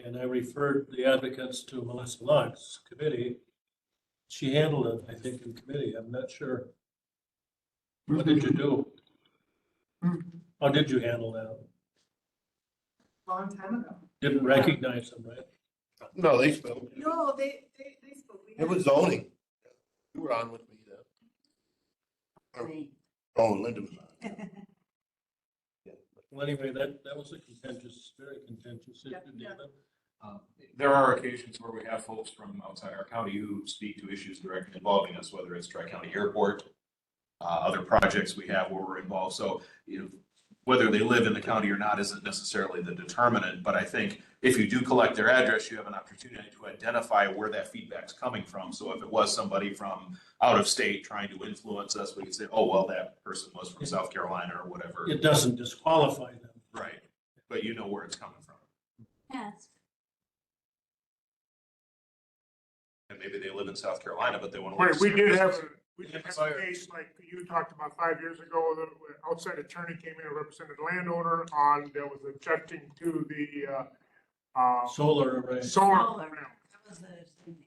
And I referred the advocates to Melissa Luck's committee. She handled it, I think, in committee. I'm not sure. What did you do? How did you handle that? Long time ago. Didn't recognize them, right? No, they spoke. No, they spoke. It was zoning. You were on with me then. Oh, Linda was on. Well, anyway, that was a contentious, very contentious issue, David. There are occasions where we have folks from outside our county who speak to issues directly involving us, whether it's Tri-County Airport, other projects we have where we're involved. So, whether they live in the county or not isn't necessarily the determinant, but I think if you do collect their address, you have an opportunity to identify where that feedback's coming from. So if it was somebody from out of state trying to influence us, we could say, oh, well, that person was from South Carolina or whatever. It doesn't disqualify them. Right, but you know where it's coming from. Yes. And maybe they live in South Carolina, but they want to. We did have We just had a case like you talked about 5 years ago, the outside attorney came in and represented the landowner on, that was objecting to the, Solar array. solar. Solar. panel. That was the thing.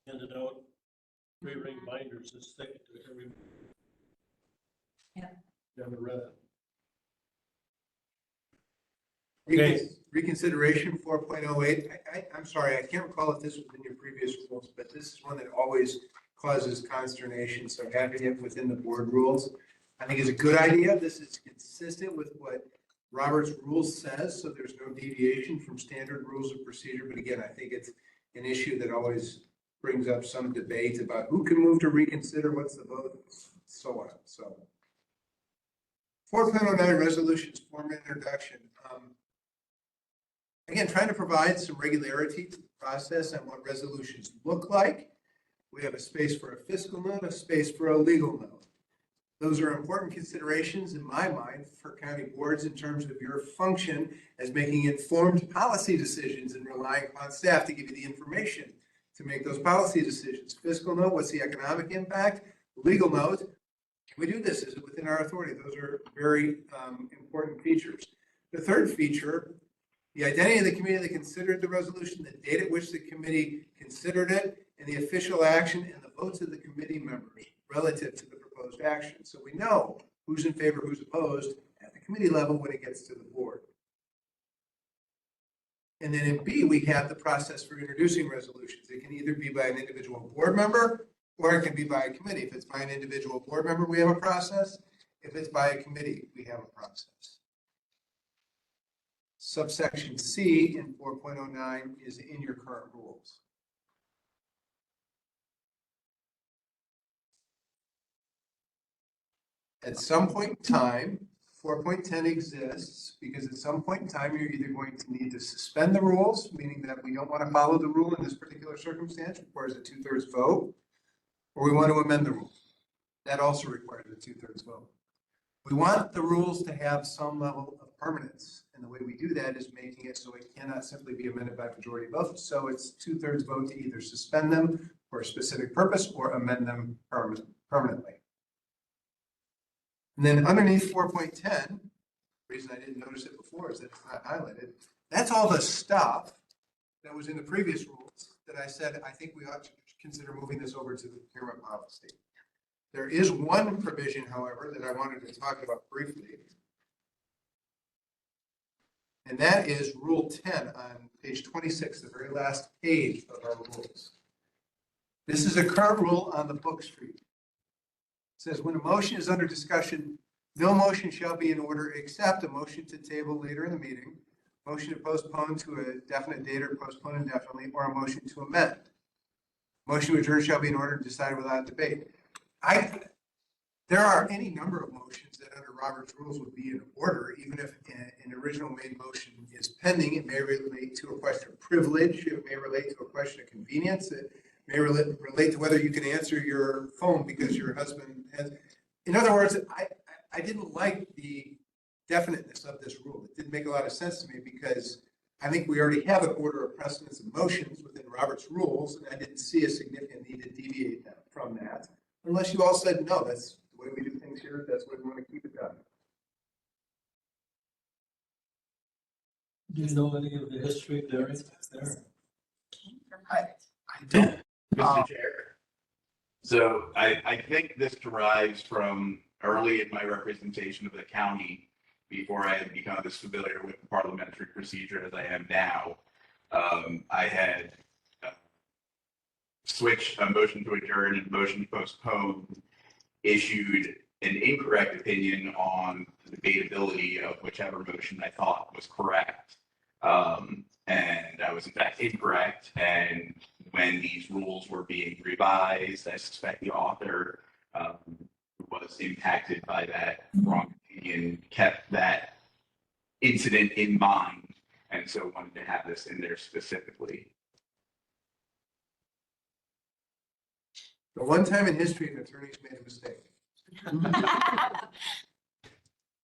Handed out 3-ring binders this thick to every. Yeah. Never read it. Reconsideration 4.08. I'm sorry, I can't recall if this was in your previous rules, but this is one that always causes consternation. So having it within the board rules, I think is a good idea. This is consistent with what Robert's rules says, so there's no deviation from standard rules of procedure. But again, I think it's an issue that always brings up some debate about who can move to reconsider, what's the vote, so on. So 4.09 resolutions form introduction. Again, trying to provide some regularity to the process and what resolutions look like. We have a space for a fiscal note, a space for a legal note. Those are important considerations in my mind for county boards in terms of your function as making informed policy decisions and relying upon staff to give you the information to make those policy decisions. Fiscal note, what's the economic impact? Legal note, can we do this? Is it within our authority? Those are very important features. The third feature, the identity of the committee that considered the resolution, the date at which the committee considered it, and the official action and the votes of the committee members relative to the proposed action. So we know who's in favor, who's opposed at the committee level when it gets to the board. And then in B, we have the process for introducing resolutions. It can either be by an individual board member or it can be by a committee. If it's by an individual board member, we have a process. If it's by a committee, we have a process. Subsection C in 4.09 is in your current rules. At some point in time, 4.10 exists because at some point in time, you're either going to need to suspend the rules, meaning that we don't want to follow the rule in this particular circumstance, requires a 2/3 vote, or we want to amend the rule. That also requires a 2/3 vote. We want the rules to have some level of permanence. And the way we do that is making it so it cannot simply be amended by majority vote. So it's 2/3 vote to either suspend them for a specific purpose or amend them permanently. And then underneath 4.10, the reason I didn't notice it before is that it's not highlighted. That's all the stuff that was in the previous rules that I said, I think we ought to consider moving this over to the procurement policy. There is one provision, however, that I wanted to talk about briefly. And that is Rule 10 on page 26, the very last page of our rules. This is a current rule on the books for you. It says, when a motion is under discussion, no motion shall be in order except a motion to table later in the meeting, motion to postpone to a definite date or postpone indefinitely, or a motion to amend. Motion to adjourn shall be in order to decide without debate. There are any number of motions that under Robert's rules would be in order, even if an original made motion is pending. It may relate to a question of privilege. It may relate to a question of convenience. It may relate to whether you can answer your phone because your husband has. In other words, I didn't like the definiteness of this rule. It didn't make a lot of sense to me because I think we already have an order of precedence of motions within Robert's rules, and I didn't see a significant need to deviate from that. Unless you all said, no, that's the way we do things here, that's the way we want to keep it done. Do you know any of the history there? I don't. Mr. Chair. So I think this derives from early in my representation of the county, before I had become as familiar with the parliamentary procedure as I am now. I had switched a motion to adjourn and motion to postpone, issued an incorrect opinion on the debatability of whichever motion I thought was correct. And I was in fact incorrect. And when these rules were being revised, I suspect the author was impacted by that wrong opinion, kept that incident in mind, and so wanted to have this in there specifically. The one time in history an attorney's made a mistake.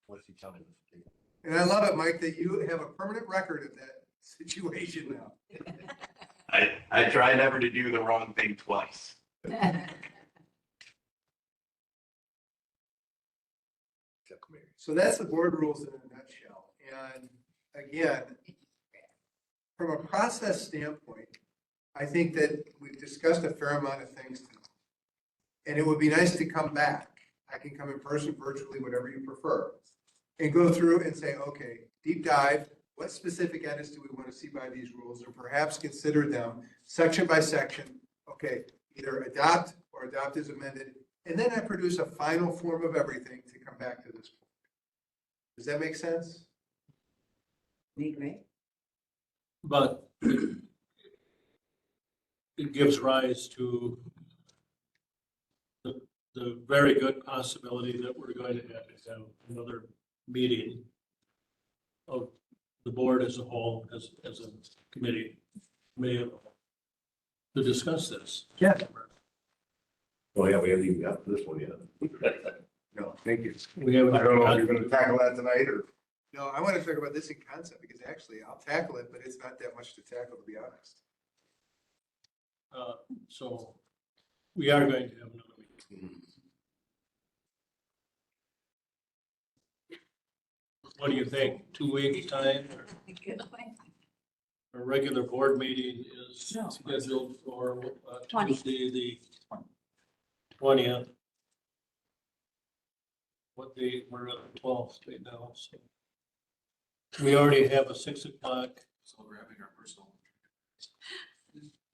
What's he telling us? And I love it, Mike, that you have a permanent record of that situation now. I try never to do the wrong thing twice. So that's the board rules in a nutshell. And again, from a process standpoint, I think that we've discussed a fair amount of things tonight. And it would be nice to come back. I can come in person, virtually, whatever you prefer. And go through and say, okay, deep dive, what specific edits do we want to see by these rules? Or perhaps consider them section by section. Okay, either adopt or adopt as amended. And then I produce a final form of everything to come back to this point. Does that make sense? Me, great. But it gives rise to the very good possibility that we're going to have another meeting of the board as a whole, as a committee, to discuss this. Yeah. Oh, yeah, we haven't even got to this one yet. No, thank you. We haven't. I don't know if you're gonna tackle that tonight or. No, I want to talk about this in concept because actually I'll tackle it, but it's not that much to tackle, to be honest. So we are going to have another meeting. What do you think? 2 weeks time? Our regular board meeting is scheduled for Tuesday, the 20th. What date? We're at the 12th right now, so. We already have a 6 o'clock. So we're having our personal.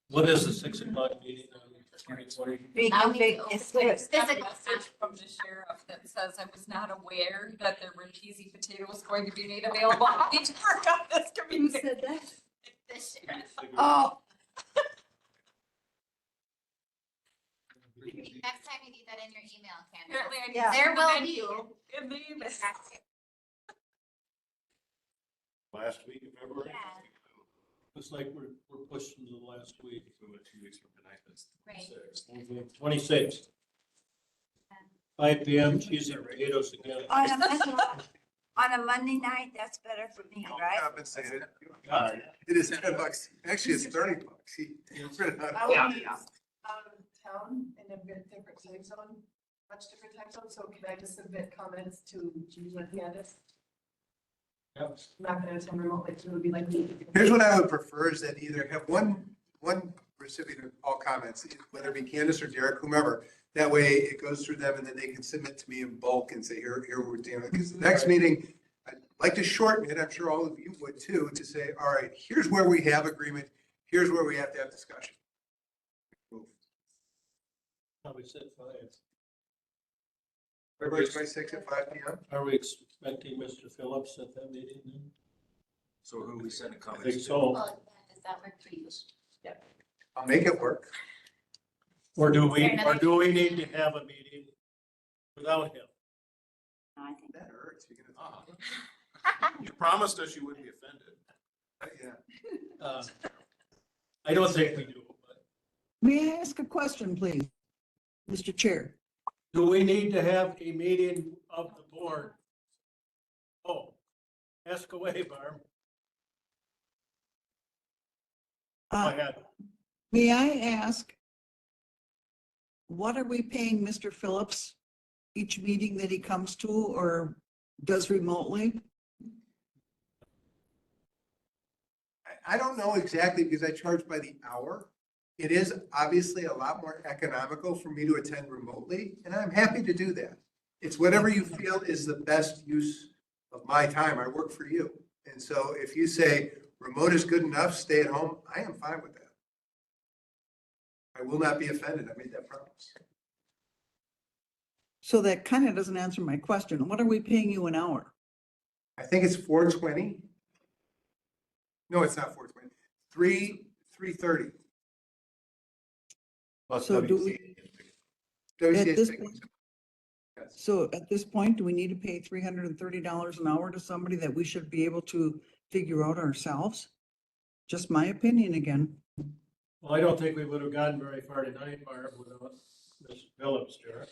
What is the 6 o'clock meeting on 2020? It's There's a message from the sheriff that says, I was not aware that there were cheesy potatoes going to be made available. I need to work on this community. The sheriff. Oh. Next time you need that in your email, Apparently I Candace. need Yeah. There will that be. in the email. Last week of February? Yeah. Looks like we're pushing to the last week. We went 2 weeks from tonight, that's Right. 26th. 5 PM, cheesy potatoes again. On a Monday night, that's better for me, right? Compensated. It is $10. Actually, it's $30. I will be out of town in a bit different time zone, much different time zone, so can I just submit comments to you and Candace? Yep. I'm not gonna attend remotely, so it would be like. Here's what I would prefer is that either have one recipient of all comments, whether it be Candace or Derek, whomever. That way it goes through them and then they can submit to me in bulk and say, here we're dealing. Because the next meeting, I'd like to shorten it, I'm sure all of you would too, to say, all right, here's where we have agreement, here's where we have to have discussion. Probably said 5. February 26th at 5 p.m. Are we expecting Mr. Phillips at that meeting then? So who we send a I comment think to? so. Well, does that work for you? I'll make it work. Or do we need to have a meeting without him? I think That hurts. You're You promised us you wouldn't be offended. gonna, I don't think we do, but May I ask a question, please? Mr. Chair? do we need to have a meeting of the board? Oh, ask away, Barb. Go ahead. May I ask, what are we paying Mr. Phillips each meeting that he comes to or does remotely? I don't know exactly because I charge by the hour. It is obviously a lot more economical for me to attend remotely, and I'm happy to do that. It's whatever you feel is the best use of my time. I work for you. And so if you say remote is good enough, stay at home, I am fine with that. I will not be offended. I made that promise. So that kind of doesn't answer my question. What are we paying you an hour? I think it's $4.20. No, it's not $4.20. $3.30. So do we, at WCA this 's point, so at this point, do we need to pay $330 an hour to somebody that we should be able to figure out ourselves? Just my opinion again. Well, I don't think we would have gotten very far tonight, Barb, without Ms. Phillips here.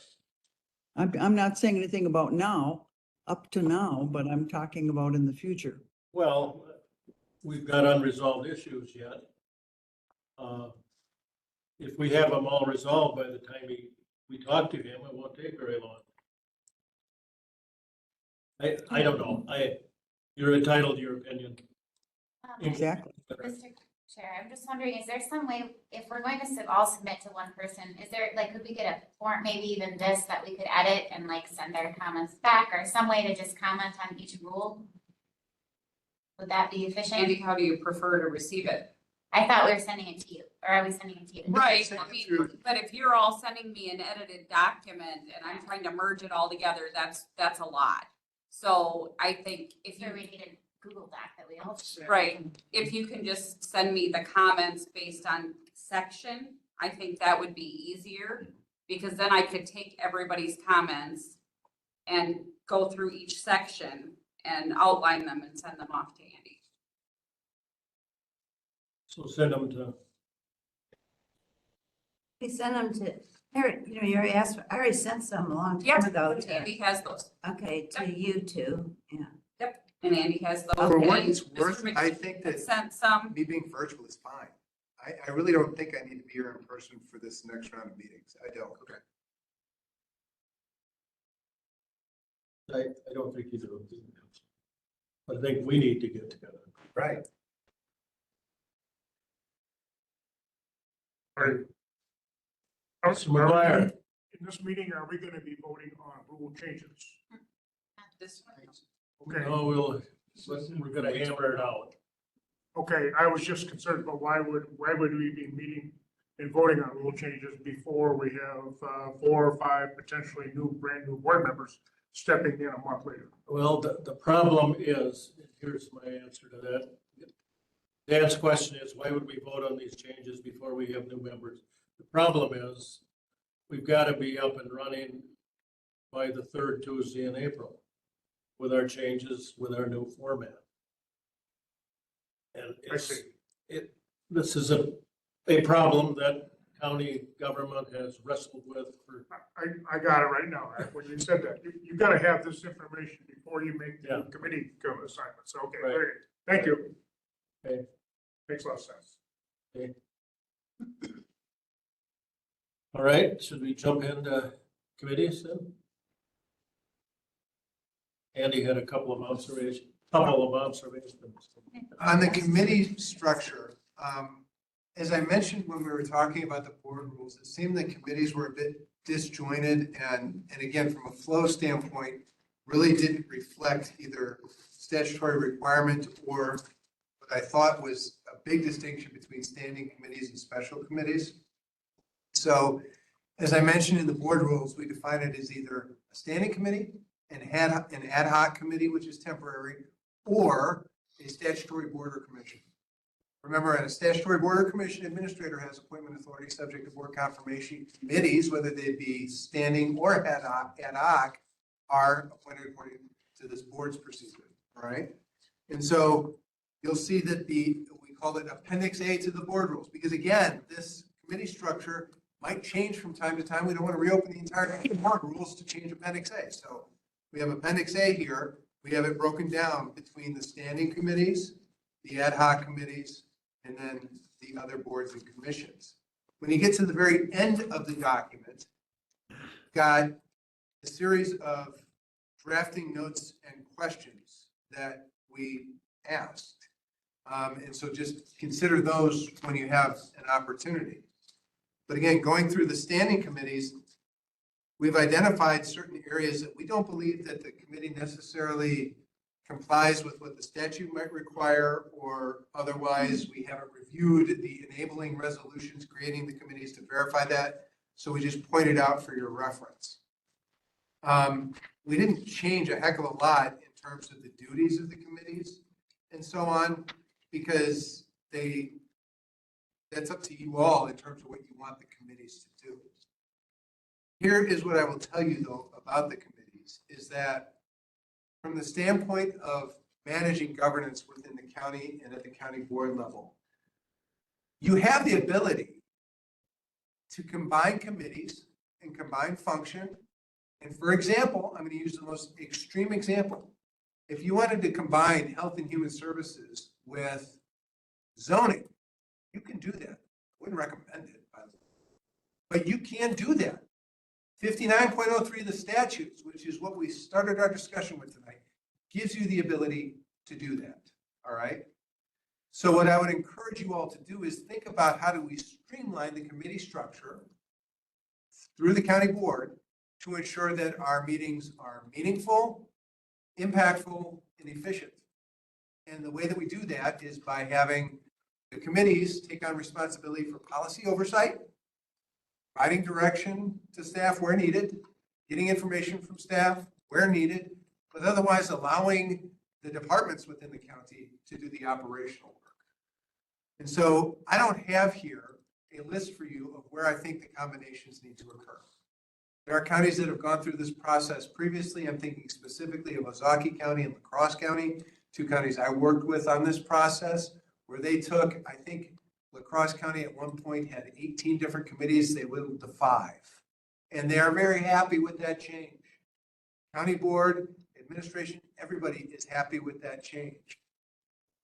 I'm not saying anything about now, up to now, but I'm talking about in the future. Well, we've got unresolved issues yet. If we have them all resolved by the time we talk to him, it won't take very long. I don't know. You're entitled to your opinion. Exactly. Mr. Chair, I'm just wondering, is there some way, if we're going to all submit to one person, is there, like, could we get a form, maybe even this, that we could edit and like send our comments back, or some way to just comment on each rule? Would that be efficient? Andy, how do you prefer to receive it? I thought we were sending it to you, or are we sending it to you? Right, I mean, but if you're all sending me an edited document and I'm trying to merge it all together, that's a lot. So I think if you. So we need a Google Doc that we all. Right, if you can just send me the comments based on section, I think that would be easier. Because then I could take everybody's comments and go through each section and outline them and send them off to Andy. So send them to, We sent them to, you already asked for, I already sent some a long time Yep, ago to, Andy has those. okay, to you two, yeah. Yep, and Andy has those. For what and it's worth, Mr. I think that Sent some. me being virtual is fine. I really don't think I need to be here in person for this next round of meetings. I don't. Okay. I don't think you do. But I think we need to get together. Right. Mr. McGuire. In this meeting, are we gonna be voting on rule changes? This one. Okay, No, we're gonna hammer it out. okay, I was just concerned about why would we be meeting and voting on rule changes before we have 4 or 5 potentially brand new board members stepping in a month later? Well, the problem is, and here's my answer to that. Dan's question is, why would we vote on these changes before we have new members? The problem is, we've got to be up and running by the 3rd Tuesday in April with our changes, with our new format. And this is a problem that county government has wrestled with for. I got it right now. When you said that, you gotta have this information before you make the committee assignments. Okay, Right. very good. Thank you. Okay. Makes a lot of sense. Okay. All right, should we jump into committees then? Andy had a couple of observations. On the committee structure, as I mentioned when we were talking about the board rules, it seemed that committees were a bit disjointed and again, from a flow standpoint, really didn't reflect either statutory requirement or what I thought was a big distinction between standing committees and special committees. So as I mentioned in the board rules, we define it as either a standing committee, an ad hoc committee, which is temporary, or a statutory board or commission. Remember, at a statutory board or commission, administrator has appointment authority subject to board confirmation. Committees, whether they be standing or ad hoc, are appointed according to this board's procedure, all right? And so you'll see that we call it Appendix A to the board rules, because again, this committee structure might change from time to time. We don't want to reopen the entire board rules to change Appendix A. So we have Appendix A here. We have it broken down between the standing committees, the ad hoc committees, and then the other boards and commissions. When you get to the very end of the document, got a series of drafting notes and questions that we asked. And so just consider those when you have an opportunity. But again, going through the standing committees, we've identified certain areas that we don't believe that the committee necessarily complies with what the statute might require, or otherwise we haven't reviewed the enabling resolutions creating the committees to verify that. So we just pointed out for your reference. We didn't change a heck of a lot in terms of the duties of the committees and so on, because that's up to you all in terms of what you want the committees to do. Here is what I will tell you though about the committees, is that from the standpoint of managing governance within the county and at the county board level, you have the ability to combine committees and combine function. And for example, I'm going to use the most extreme example. If you wanted to combine health and human services with zoning, you can do that. wouldn't recommend it, by the way. But you can do that. 59.03 of the statutes, which is what we started our discussion with tonight, gives you the ability to do that, all right? So what I would encourage you all to do is think about how do we streamline the committee structure through the county board to ensure that our meetings are meaningful, impactful, and efficient. And the way that we do that is by having the committees take on responsibility for policy oversight, providing direction to staff where needed, getting information from staff where needed, but otherwise allowing the departments within the county to do the operational work. And so I don't have here a list for you of where I think the combinations need to occur. There are counties that have gone through this process previously. I'm thinking specifically of Ozaukee County and La Crosse County, two counties I worked with on this process, where they took, I think, La Crosse County at one point had 18 different committees. They whittled to 5. And they are very happy with that change. County board, administration, everybody is happy with that change.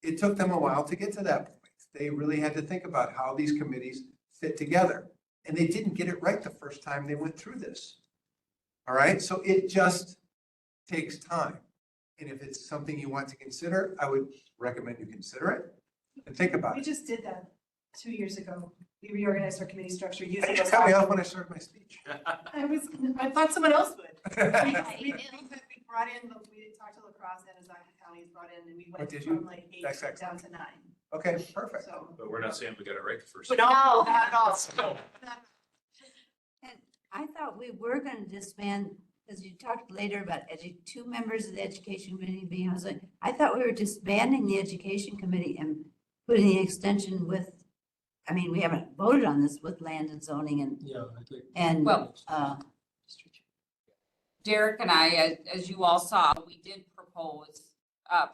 It took them a while to get to that point. They really had to think about how these committees fit together. And they didn't get it right the first time they went through this. All right, so it just takes time. And if it's something you want to consider, I would recommend you consider it and think about We it. just did that 2 years ago. We reorganized our committee structure using You those. cut me off when I started my speech. I thought someone else would. We brought in, we talked to La Crosse and Ozaukee counties brought in, and we Oh, went did you? from like 8 That's excellent. down to 9. Okay, perfect. So. But we're not saying we got it right the first But time. no, not at all. And I thought we were going to disband, because you talked later about 2 members of the education committee being, I thought we were disbanding the education committee and putting the extension with, I mean, we haven't voted on this with land and zoning and, Yeah, I think. and, Well, Derek and I, as you all saw, we did propose,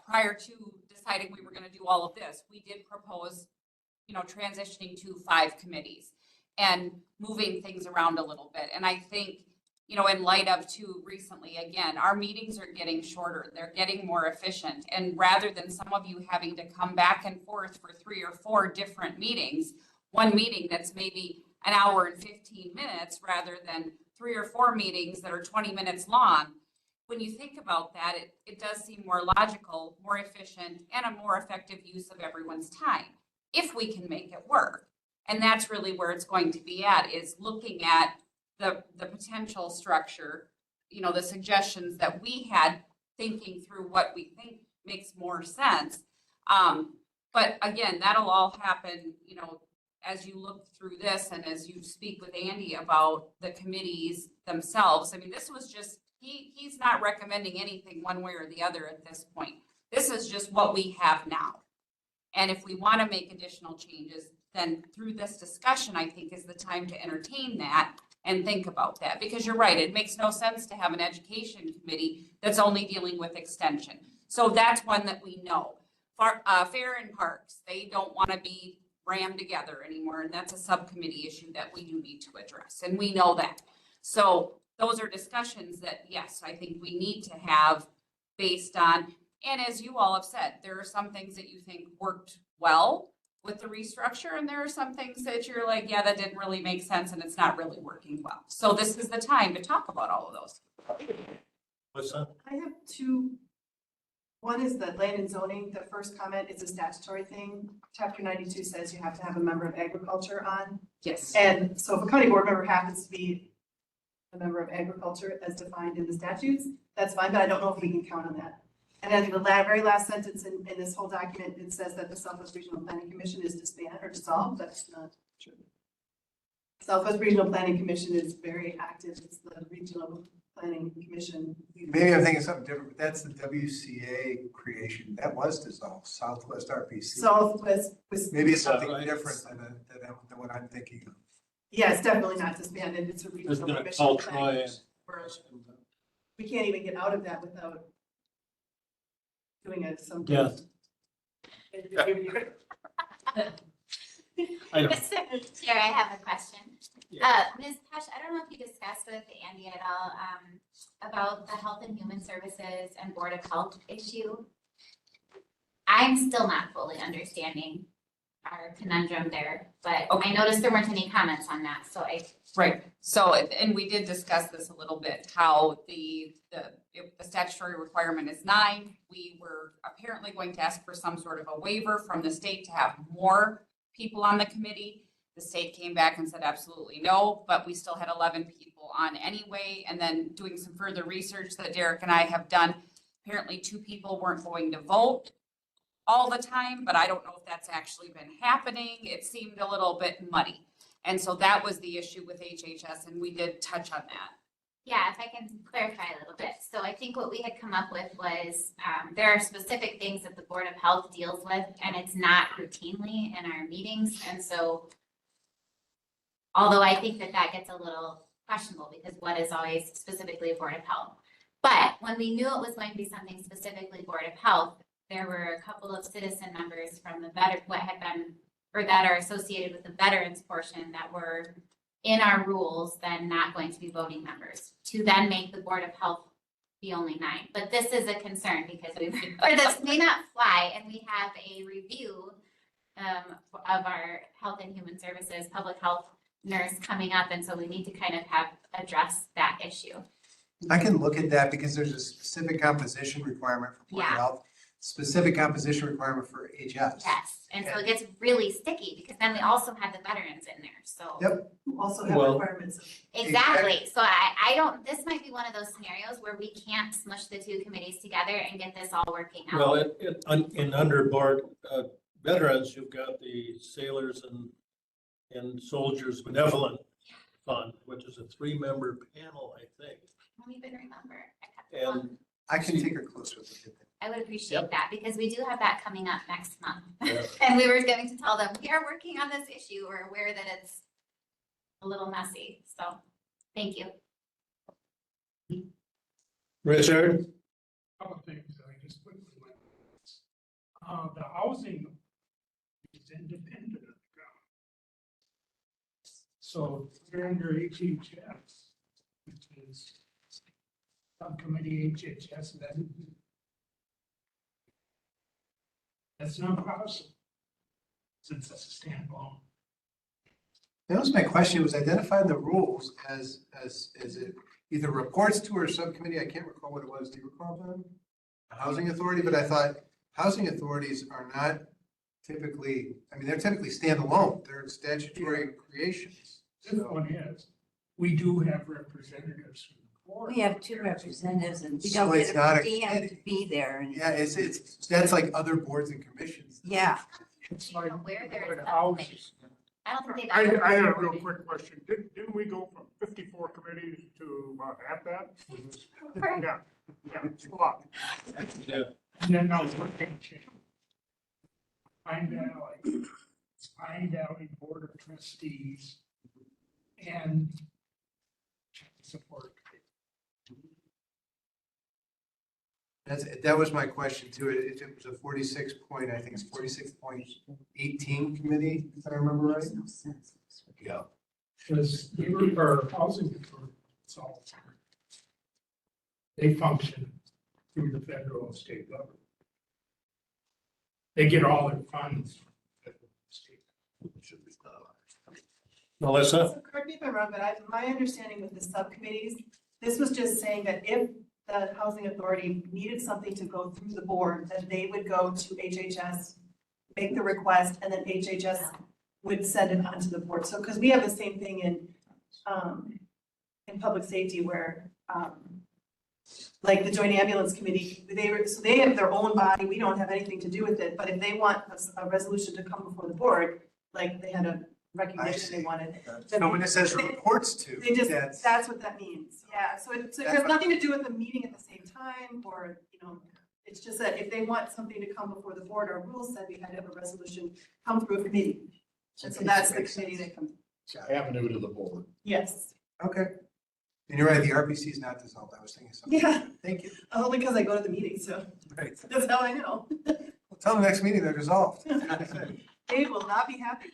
prior to deciding we were gonna do all of this, we did propose, transitioning to 5 committees and moving things around a little bit. And I think, in light of too recently, again, our meetings are getting shorter, they're getting more efficient. And rather than some of you having to come back and forth for 3 or 4 different meetings, one meeting that's maybe an hour and 15 minutes rather than 3 or 4 meetings that are 20 minutes long. When you think about that, it does seem more logical, more efficient, and a more effective use of everyone's time, if we can make it work. And that's really where it's going to be at, is looking at the potential structure, the suggestions that we had, thinking through what we think makes more sense. But again, that'll all happen, as you look through this and as you speak with Andy about the committees themselves. I mean, this was just, he's not recommending anything one way or the other at this point. This is just what we have now. And if we want to make additional changes, then through this discussion, I think is the time to entertain that and think about that. Because you're right, it makes no sense to have an education committee that's only dealing with extension. So that's one that we know. Fair and parks, they don't want to be rammed together anymore. And that's a subcommittee issue that we do need to address. And we know that. So those are discussions that, yes, I think we need to have based on, and as you all have said, there are some things that you think worked well with the restructure, and there are some things that you're like, yeah, that didn't really make sense and it's not really working well. So this is the time to talk about all of those. What's that? I have 2. One is the land and zoning. The first comment is a statutory thing. Chapter 92 says you have to have a member of agriculture on. Yes. And so if a county board member happens to be a member of agriculture as defined in the statutes, that's fine, but I don't know if we can count on that. And then the very last sentence in this whole document, it says that the Southwest Regional Planning Commission is disbanded or dissolved. That's not true. Southwest Regional Planning Commission is very active. It's the Regional Planning Commission. Maybe I'm thinking something different, but that's the WCA creation. That was dissolved, Southwest RPC. Southwest was. Maybe it's something different than what I'm thinking of. Yeah, it's definitely not disbanded. It's a It's regional gonna commission. call Troy and. We can't even get out of that without doing it some. Death. I don't. Mr. Chair, I have a question. Yeah. Ms. Pesh, I don't know if you discussed with Andy at all, about the Health and Human Services and Board of Health issue. I'm still not fully understanding our conundrum there, but I noticed there weren't any comments on that, so Right, so, and we did discuss this a little bit, how the statutory requirement is 9. We were apparently going to ask for some sort of a waiver from the state to have more people on the committee. The state came back and said absolutely no, but we still had 11 people on anyway. And then doing some further research that Derek and I have done, apparently 2 people weren't going to vote all the time, but I don't know if that's actually been happening. It seemed a little bit muddy. And so that was the issue with HHS, and we did touch on that. yeah, if I can clarify a little bit. So I think what we had come up with was, there are specific things that the Board of Health deals with, and it's not routinely in our meetings. And so, although I think that that gets a little questionable, because what is always specifically Board of Health? But when we knew it was going to be something specifically Board of Health, there were a couple of citizen members from the what had been, or that are associated with the veterans portion that were in our rules, then not going to be voting members, to then make the Board of Health be only 9. But this is a concern because or this may not fly, and we have a review of our Health and Human Services, public health nurse coming up, and so we need to kind of have addressed that issue. I can look at that because there's a specific composition requirement for Board of Yeah. Health, specific composition requirement for HS. Yes, and so it gets really sticky because then we also have the veterans in there, so. Yep. Also have Well- requirements of Exactly, so I don't, this might be one of those scenarios where we can't smush the 2 committees together and get this all working out. Well, in under board, veterans, you've got the sailors and soldiers benevolent fund, which is a 3-member panel, I think. I don't even remember. I have to look. And I can take a closer look at that. I would appreciate that because we do have that coming up next month. Yeah. And we were going to tell them, we are working on this issue. We're aware that it's a little messy. So, thank you. Richard? Couple of things that I just quickly went. The housing is independent of the government. So we're under HHS, which is subcommittee HHS, then that's not possible since it's a standalone. That was my question, it was identifying the rules as it either reports to or subcommittee, I can't recall what it was, do you recall, Ben? A housing authority, but I thought housing authorities are not typically, I mean, they're typically standalone, they're statutory creations. This one is, we do have representatives from the board. We have 2 representatives and we So don't it's get not a a DM to committee. be there. And Yeah, it's, that's like other boards and commissions. yeah. It's like Where there board is houses. I don't think I they've ever. had a real quick question. Didn't we go from 54 committees to about half that? Yeah, it's a lot. Yeah. And then now we're going to change. Pine Valley Board of Trustees and support. That was my question too. It was a 46 point, I think it's 46.18 committee, if I remember right. No sense. Yeah. Because our housing authority, it's all, they function through the federal and state government. They get all their funds from the federal and state. Melissa? So correct me if I'm wrong, but my understanding with the subcommittees, this was just saying that if the housing authority needed something to go through the board, that they would go to HHS, make the request, and then HHS would send it on to the board. So, because we have the same thing in public safety where, like the Joint Ambulance Committee, they have their own body, we don't have anything to do with it, but if they want a resolution to come before the board, like they had a recognition they wanted. So when it says reports to, They just, that's, that's what that means, yeah, so it has nothing to do with the meeting at the same time, or, it's just that if they want something to come before the board, our rules said we had to have a resolution come through a committee. And so that's the committee that comes, Avenue to the board. yes, okay. And you're right, the RPC is not dissolved. I was thinking something. yeah, Thank you. only because I go to the meeting, so Right. that's how I know. Well, tell them next meeting they're dissolved. They will not be happy.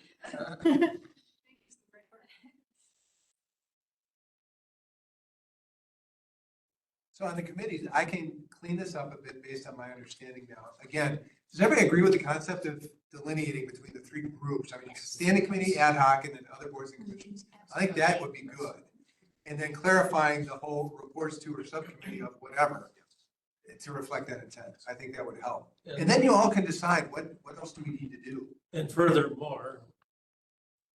So on the committees, I can clean this up a bit based on my understanding now. Again, does everybody agree with the concept of delineating between the 3 three groups. I mean, standing committee, ad hoc, and then other boards and commissions. I think that would be good. And then clarifying the whole reports to or subcommittee of whatever to reflect that intent. I think that would help. And then you all can decide what else do we need to do. And furthermore,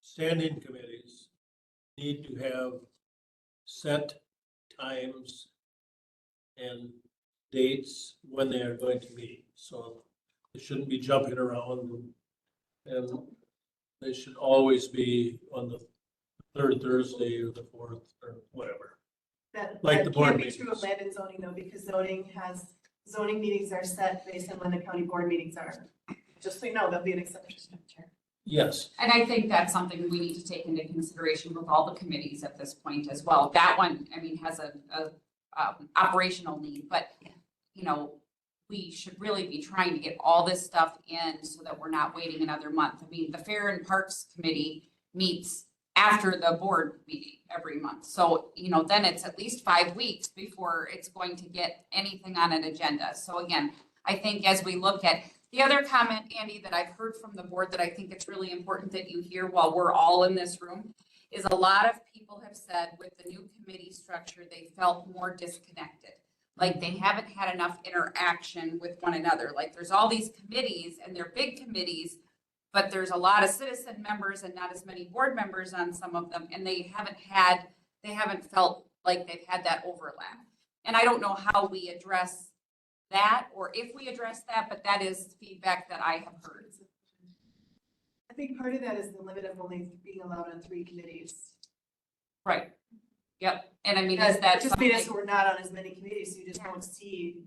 standing committees need to have set times and dates when they are going to meet. So they shouldn't be jumping around and they should always be on the third Thursday or the fourth or whatever. Like the board Can't be true meetings. of land and zoning though, because zoning meetings are set based on when the county board meetings are. Just so you know, there'll be an exception. Yes. And I think that's something we need to take into consideration with all the committees at this point as well. That one, I mean, has a operational need, but, you know, we should really be trying to get all this stuff in so that we're not waiting another month. I mean, the Fair and Parks Committee meets after the board meeting every month. So, you know, then it's at least 5 weeks before it's going to get anything on an agenda. So again, I think as we look at the other comment, Andy, that I've heard from the board that I think it's really important that you hear while we're all in this room is a lot of people have said with the new committee structure, they felt more disconnected. Like they haven't had enough interaction with one another. Like there's all these committees and they're big committees, but there's a lot of citizen members and not as many board members on some of them. And they haven't felt like they've had that overlap. And I don't know how we address that or if we address that, but that is feedback that I have heard. I think part of that is the limit of only being allowed on 3 committees. Right. Yep. And I mean, is that Just made us, something? we're not on as many committees, so you just don't see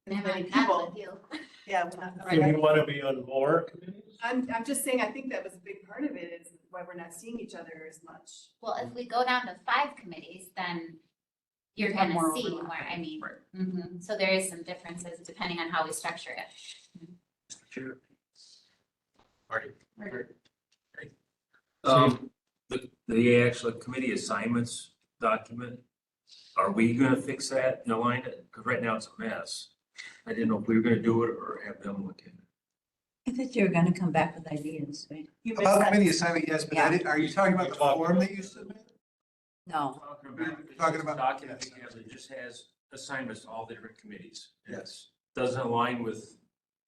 as And many I'm not people. with you. Yeah, we're not. So you want to be on more committees? I'm just saying, I think that was a big part of it, is why we're not seeing each other as much. Well, if we go down to 5 committees, then you're Have gonna more see overlap. more, I mean, Mhm. so there is some differences depending on how we structure it. Sure. The actual committee assignments document, are we gonna fix that and align it? Because right now it's a mess. I didn't know if we were gonna do it or have them look at it. I thought you were gonna come back with ideas, right? You missed About that. committee assignment, yes, but are you talking about the form that you submit? No. Talking about- Document yes. together, it just has assignments to all the different committees. Yes. Doesn't align with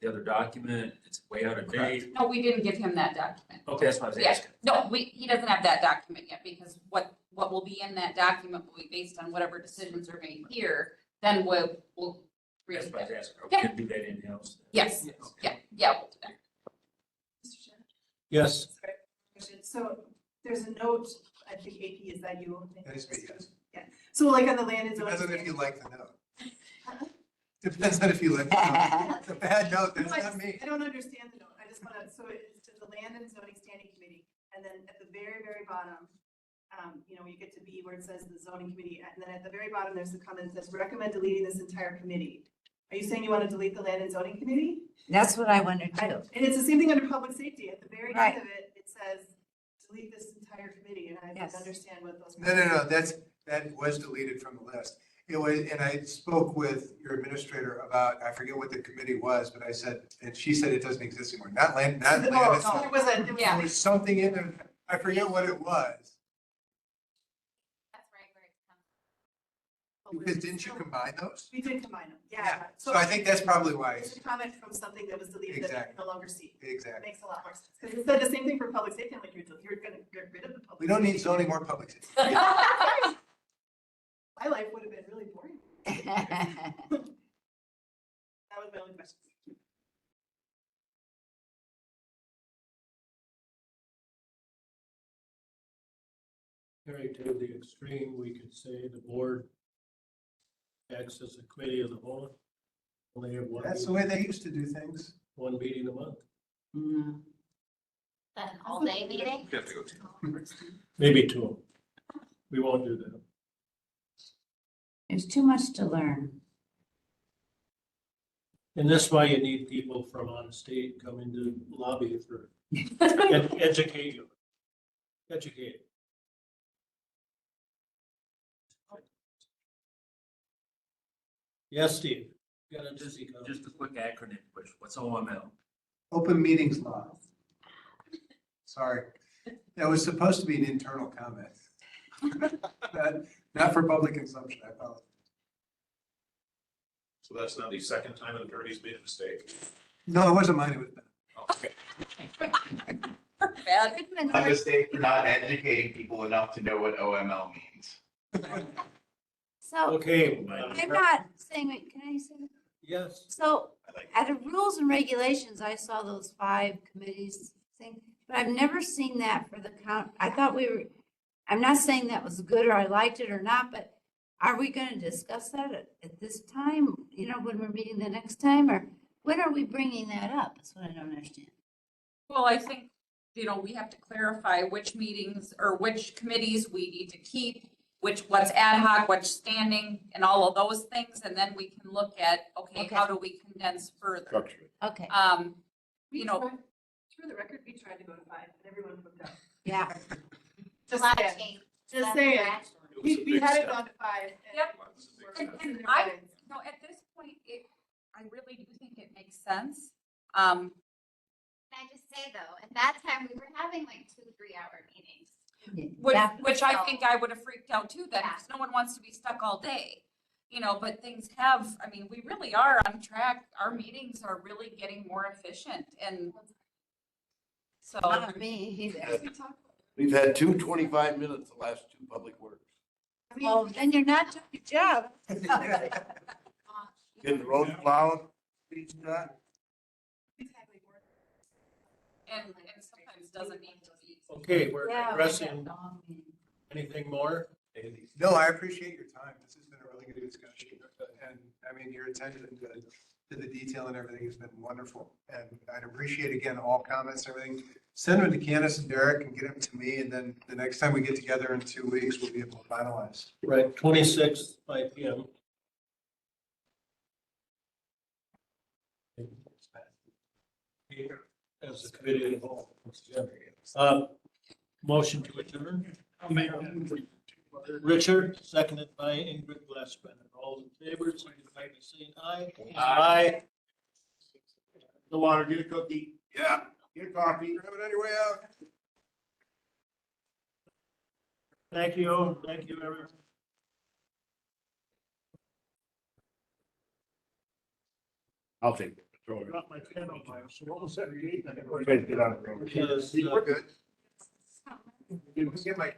the other document, it's way out of date. No, we didn't give him that document. Okay, that's what I was Yeah, asking. no, he doesn't have that document yet because what will be in that document will be based on whatever decisions are made here. Then we'll read That's what I was that. asking. Are we gonna do that in-house? Yes, Okay. yeah, we'll do that. Mr. Chair. Yes. Sorry. So there's a note, I think AP, is that you? That is me, yes. Yeah, so like on the land and zoning. Depends on if you like the note. Depends on if you like the note. It's a bad note, that's No, not me. I don't understand the note. I just wanna, so it's to the land and zoning standing committee, and then at the very, very bottom, you know, you get to B where it says the zoning committee, and then at the very bottom, there's a comment that says recommend deleting this entire committee. Are you saying you wanna delete the land and zoning committee? That's what I wondered too. And it's the same thing under public safety. At the very Right. end of it, it says delete this entire committee, and I Yes. don't understand what those. No, that was deleted from the list. It was, and I spoke with your administrator about, I forget what the committee was, but I said, and she said it doesn't exist anymore, not land, not land. Oh, it's no, not- it was a, There was something in there, I forget what it was, That's right where it comes. because didn't you combine those? We did combine them, yeah. So I think that's probably why, It's a comment from something that was deleted that we Exactly. no longer see. It exactly. makes a lot more sense, because it said the same thing for public safety, I'm like, you're gonna get rid of the public. We don't need safety. zoning or public safety. My life would have been really boring. That was my only question. Carried to the extreme, we could say the board acts as a committee of the whole. Only have one, That's the way they used to do things. one meeting a month, Mm. That an all-day meeting? You have to go to. maybe two. We won't do that. There's too much to learn. And that's why you need people from out of state coming to lobby for, educate you. Educate. Yes, Steve, got a dizzy. Just a quick acronym question. What's OML? Open meetings law. Sorry. That was supposed to be an internal comment. Not for public consumption, I apologize. So that's not the second time an attorney's made a mistake. No, it wasn't mine, it was Ben. Okay. Bad. A mistake for not educating people enough to know what OML means. So Okay. I'm not saying, wait, can I say that? Yes. So out of rules and regulations, I saw those 5 committees thing, but I've never seen that for the count. I thought I'm not saying that was good or I liked it or not, but are we going to discuss that at this time? You know, when we're meeting the next time, or when are we bringing that up? That's what I don't understand. Well, I think, we have to clarify which meetings or which committees we need to keep, what's ad hoc, what's standing, and all of those things, and then we can look at, okay, how do we condense further? Structure. Okay. Through the record, we tried to go to 5, and everyone hooked up. Yeah. Just A lot of saying. change. Just That's saying. correct. We had it gone to 5. and Yep. we're- And I, at this point, I really do think it makes sense. Can I just say though, at that time, we were having like 2-3 hour meetings. Which I think I would have freaked out too, then, because no one wants to be stuck all day. But things we really are on track. Our meetings are really getting more efficient, and so. Not me either. We've had 2 25 minutes, the last 2 public works. Well, then you're not doing your job. Getting the road plowed, streets done. And sometimes doesn't need to be. Okay, we're Yeah, addressing anything more? No, I appreciate your time. This has been a really good discussion. And your attention to the detail and everything has been wonderful. And I'd appreciate again, all comments, and everything. Send them to Candace and Derek and get them to me. And then the next time we get together in 2 weeks, we'll be able to finalize. Right, 26th, 5 p.m. As the committee of the whole. Motion to adjourn. Richard, seconded by Ingrid Glassman. All in favor, signify by saying aye. Aye. The water, get a cookie. Yeah. Get a coffee. Grab it on your way out. Thank you, everyone. I'll take it. Throw it. Got my pen on my, so what was that? You guys get out of there. Because, We're good. You can get my.